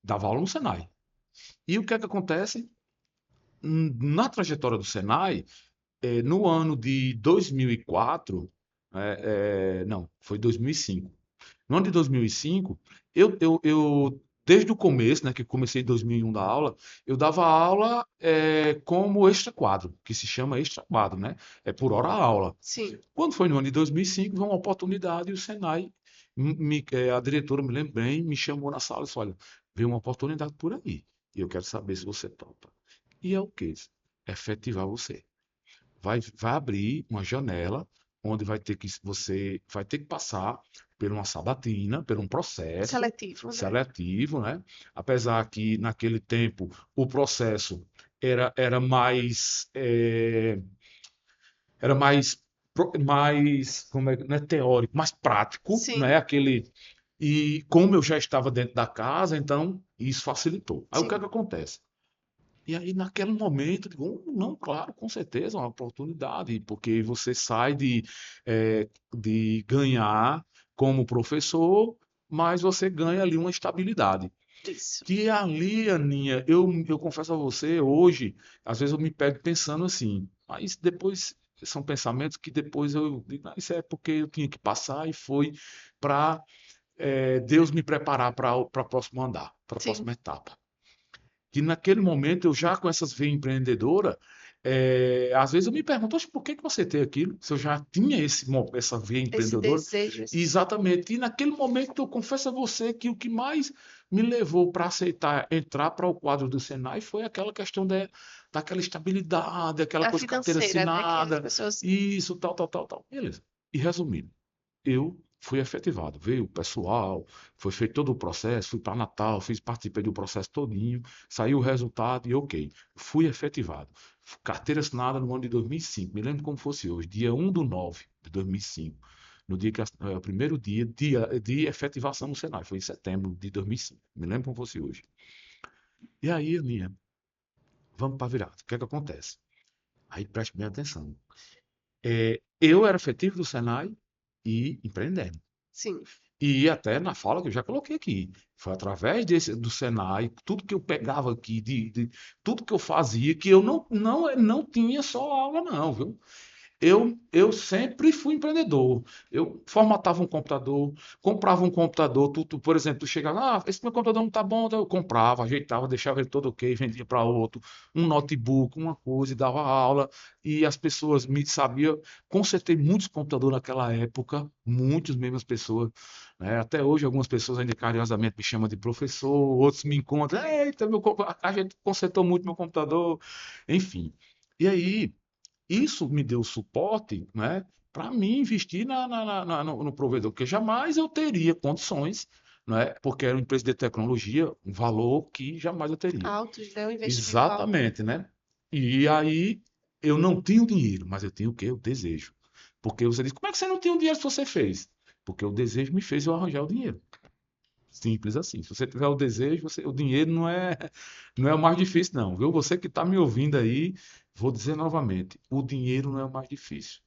[SPEAKER 2] dava aula no Senai. E o que é que acontece? Na trajetória do Senai, no ano de 2004, não, foi 2005. No ano de 2005, desde o começo, né, que eu comecei em 2001 da aula, eu dava aula como extra quadro, que se chama extra quadro, né? É por hora aula.
[SPEAKER 1] sim,
[SPEAKER 2] Quando foi no ano de 2005, veio uma oportunidade e o Senai, a diretora, me lembro bem, me chamou na sala e disse: olha, veio uma oportunidade por aí e eu quero saber se você topa. E é o quê? Efetivar você. Vai abrir uma janela onde você vai ter que passar por uma sabatina, por um processo
[SPEAKER 1] seletivo, né?
[SPEAKER 2] seletivo, né? Apesar que naquele tempo o processo era mais como é, não é teórico, mais prático, não é
[SPEAKER 1] Sim,
[SPEAKER 2] aquele. E como eu já estava dentro da casa, então isso facilitou. Aí o que é
[SPEAKER 1] sim,
[SPEAKER 2] que acontece? E aí, naquele momento, eu digo: não, claro, com certeza, é uma oportunidade, porque você sai de ganhar como professor, mas você ganha ali uma estabilidade.
[SPEAKER 1] isso.
[SPEAKER 2] Que ali, Aninha, eu confesso a você, hoje, às vezes eu me pego pensando assim, mas depois são pensamentos que depois eu digo: "Ah, isso é porque eu tinha que passar e foi para Deus me preparar para o próximo andar, para a
[SPEAKER 1] Sim,
[SPEAKER 2] próxima etapa." Que naquele momento eu já com essas veias empreendedora, às vezes eu me pergunto: "Oxe, por que que você tem aquilo? Se eu já tinha essa veia
[SPEAKER 1] esse
[SPEAKER 2] empreendedora."
[SPEAKER 1] desejo,
[SPEAKER 2] E exatamente. E naquele momento eu confesso a você que o que mais me levou para aceitar entrar para o quadro do Senai foi aquela questão daquela estabilidade, aquela
[SPEAKER 1] a
[SPEAKER 2] coisa de carteira
[SPEAKER 1] financeira, né? Que as
[SPEAKER 2] assinada,
[SPEAKER 1] pessoas.
[SPEAKER 2] isso, tal, tal, tal, tal. Beleza. E resumindo, eu fui efetivado. Veio o pessoal, foi feito todo o processo, fui para Natal, participei do processo todinho, saiu o resultado e ok, fui efetivado. Carteira assinada no ano de 2005, me lembro como fosse hoje, dia 1/9 de 2005, no dia que o primeiro dia de efetivação no Senai, foi em setembro de 2005, me lembro como fosse hoje. E aí, Aninha, vamos para a virada. O que é que acontece? Aí preste bem atenção. Eu era efetivo do Senai e empreendendo.
[SPEAKER 1] Sim,
[SPEAKER 2] E até na fala que eu já coloquei aqui, foi através do Senai, tudo que eu pegava aqui, tudo que eu fazia, que eu não tinha só aula, não, viu? Eu sempre fui empreendedor. Eu formatava um computador, comprava um computador, por exemplo, tu chegava, esse meu computador não está bom, então eu comprava, ajeitava, deixava ele todo ok, vendia para outro, um notebook, uma coisa, e dava aula, e as pessoas me sabiam. Consertei muitos computadores naquela época, muitas mesmas pessoas, né? Até hoje, algumas pessoas ainda carinhosamente me chamam de professor, outros me encontram, eita, a gente consertou muito meu computador, enfim. E aí. Isso me deu suporte, né, para mim investir no provedor, porque jamais eu teria condições, né, porque era uma empresa de tecnologia, um valor que jamais eu teria.
[SPEAKER 1] Altos, né? Um investimento alto.
[SPEAKER 2] Exatamente, né? E aí eu não tinha o dinheiro, mas eu tinha o quê? O desejo. Porque você diz, como é que você não tinha o dinheiro se você fez? Porque o desejo me fez eu arranjar o dinheiro. Simples assim. Se você tiver o desejo, o dinheiro não é o mais difícil, não, viu? Você que está me ouvindo aí, vou dizer novamente: o dinheiro não é o mais difícil.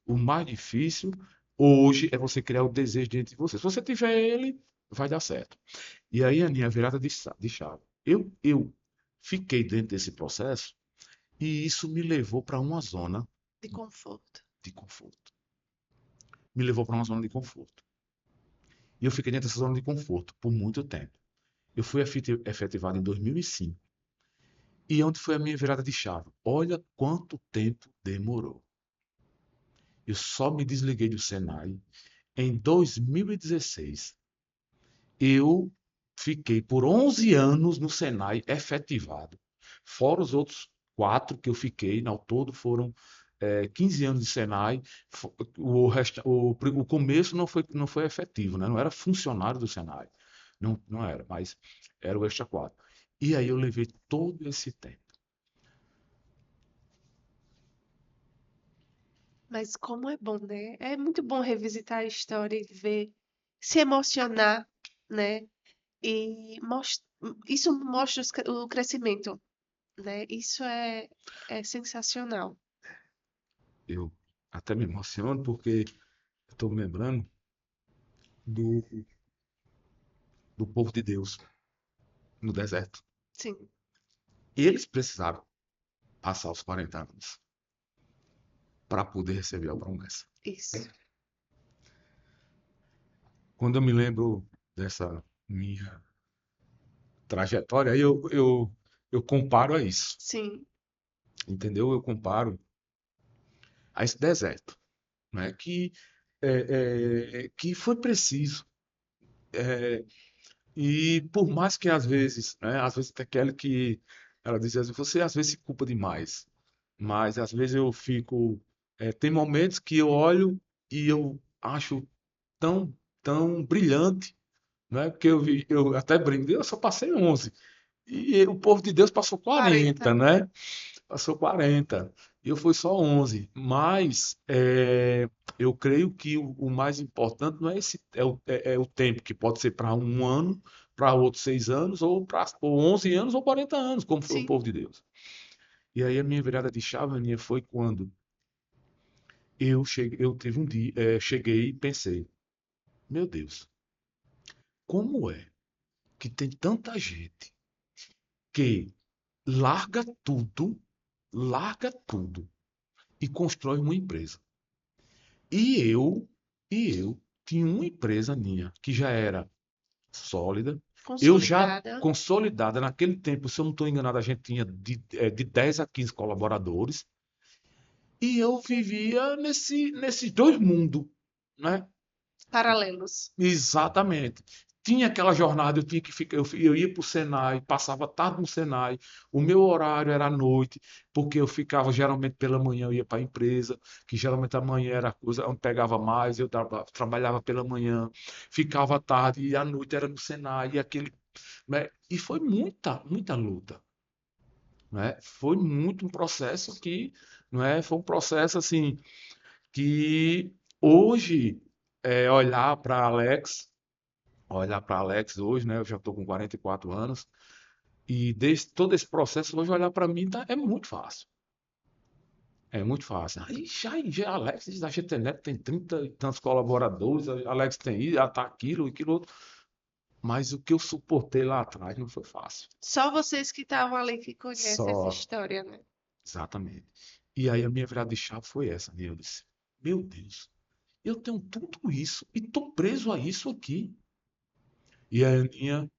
[SPEAKER 2] O mais difícil hoje é você criar o desejo dentro de você. Se você tiver ele, vai dar certo. E aí, Aninha, a virada de chave. Eu fiquei dentro desse processo e isso me levou para uma zona
[SPEAKER 1] De conforto.
[SPEAKER 2] de conforto. Me levou para uma zona de conforto. E eu fiquei dentro dessa zona de conforto por muito tempo. Eu fui efetivado em 2005. E onde foi a minha virada de chave? Olha quanto tempo demorou. Eu só me desliguei do Senai em 2016. Eu fiquei por 11 anos no Senai efetivado. Fora os outros 4 que eu fiquei, ao todo foram 15 anos de Senai. O começo não foi efetivo, né? Não era funcionário do Senai. Não, não era, mas era o extra 4. E aí eu levei todo esse tempo.
[SPEAKER 1] Mas como é bom, né? É muito bom revisitar a história e ver, se emocionar, né? E isso mostra o crescimento, né? Isso é sensacional.
[SPEAKER 2] Eu até me emociono porque estou me lembrando do, do povo de Deus no deserto.
[SPEAKER 1] Sim,
[SPEAKER 2] Eles precisaram passar os 40 anos para poder receber a promessa.
[SPEAKER 1] isso.
[SPEAKER 2] Quando eu me lembro dessa minha trajetória, aí eu comparo a isso,
[SPEAKER 1] Sim,
[SPEAKER 2] entendeu? Eu comparo a esse deserto, né? Que foi preciso. E por mais que às vezes tem aquela que ela diz assim, você às vezes se culpa demais, mas às vezes eu fico, tem momentos que eu olho e eu acho tão, tão brilhante, né? Porque eu até brinco, eu só passei 11 e o povo de Deus passou 40,
[SPEAKER 1] 40.
[SPEAKER 2] né? Passou 40 e eu fui só 11. Mas eu creio que o mais importante não é o tempo, que pode ser para um ano, para outros 6 anos, ou 11 anos, ou 40 anos, como foi o
[SPEAKER 1] Sim,
[SPEAKER 2] povo de Deus. E aí a minha virada de chave, Aninha, foi quando eu tive um dia, cheguei e pensei, meu Deus, como é que tem tanta gente que larga larga tudo e constrói uma empresa? E eu, e eu tinha uma empresa minha que já era sólida, eu já
[SPEAKER 1] consolidada.
[SPEAKER 2] consolidada naquele tempo, se eu não estou enganado, a gente tinha de 10 a 15 colaboradores, e eu vivia nesses dois mundos, né?
[SPEAKER 1] Paralelos.
[SPEAKER 2] Exatamente. Tinha aquela jornada, eu tinha que ficar, eu ia para o Senai, passava tarde no Senai, o meu horário era à noite, porque eu ficava geralmente pela manhã, eu ia para a empresa, que geralmente a manhã era a coisa onde pegava mais, eu trabalhava pela manhã, ficava à tarde e à noite era no Senai, e aquele, né? E foi muita, muita luta, né? Foi muito um processo que, não é? Foi um processo assim que hoje olhar para Alex hoje, né? Eu já estou com 44 anos. E todo esse processo, hoje olhar para mim é muito fácil. É muito fácil. Aí já Alex, a GTNet tem 30 e tantos colaboradores, a Alex tem isso, tá aquilo, aquilo outro. Mas o que eu suportei lá atrás não foi fácil.
[SPEAKER 1] Só vocês que estavam ali que conhecem essa
[SPEAKER 2] Só,
[SPEAKER 1] história, né?
[SPEAKER 2] exatamente. E aí a minha virada de chave foi essa, né? Eu disse, meu Deus, eu tenho tudo isso e tô preso a isso aqui. E aí, Aninha,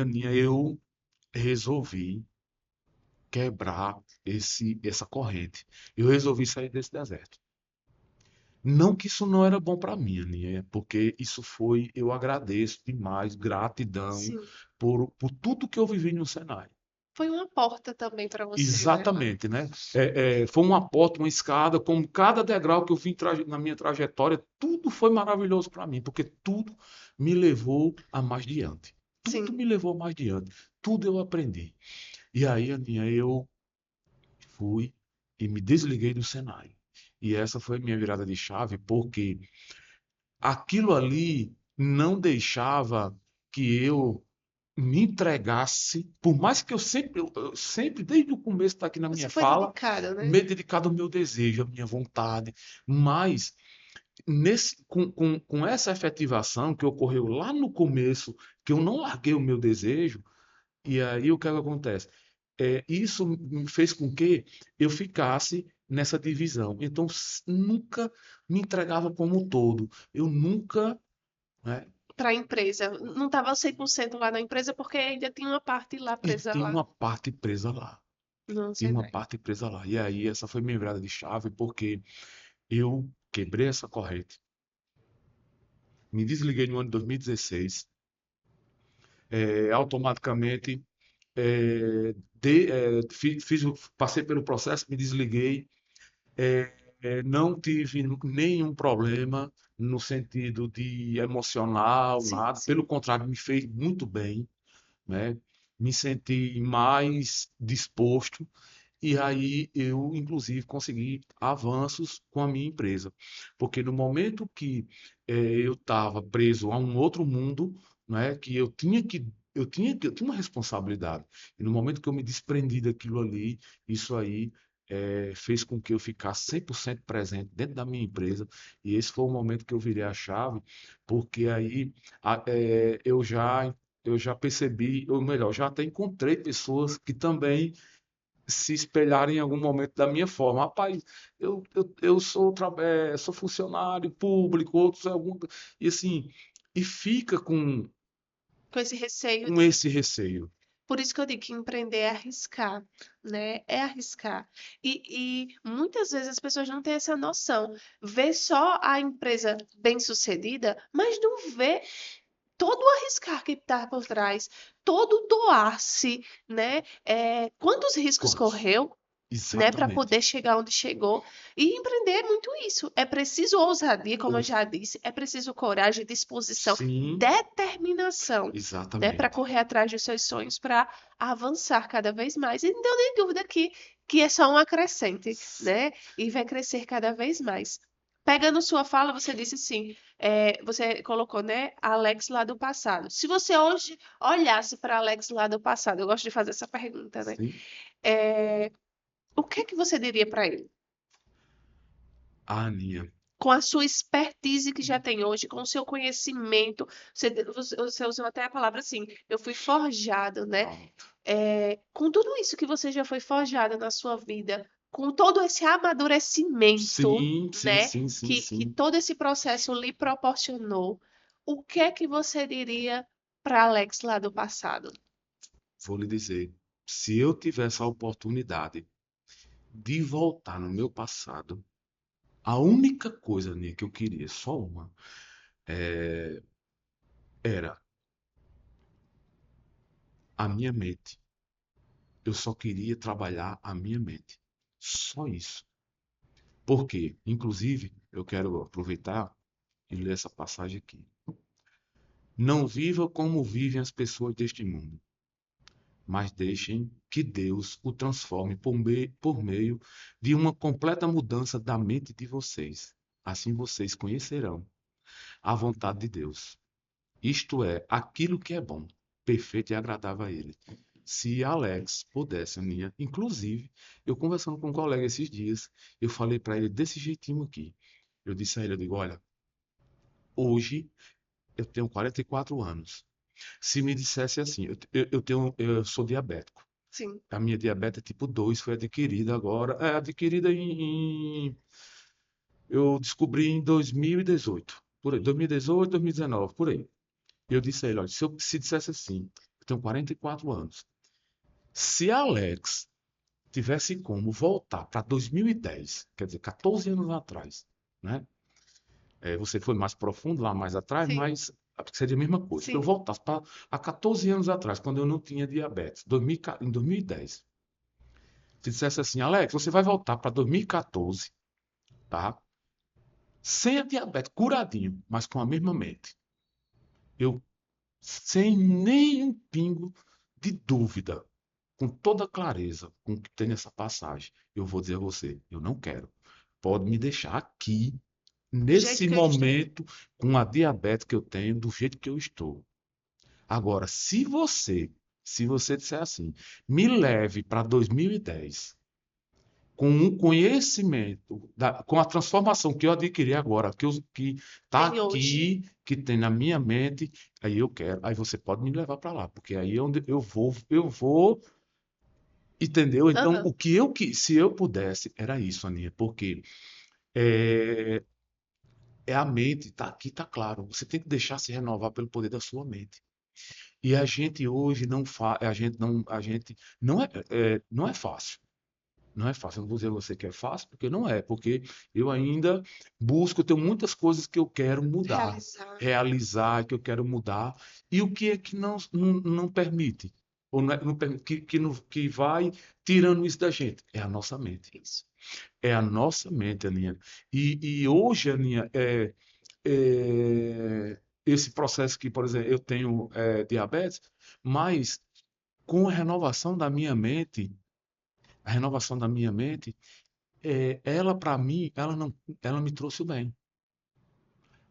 [SPEAKER 2] Aninha, eu resolvi quebrar essa corrente. Eu resolvi sair desse deserto. Não que isso não era bom para mim, Aninha, porque isso foi, eu agradeço demais, gratidão
[SPEAKER 1] Sim.
[SPEAKER 2] por tudo que eu vivi no Senai.
[SPEAKER 1] Foi uma porta também para você, né, lá.
[SPEAKER 2] Exatamente, né? Foi uma porta, uma escada, como cada degrau que eu vim na minha trajetória, tudo foi maravilhoso para mim, porque tudo me levou a mais diante. Tudo
[SPEAKER 1] Sim.
[SPEAKER 2] me levou a mais diante. Tudo eu aprendi. E aí, Aninha, eu fui e me desliguei do Senai. E essa foi a minha virada de chave, porque aquilo ali não deixava que eu me entregasse, por mais que eu sempre, desde o começo está aqui na minha
[SPEAKER 1] Você foi
[SPEAKER 2] fala,
[SPEAKER 1] dedicado, né?
[SPEAKER 2] me dedicado ao meu desejo, à minha vontade, mas com essa efetivação que ocorreu lá no começo, que eu não larguei o meu desejo, e aí o que é que acontece? Isso me fez com que eu ficasse nessa divisão. Então, nunca me entregava como um todo. Eu nunca, né,
[SPEAKER 1] Para a empresa. Não estava 100% lá na empresa porque ainda tinha uma parte lá
[SPEAKER 2] e
[SPEAKER 1] presa
[SPEAKER 2] tinha
[SPEAKER 1] lá.
[SPEAKER 2] uma parte presa lá.
[SPEAKER 1] Não
[SPEAKER 2] Tinha
[SPEAKER 1] sei,
[SPEAKER 2] uma
[SPEAKER 1] né?
[SPEAKER 2] parte presa lá. E aí, essa foi minha virada de chave, porque eu quebrei essa corrente, me desliguei no ano de 2016, automaticamente passei pelo processo, me desliguei, não tive nenhum problema no sentido de emocional,
[SPEAKER 1] Sim,
[SPEAKER 2] nada.
[SPEAKER 1] sim.
[SPEAKER 2] Pelo contrário, me fez muito bem, né? Me senti mais disposto. E aí eu, inclusive, consegui avanços com a minha empresa. Porque no momento que eu estava preso a um outro mundo, né, que eu tinha uma responsabilidade. E no momento que eu me desprendi daquilo ali, isso aí fez com que eu ficasse 100% presente dentro da minha empresa. E esse foi o momento que eu virei a chave, porque aí eu já percebi, ou melhor, já até encontrei pessoas que também se espelharem em algum momento da minha forma. Rapaz, eu sou, sou funcionário público, outros algum, e assim, e fica
[SPEAKER 1] Com esse receio
[SPEAKER 2] com
[SPEAKER 1] de.
[SPEAKER 2] esse receio.
[SPEAKER 1] Por isso que eu digo que empreender é arriscar, né? É arriscar. E muitas vezes as pessoas não têm essa noção. Vê só a empresa bem-sucedida, mas não vê todo o arriscar que está por trás, todo o doar-se, né? Quantos riscos
[SPEAKER 2] Quantos?
[SPEAKER 1] correu, né, para
[SPEAKER 2] Exatamente.
[SPEAKER 1] poder chegar onde chegou. E empreender é muito isso. É preciso ousadia, como eu
[SPEAKER 2] Os-
[SPEAKER 1] já disse, é preciso coragem, disposição,
[SPEAKER 2] Sim,
[SPEAKER 1] determinação, né, para
[SPEAKER 2] exatamente.
[SPEAKER 1] correr atrás dos seus sonhos, para avançar cada vez mais. E não tenho nem dúvida que é só um acrescente, né? E vai crescer cada vez mais. Pegando sua fala, você disse assim, você colocou, né, Alex lá do passado. Se você hoje olhasse para Alex lá do passado, eu gosto de fazer essa pergunta, né?
[SPEAKER 2] Sim.
[SPEAKER 1] É, o que é que você diria para ele?
[SPEAKER 2] A Aninha,
[SPEAKER 1] Com a sua expertise que já tem hoje, com o seu conhecimento, você usou até a palavra assim, eu fui forjado, né?
[SPEAKER 2] pronto.
[SPEAKER 1] Com tudo isso que você já foi forjado na sua vida, com todo esse amadurecimento,
[SPEAKER 2] Sim, sim,
[SPEAKER 1] né?
[SPEAKER 2] sim, sim,
[SPEAKER 1] Que
[SPEAKER 2] sim.
[SPEAKER 1] todo esse processo lhe proporcionou, o que é que você diria para Alex lá do passado?
[SPEAKER 2] Vou lhe dizer, se eu tivesse a oportunidade de voltar no meu passado, a única coisa, Aninha, que eu queria, só uma, era a minha mente. Eu só queria trabalhar a minha mente. Só isso. Por quê? Inclusive, eu quero aproveitar e ler essa passagem aqui. Não viva como vivem as pessoas deste mundo, mas deixem que Deus o transforme por meio de uma completa mudança da mente de vocês. Assim vocês conhecerão a vontade de Deus. Isto é, aquilo que é bom, perfeito e agradável a Ele. se Alex pudesse, Aninha, inclusive, eu conversando com um colega esses dias, eu falei para ele desse jeitinho aqui. Eu disse a ele, eu digo, olha, hoje eu tenho 44 anos. Se me dissesse assim, eu sou diabético.
[SPEAKER 1] Sim.
[SPEAKER 2] A minha diabetes tipo 2 foi adquirida agora, adquirida eu descobri em 2018, por aí, 2018, 2019, por aí. Eu disse a ele, olha, se dissesse assim, eu tenho 44 anos, se Alex tivesse como voltar para 2010, quer dizer, 14 anos atrás, né? Você foi mais profundo lá mais atrás,
[SPEAKER 1] Sim,
[SPEAKER 2] mas seria a mesma coisa. Se eu
[SPEAKER 1] sim.
[SPEAKER 2] voltasse para há 14 anos atrás, quando eu não tinha diabetes, em 2010, se dissesse assim, Alex, você vai voltar para 2014, tá? Sem a diabetes, curadinho, mas com a mesma mente. Eu, sem nenhum pingo de dúvida, com toda clareza, com o que tem nessa passagem, eu vou dizer a você, eu não quero. Pode me deixar aqui,
[SPEAKER 1] Do jeito
[SPEAKER 2] nesse
[SPEAKER 1] que eu estou.
[SPEAKER 2] momento, com a diabetes que eu tenho, do jeito que eu estou. Agora, se você disser assim, me leve para 2010, com um conhecimento, com a transformação que eu adquiri agora, que está
[SPEAKER 1] Tem hoje.
[SPEAKER 2] aqui, que tem na minha mente, aí eu quero, aí você pode me levar para lá, porque aí é onde eu vou, entendeu? Então,
[SPEAKER 1] Aham.
[SPEAKER 2] se eu pudesse, era isso, Aninha, porque é, é a mente, tá aqui, tá claro. Você tem que deixar se renovar pelo poder da sua mente. E a gente hoje não faz, não é fácil. Não é fácil. Eu não vou dizer a você que é fácil, porque não é, porque eu ainda busco, eu tenho muitas coisas que eu quero mudar,
[SPEAKER 1] Realizar.
[SPEAKER 2] realizar, que eu quero mudar, e o que é que não permite, ou não permite, que vai tirando isso da gente? É a nossa mente.
[SPEAKER 1] Isso.
[SPEAKER 2] É a nossa mente, Aninha. E hoje, Aninha, esse processo que, por exemplo, eu tenho diabetes, mas com a renovação da minha mente, a renovação da minha mente, ela para mim, ela me trouxe o bem.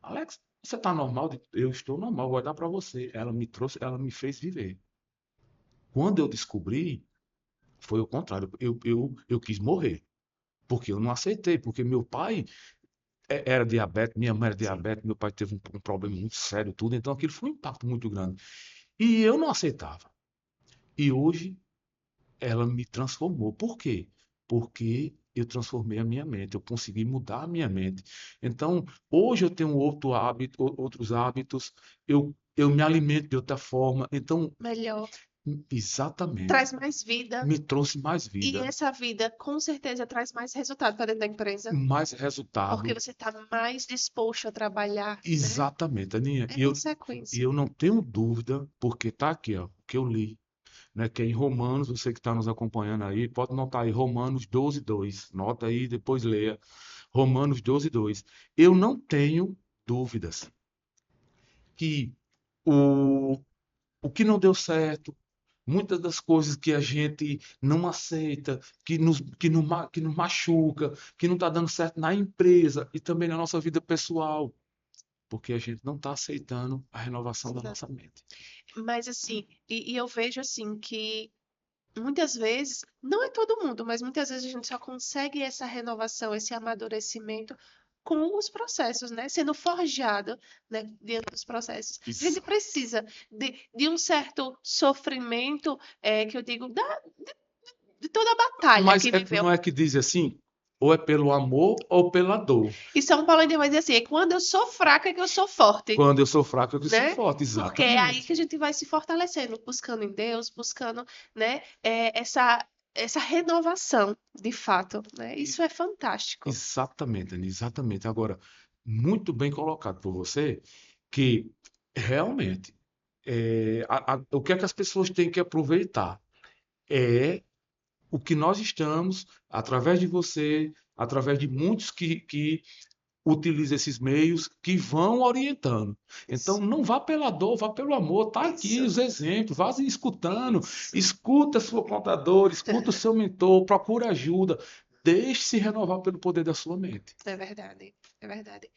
[SPEAKER 2] Alex, você está normal? Eu estou normal, vou dar para você. Ela me trouxe, ela me fez viver. Quando eu descobri, foi o contrário. Eu quis morrer, porque eu não aceitei, porque meu pai era diabético, minha mãe era
[SPEAKER 1] Sim.
[SPEAKER 2] diabética, meu pai teve um problema muito sério, tudo, então aquilo foi um impacto muito grande. E eu não aceitava. E hoje ela me transformou. Por quê? Porque eu transformei a minha mente, eu consegui mudar a minha mente. Então, hoje eu tenho outros hábitos, eu me alimento de outra forma. Então,
[SPEAKER 1] Melhor.
[SPEAKER 2] exatamente,
[SPEAKER 1] Traz mais vida.
[SPEAKER 2] me trouxe mais
[SPEAKER 1] E
[SPEAKER 2] vida,
[SPEAKER 1] essa vida, com certeza, traz mais resultado para dentro da empresa.
[SPEAKER 2] mais
[SPEAKER 1] Porque
[SPEAKER 2] resultado.
[SPEAKER 1] você está mais disposto a trabalhar, né?
[SPEAKER 2] Exatamente, Aninha.
[SPEAKER 1] É
[SPEAKER 2] E eu, e
[SPEAKER 1] consequência.
[SPEAKER 2] eu não tenho dúvida, porque está aqui, ó, o que eu li, né, que é em Romanos, você que está nos acompanhando aí, pode notar aí, Romanos 12:2. Nota aí, depois leia. Romanos 12:2. Eu não tenho dúvidas que o, o que não deu certo, muitas das coisas que a gente não aceita, que nos machuca, que não está dando certo na empresa e também na nossa vida pessoal, porque a gente não está aceitando a renovação da nossa mente.
[SPEAKER 1] Mas assim, e eu vejo assim que muitas vezes, não é todo mundo, mas muitas vezes a gente só consegue essa renovação, esse amadurecimento com os processos, né? Sendo forjado, né? Diante dos processos. A gente
[SPEAKER 2] Isso.
[SPEAKER 1] precisa de um certo sofrimento, que eu digo, de toda a batalha
[SPEAKER 2] Mas
[SPEAKER 1] que viveu.
[SPEAKER 2] não é que diz assim, ou é pelo amor ou pela dor.
[SPEAKER 1] E São Paulo ainda vai dizer assim, é quando eu sou fraca é que eu sou forte.
[SPEAKER 2] Quando eu sou fraco, é que eu sou
[SPEAKER 1] Né?
[SPEAKER 2] forte,
[SPEAKER 1] Porque é aí
[SPEAKER 2] exatamente.
[SPEAKER 1] que a gente vai se fortalecendo, buscando em Deus, buscando, né, essa renovação, de fato, né? Isso é fantástico.
[SPEAKER 2] Exatamente, Anny, exatamente. Agora, muito bem colocado por você, que realmente o que é que as pessoas têm que aproveitar é o que nós estamos, através de você, através de muitos que utilizam esses meios, que vão orientando. Então,
[SPEAKER 1] Isso,
[SPEAKER 2] não vá pela dor, vá pelo amor. Tá aqui
[SPEAKER 1] isso,
[SPEAKER 2] os exemplos, vá escutando,
[SPEAKER 1] isso.
[SPEAKER 2] escuta seu contador, escuta o seu mentor, procura ajuda, deixe-se renovar pelo poder da sua mente.
[SPEAKER 1] É verdade, é verdade.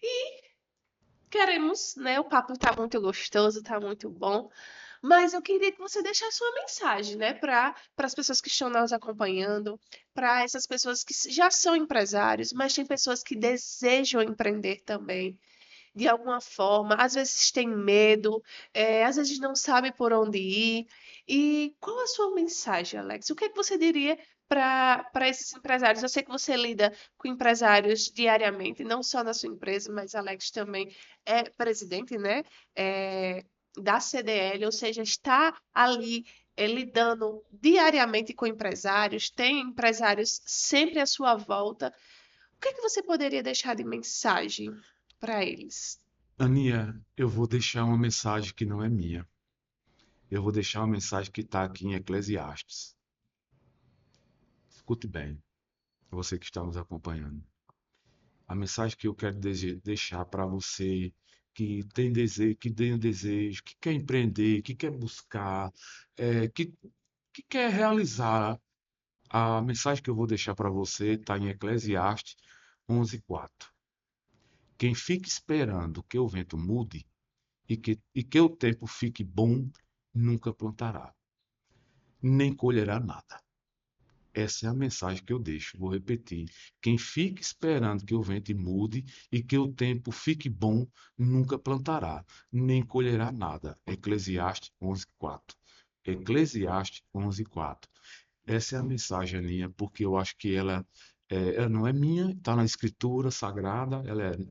[SPEAKER 1] E queremos, né? O papo tá muito gostoso, tá muito bom. Mas eu queria que você deixasse uma mensagem, né, para as pessoas que estão nos acompanhando, para essas pessoas que já são empresários, mas tem pessoas que desejam empreender também, de alguma forma, às vezes tem medo, às vezes não sabe por onde ir. E qual a sua mensagem, Alex? O que é que você diria para esses empresários? Eu sei que você lida com empresários diariamente, não só na sua empresa, mas Alex também é presidente, né? eh, da CDL, ou seja, está ali lidando diariamente com empresários, tem empresários sempre à sua volta. O que é que você poderia deixar de mensagem para eles?
[SPEAKER 2] Aninha, eu vou deixar uma mensagem que não é minha. Eu vou deixar uma mensagem que está aqui em Eclesiastes. Escute bem, você que está nos acompanhando. A mensagem que eu quero deixar para você que tem um desejo, que quer empreender, que quer buscar, que quer realizar. A mensagem que eu vou deixar para você está em Eclesiastes 11:4. Quem fica esperando que o vento mude e que o tempo fique bom, nunca plantará, nem colherá nada. Essa é a mensagem que eu deixo. Vou repetir. Quem fica esperando que o vento mude e que o tempo fique bom, nunca plantará, nem colherá nada. Eclesiastes 11:4. Eclesiastes 11:4. Essa é a mensagem, Aninha, porque eu acho que ela não é minha, está na Escritura Sagrada,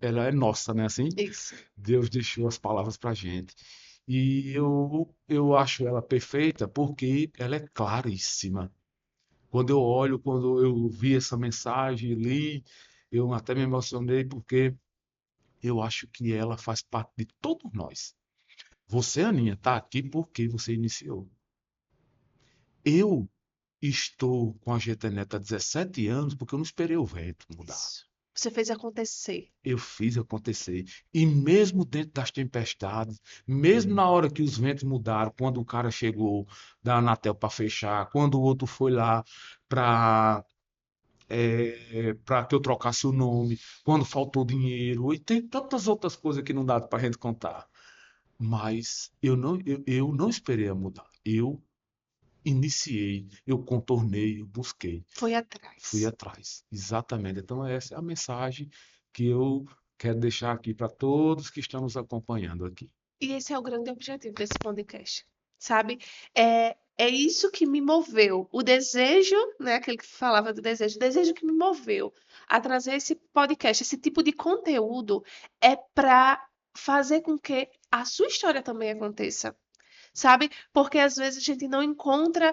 [SPEAKER 2] ela é nossa, né? Assim,
[SPEAKER 1] Isso.
[SPEAKER 2] Deus deixou as palavras para gente. E eu acho ela perfeita porque ela é claríssima. Quando eu vi essa mensagem, li, eu até me emocionei porque eu acho que ela faz parte de todos nós. Você, Aninha, está aqui porque você iniciou. Eu estou com a GTNet há 17 anos porque eu não esperei o vento mudar.
[SPEAKER 1] Isso. Você fez acontecer.
[SPEAKER 2] Eu fiz acontecer. E mesmo dentro das tempestades, mesmo na hora que os ventos mudaram, quando o cara chegou da Anatel para fechar, quando o outro foi lá para para que eu trocasse o nome, quando faltou dinheiro, e tem tantas outras coisas que não dá para a gente contar. Mas eu não esperei a mudar. Eu iniciei, eu contornei, eu busquei,
[SPEAKER 1] Foi atrás.
[SPEAKER 2] fui atrás. Exatamente. Então, essa é a mensagem que eu quero deixar aqui para todos que estão nos acompanhando aqui.
[SPEAKER 1] E esse é o grande objetivo desse podcast, sabe? É isso que me moveu. O desejo, né? Aquele que falava do desejo, o desejo que me moveu a trazer esse podcast, esse tipo de conteúdo, é para fazer com que a sua história também aconteça, sabe? Porque às vezes a gente não encontra.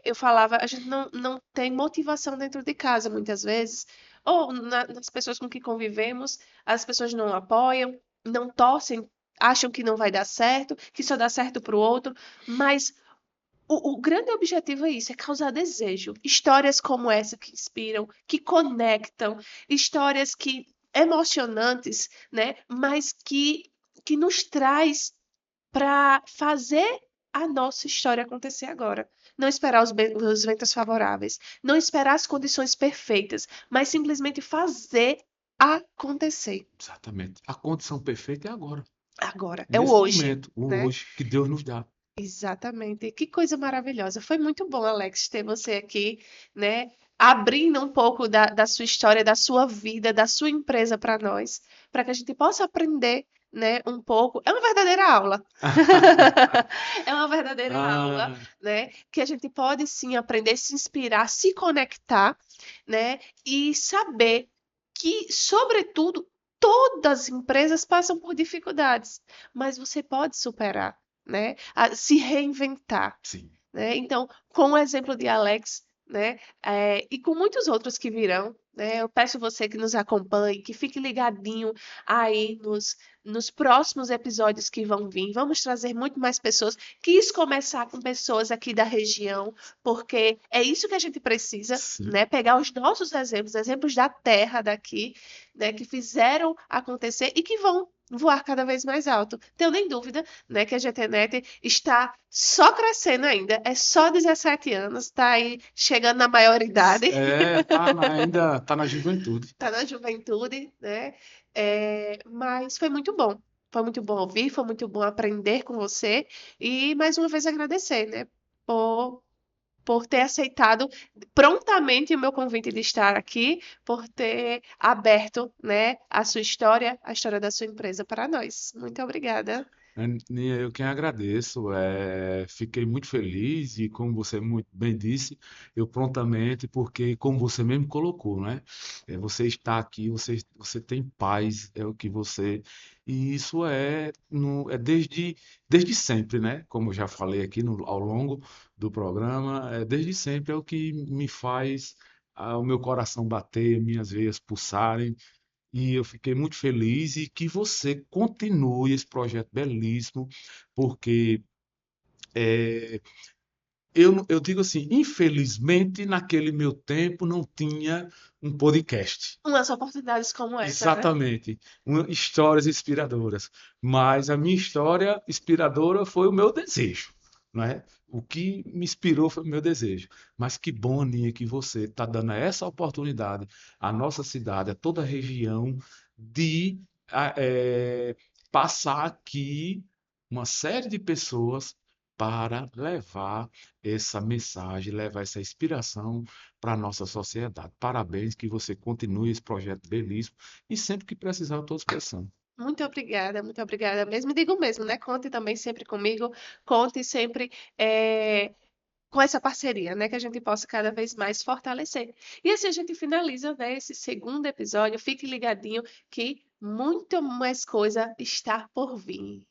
[SPEAKER 1] Eu falava, a gente não tem motivação dentro de casa, muitas vezes, ou nas pessoas com que convivemos, as pessoas não apoiam, não torcem, acham que não vai dar certo, que só dá certo para o outro, mas o grande objetivo é isso, é causar desejo. Histórias como essa que inspiram, que conectam, histórias que emocionantes, né? Mas que nos traz para fazer a nossa história acontecer agora. Não esperar os ventos favoráveis, não esperar as condições perfeitas, mas simplesmente fazer acontecer.
[SPEAKER 2] Exatamente. A condição perfeita é agora,
[SPEAKER 1] Agora, é o
[SPEAKER 2] nesse
[SPEAKER 1] hoje,
[SPEAKER 2] momento, o
[SPEAKER 1] né?
[SPEAKER 2] hoje que Deus nos dá.
[SPEAKER 1] Exatamente. Que coisa maravilhosa. Foi muito bom, Alex, ter você aqui, né? Abrindo um pouco da sua história, da sua vida, da sua empresa para nós, para que a gente possa aprender, né, um pouco. É uma verdadeira aula. É uma verdadeira aula,
[SPEAKER 2] Ah,
[SPEAKER 1] né? Que a gente pode sim aprender, se inspirar, se conectar, né? E saber que, sobretudo, todas as empresas passam por dificuldades, mas você pode superar, né? Se reinventar,
[SPEAKER 2] sim.
[SPEAKER 1] né? Então, com o exemplo de Alex, né? E com muitos outros que virão, né? Eu peço você que nos acompanhe, que fique ligadinho aí nos próximos episódios que vão vir. Vamos trazer muito mais pessoas. Quis começar com pessoas aqui da região, porque é isso que a gente precisa,
[SPEAKER 2] Sim.
[SPEAKER 1] né? Pegar os nossos exemplos, exemplos da terra daqui, né? Que fizeram acontecer e que vão voar cada vez mais alto. Tenho nem dúvida, né, que a GTNet está só crescendo ainda. É só 17 anos, está aí chegando na maioridade,
[SPEAKER 2] Ainda tá na juventude.
[SPEAKER 1] está na juventude, né? Mas foi muito bom. Foi muito bom ouvir, foi muito bom aprender com você e mais uma vez agradecer, né, por por ter aceitado prontamente o meu convite de estar aqui, por ter aberto, né, a história da sua empresa para nós. Muito obrigada.
[SPEAKER 2] Aninha, eu quem agradeço, fiquei muito feliz e como você muito bem disse, eu prontamente, porque como você mesmo colocou, né? Você está aqui, você tem paz, é o que você, e isso é desde sempre, né? Como eu já falei aqui ao longo do programa, desde sempre é o que me faz o meu coração bater, minhas veias pulsarem, e eu fiquei muito feliz e que você continue esse projeto belíssimo, porque eu digo assim, infelizmente naquele meu tempo não tinha um podcast.
[SPEAKER 1] Umas oportunidades como essa, né?
[SPEAKER 2] Exatamente, histórias inspiradoras. Mas a minha história inspiradora foi o meu desejo, né? O que me inspirou foi o meu desejo. Mas que bom, Aninha, que você está dando essa oportunidade à nossa cidade, a toda a região, de passar aqui uma série de pessoas para levar essa mensagem, levar essa inspiração para a nossa sociedade. Parabéns, que você continue esse projeto belíssimo e sempre que precisar, eu estou à disposição.
[SPEAKER 1] Muito obrigada mesmo. E digo mesmo, né? Conte também sempre comigo, conte sempre com essa parceria, né? Que a gente possa cada vez mais fortalecer. E assim a gente finaliza, né, esse segundo episódio. Fique ligadinho que muito mais coisa está por vir.